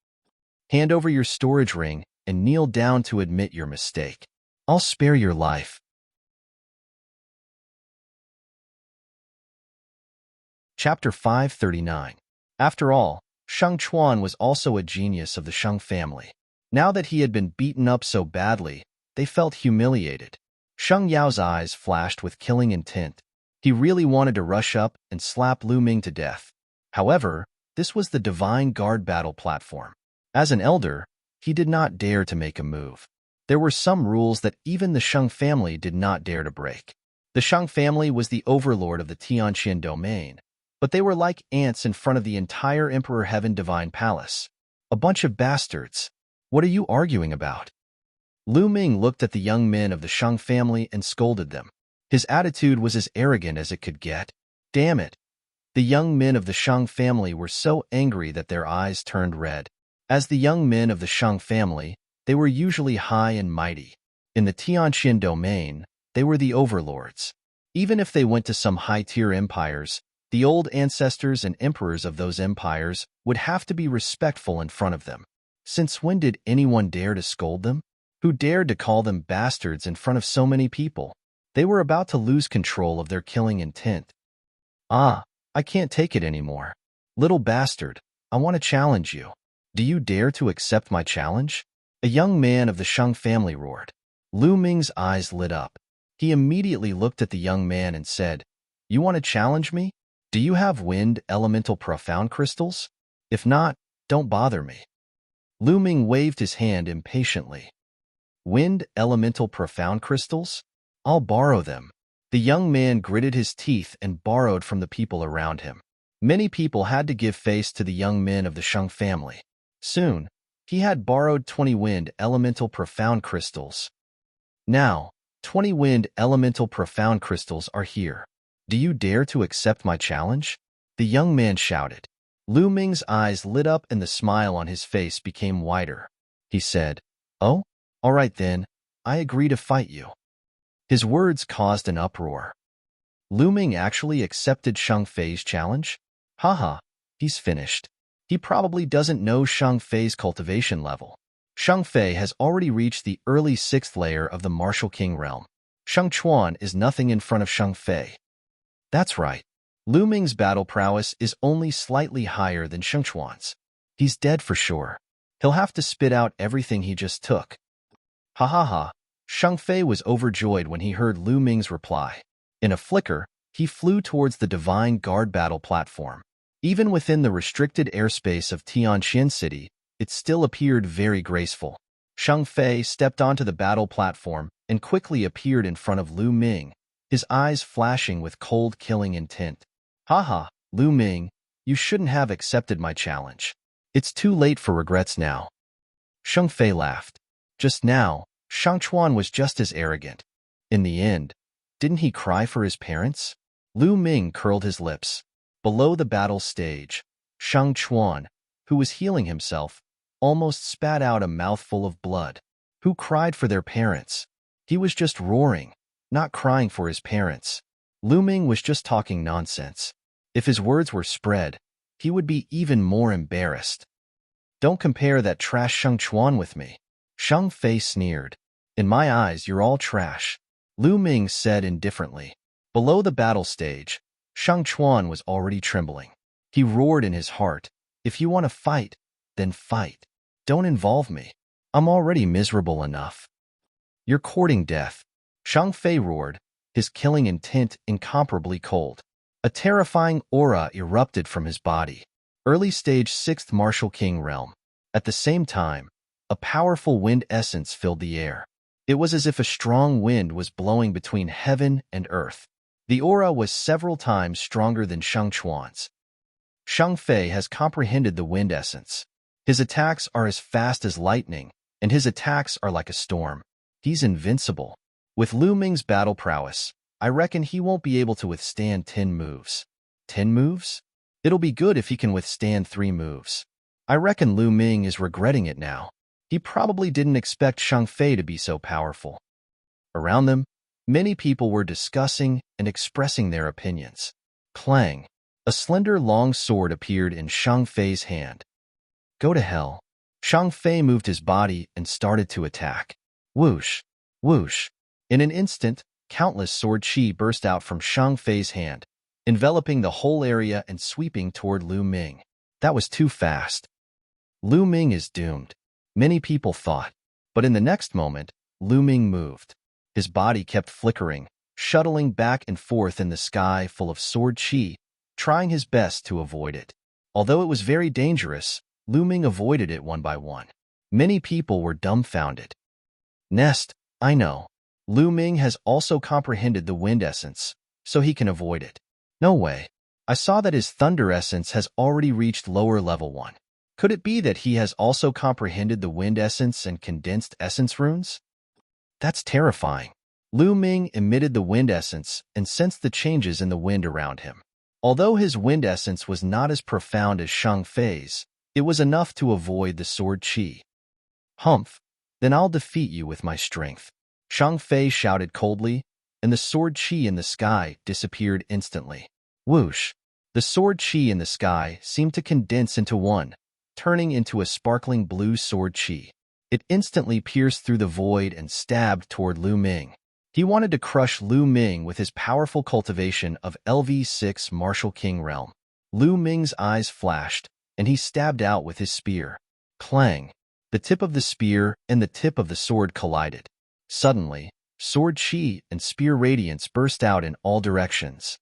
Hand over your storage ring and kneel down to admit your mistake. I'll spare your life. Chapter 539. After all, Shang Chuan was also a genius of the Shang family. Now that he had been beaten up so badly, they felt humiliated. Shang Yao's eyes flashed with killing intent. He really wanted to rush up and slap Lu Ming to death. However, this was the Divine Guard battle platform. As an elder, he did not dare to make a move. There were some rules that even the Shang family did not dare to break. The Shang family was the overlord of the Tianqian domain, but they were like ants in front of the entire Emperor Heaven Divine Palace. A bunch of bastards. What are you arguing about? Lu Ming looked at the young men of the Shang family and scolded them. His attitude was as arrogant as it could get. Damn it. The young men of the Shang family were so angry that their eyes turned red. As the young men of the Shang family, they were usually high and mighty. In the Tianqian domain, they were the overlords. Even if they went to some high-tier empires, the old ancestors and emperors of those empires would have to be respectful in front of them. Since when did anyone dare to scold them? Who dared to call them bastards in front of so many people? They were about to lose control of their killing intent. Ah, I can't take it anymore. Little bastard, I want to challenge you. Do you dare to accept my challenge? A young man of the Shang family roared. Lu Ming's eyes lit up. He immediately looked at the young man and said, You want to challenge me? Do you have wind elemental profound crystals? If not, don't bother me. Lu Ming waved his hand impatiently. Wind elemental profound crystals? I'll borrow them. The young man gritted his teeth and borrowed from the people around him. Many people had to give face to the young men of the Shang family. Soon, he had borrowed 20 wind elemental profound crystals. Now, 20 wind elemental profound crystals are here. Do you dare to accept my challenge? The young man shouted. Lu Ming's eyes lit up and the smile on his face became wider. He said, "Oh, all right then, I agree to fight you." His words caused an uproar. Lu Ming actually accepted Shang Fei's challenge? Haha, he's finished. He probably doesn't know Shang Fei's cultivation level. Shang Fei has already reached the early 6th layer of the Martial King realm. Shang Chuan is nothing in front of Shang Fei. That's right. Lu Ming's battle prowess is only slightly higher than Shang Chuan's. He's dead for sure. He'll have to spit out everything he just took. Ha ha ha. Shang Fei was overjoyed when he heard Lu Ming's reply. In a flicker, he flew towards the Divine Guard battle platform. Even within the restricted airspace of Tianqian City, it still appeared very graceful. Shang Fei stepped onto the battle platform and quickly appeared in front of Lu Ming, his eyes flashing with cold killing intent. Haha, Lu Ming, you shouldn't have accepted my challenge. It's too late for regrets now. Shang Fei laughed. Just now, Shang Chuan was just as arrogant. In the end, didn't he cry for his parents? Lu Ming curled his lips. Below the battle stage, Shang Chuan, who was healing himself, almost spat out a mouthful of blood. Who cried for their parents? He was just roaring, not crying for his parents. Lu Ming was just talking nonsense. If his words were spread, he would be even more embarrassed. Don't compare that trash Shang Chuan with me. Shang Fei sneered. In my eyes, you're all trash. Lu Ming said indifferently. Below the battle stage, Shang Chuan was already trembling. He roared in his heart, if you want to fight, then fight. Don't involve me. I'm already miserable enough. You're courting death. Shang Fei roared, his killing intent incomparably cold. A terrifying aura erupted from his body. Early stage 6th Martial King realm. At the same time, a powerful wind essence filled the air. It was as if a strong wind was blowing between heaven and earth. The aura was several times stronger than Shang Chuan's. Shang Fei has comprehended the wind essence. His attacks are as fast as lightning, and his attacks are like a storm. He's invincible. With Lu Ming's battle prowess, I reckon he won't be able to withstand 10 moves. 10 moves? It'll be good if he can withstand 3 moves. I reckon Lu Ming is regretting it now. He probably didn't expect Shang Fei to be so powerful. Around them, many people were discussing and expressing their opinions. Clang! A slender long sword appeared in Shang Fei's hand. Go to hell. Shang Fei moved his body and started to attack. Whoosh! Whoosh! In an instant, countless sword chi burst out from Shang Fei's hand, enveloping the whole area and sweeping toward Lu Ming. That was too fast. Lu Ming is doomed. Many people thought. But in the next moment, Lu Ming moved. His body kept flickering, shuttling back and forth in the sky full of sword chi, trying his best to avoid it. Although it was very dangerous, Lu Ming avoided it one by one. Many people were dumbfounded. Nest, I know. Lu Ming has also comprehended the wind essence, so he can avoid it. No way. I saw that his thunder essence has already reached lower level 1. Could it be that he has also comprehended the wind essence and condensed essence runes? That's terrifying. Lu Ming emitted the wind essence and sensed the changes in the wind around him. Although his wind essence was not as profound as Shang Fei's, it was enough to avoid the sword chi. Humph, then I'll defeat you with my strength. Shang Fei shouted coldly, and the sword chi in the sky disappeared instantly. Whoosh! The sword chi in the sky seemed to condense into one, turning into a sparkling blue sword chi. It instantly pierced through the void and stabbed toward Lu Ming. He wanted to crush Lu Ming with his powerful cultivation of LV6 Martial King realm. Lu Ming's eyes flashed, and he stabbed out with his spear. Clang! The tip of the spear and the tip of the sword collided. Suddenly, sword chi and spear radiance burst out in all directions.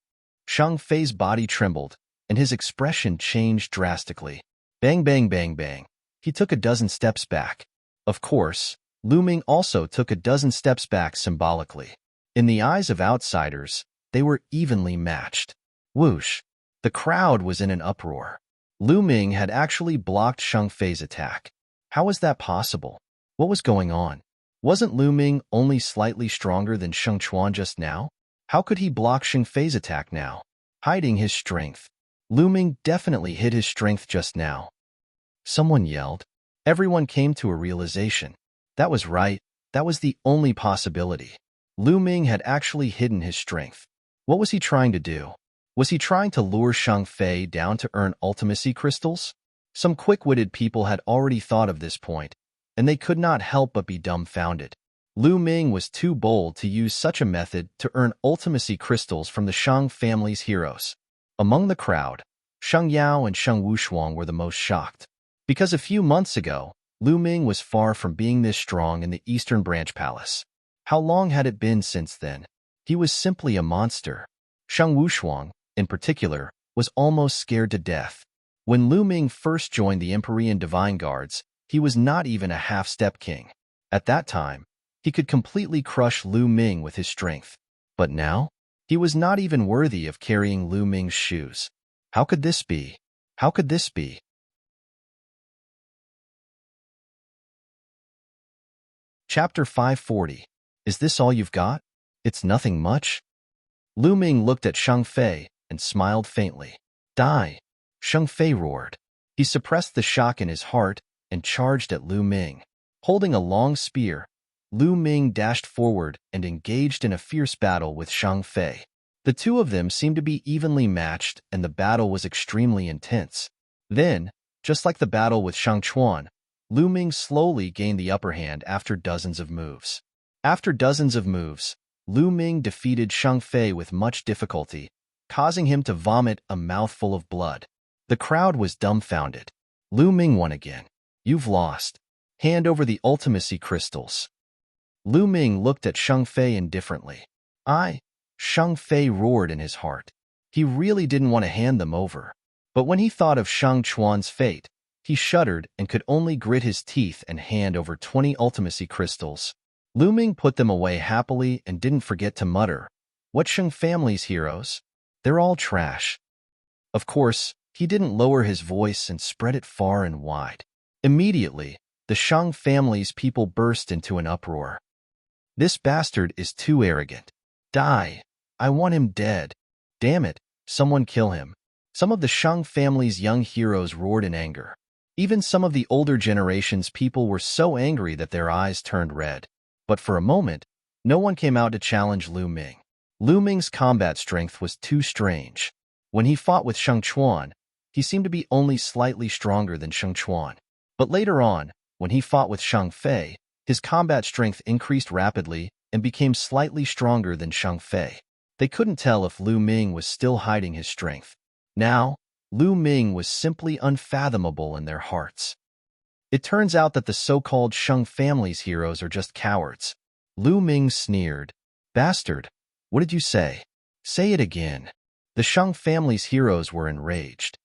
Shang Fei's body trembled, and his expression changed drastically. Bang, bang, bang, bang. He took a dozen steps back. Of course, Lu Ming also took a dozen steps back symbolically. In the eyes of outsiders, they were evenly matched. Whoosh! The crowd was in an uproar. Lu Ming had actually blocked Shang Fei's attack. How was that possible? What was going on? Wasn't Lu Ming only slightly stronger than Sheng Chuan just now? How could he block Shang Fei's attack now? Hiding his strength. Lu Ming definitely hid his strength just now. Someone yelled. Everyone came to a realization. That was right. That was the only possibility. Lu Ming had actually hidden his strength. What was he trying to do? Was he trying to lure Shang Fei down to earn ultimacy crystals? Some quick-witted people had already thought of this point, and they could not help but be dumbfounded. Lu Ming was too bold to use such a method to earn ultimacy crystals from the Shang family's heroes. Among the crowd, Sheng Yao and Sheng Wushuang were the most shocked. Because a few months ago, Lu Ming was far from being this strong in the Eastern Branch Palace. How long had it been since then? He was simply a monster. Sheng Wushuang, in particular, was almost scared to death. When Lu Ming first joined the Empyrean Divine Guards, he was not even a half-step king. At that time, he could completely crush Lu Ming with his strength. But now, he was not even worthy of carrying Lu Ming's shoes. How could this be? How could this be? Chapter 540. Is this all you've got? It's nothing much? Lu Ming looked at Shang Fei and smiled faintly. Die! Shang Fei roared. He suppressed the shock in his heart and charged at Lu Ming. Holding a long spear, Lu Ming dashed forward and engaged in a fierce battle with Shang Fei. The two of them seemed to be evenly matched, and the battle was extremely intense. Then, just like the battle with Shang Chuan, Lu Ming slowly gained the upper hand after dozens of moves. After dozens of moves, Lu Ming defeated Shang Fei with much difficulty, causing him to vomit a mouthful of blood. The crowd was dumbfounded. Lu Ming won again. You've lost. Hand over the ultimacy crystals. Lu Ming looked at Shang Fei indifferently. Shang Fei roared in his heart. He really didn't want to hand them over. But when he thought of Shang Chuan's fate, he shuddered and could only grit his teeth and hand over 20 ultimacy crystals. Lu Ming put them away happily and didn't forget to mutter, "What Shang family's heroes? They're all trash." Of course, he didn't lower his voice and spread it far and wide. Immediately, the Shang family's people burst into an uproar. This bastard is too arrogant. Die! I want him dead. Damn it, someone kill him. Some of the Shang family's young heroes roared in anger. Even some of the older generation's people were so angry that their eyes turned red. But for a moment, no one came out to challenge Lu Ming. Lu Ming's combat strength was too strange. When he fought with Sheng Chuan, he seemed to be only slightly stronger than Sheng Chuan. But later on, when he fought with Shang Fei, his combat strength increased rapidly and became slightly stronger than Shang Fei. They couldn't tell if Lu Ming was still hiding his strength. Now, Lu Ming was simply unfathomable in their hearts. It turns out that the so-called Shang family's heroes are just cowards. Lu Ming sneered. Bastard, what did you say? Say it again. The Shang family's heroes were enraged.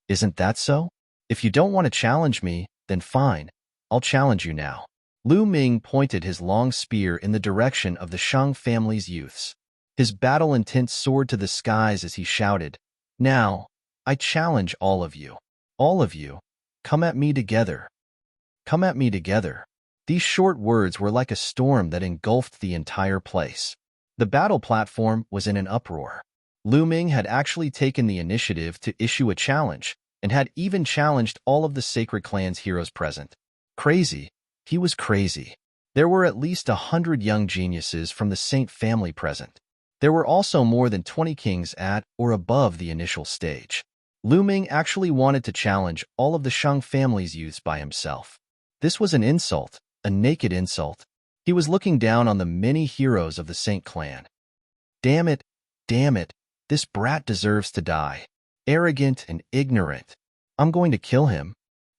Isn't that so? If you don't want to challenge me, then fine. I'll challenge you now. Lu Ming pointed his long spear in the direction of the Shang family's youths. His battle intent soared to the skies as he shouted, "Now, I challenge all of you. All of you, come at me together. Come at me together." These short words were like a storm that engulfed the entire place. The battle platform was in an uproar. Lu Ming had actually taken the initiative to issue a challenge, and had even challenged all of the Sacred Clan's heroes present. Crazy. He was crazy. There were at least 100 young geniuses from the Saint family present. There were also more than 20 kings at or above the initial stage. Lu Ming actually wanted to challenge all of the Shang family's youths by himself. This was an insult, a naked insult. He was looking down on the many heroes of the Saint clan. Damn it, this brat deserves to die. Arrogant and ignorant. I'm going to kill him.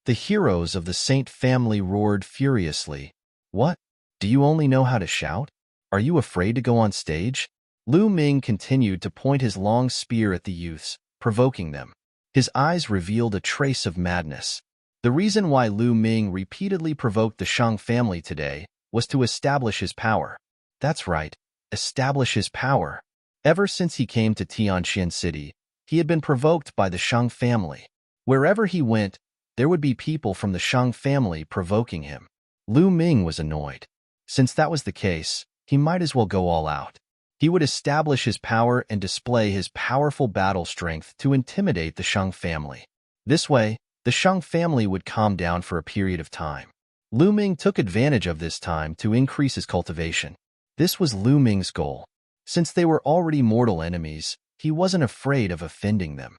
The heroes of the Saint family roared furiously. What? Do you only know how to shout? Are you afraid to go on stage? Lu Ming continued to point his long spear at the youths, provoking them. His eyes revealed a trace of madness. The reason why Lu Ming repeatedly provoked the Shang family today was to establish his power. That's right, establish his power. Ever since he came to Tianxian City, he had been provoked by the Shang family. Wherever he went, there would be people from the Shang family provoking him. Lu Ming was annoyed. Since that was the case, he might as well go all out. He would establish his power and display his powerful battle strength to intimidate the Shang family. This way, the Shang family would calm down for a period of time. Lu Ming took advantage of this time to increase his cultivation. This was Lu Ming's goal. Since they were already mortal enemies, he wasn't afraid of offending them.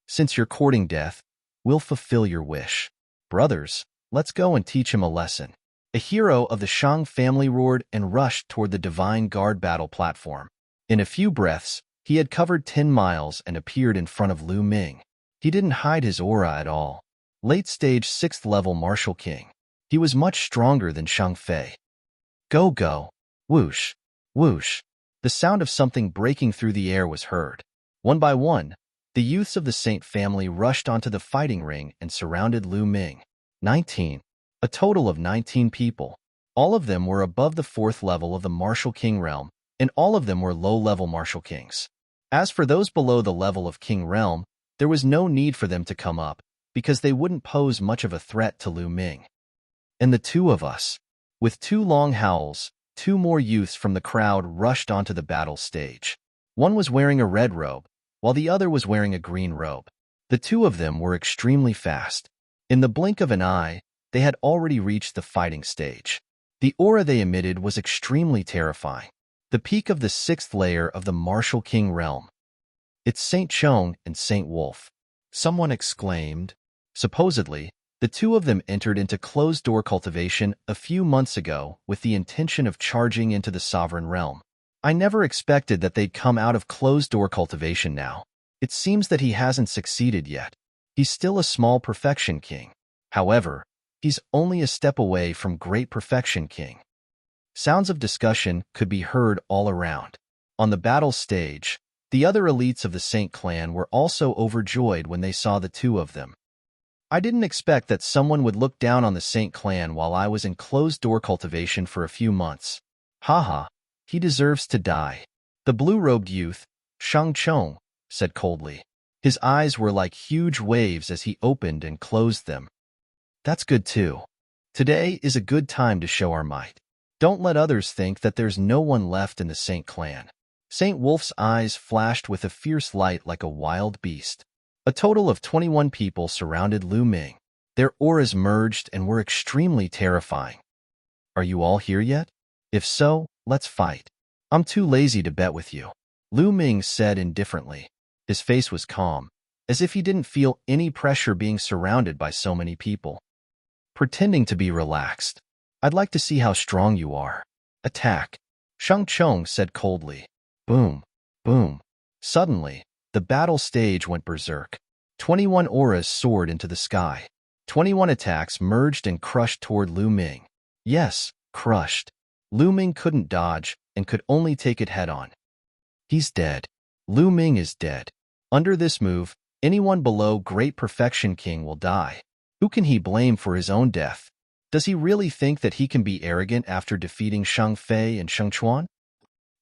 Since you're courting death, we'll fulfill your wish. Brothers, let's go and teach him a lesson. A hero of the Shang family roared and rushed toward the Divine Guard battle platform. In a few breaths, he had covered 10 miles and appeared in front of Lu Ming. He didn't hide his aura at all. Late-stage 6th level Martial King. He was much stronger than Shang Fei. Go, go. Whoosh, whoosh. The sound of something breaking through the air was heard. One by one, the youths of the Saint family rushed onto the fighting ring and surrounded Lu Ming. 19. A total of 19 people. All of them were above the 4th level of the Martial King realm, and all of them were low-level Martial Kings. As for those below the level of King realm, there was no need for them to come up, because they wouldn't pose much of a threat to Lu Ming. And the two of us. With 2 long howls, 2 more youths from the crowd rushed onto the battle stage. One was wearing a red robe, while the other was wearing a green robe. The 2 of them were extremely fast. In the blink of an eye, they had already reached the fighting stage. The aura they emitted was extremely terrifying. The peak of the 6th layer of the Martial King realm. It's Saint Chong and Saint Wolf. Someone exclaimed. Supposedly, the 2 of them entered into closed-door cultivation a few months ago with the intention of charging into the sovereign realm. I never expected that they'd come out of closed-door cultivation now. It seems that he hasn't succeeded yet. He's still a small perfection king. However, he's only a step away from great perfection king. Sounds of discussion could be heard all around. On the battle stage, the other elites of the Saint clan were also overjoyed when they saw the 2 of them. I didn't expect that someone would look down on the Saint clan while I was in closed-door cultivation for a few months. Haha, he deserves to die. The blue-robed youth, Shang Chong, said coldly. His eyes were like huge waves as he opened and closed them. That's good too. Today is a good time to show our might. Don't let others think that there's no one left in the Saint clan. Saint Wolf's eyes flashed with a fierce light like a wild beast. A total of 21 people surrounded Lu Ming. Their auras merged and were extremely terrifying. Are you all here yet? If so, let's fight. I'm too lazy to bet with you. Lu Ming said indifferently. His face was calm, as if he didn't feel any pressure being surrounded by so many people. Pretending to be relaxed. I'd like to see how strong you are. Attack. Shang Chong said coldly. Boom, boom. Suddenly, the battle stage went berserk. 21 auras soared into the sky. 21 attacks merged and crushed toward Lu Ming. Yes, crushed. Lu Ming couldn't dodge and could only take it head-on. He's dead. Lu Ming is dead. Under this move, anyone below Great Perfection King will die. Who can he blame for his own death? Does he really think that he can be arrogant after defeating Shang Fei and Shang Chuan?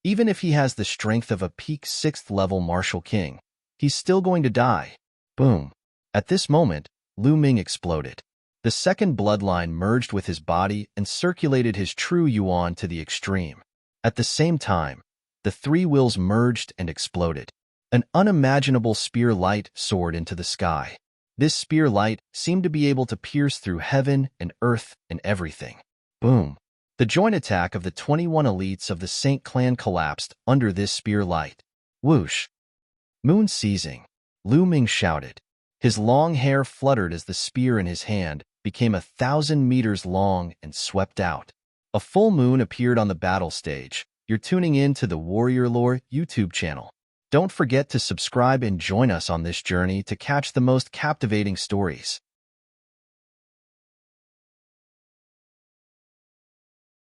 Even if he has the strength of a peak 6th level Martial King, he's still going to die. Boom. At this moment, Lu Ming exploded. The second bloodline merged with his body and circulated his true yuan to the extreme. At the same time, the 3 wills merged and exploded. An unimaginable spear light soared into the sky. This spear light seemed to be able to pierce through heaven and earth and everything. Boom. The joint attack of the 21 elites of the Saint clan collapsed under this spear light. Whoosh. Moon seizing. Lu Ming shouted. His long hair fluttered as the spear in his hand became 1,000 meters long and swept out. A full moon appeared on the battle stage. You're tuning in to the Warrior Lore YouTube channel. Don't forget to subscribe and join us on this journey to catch the most captivating stories.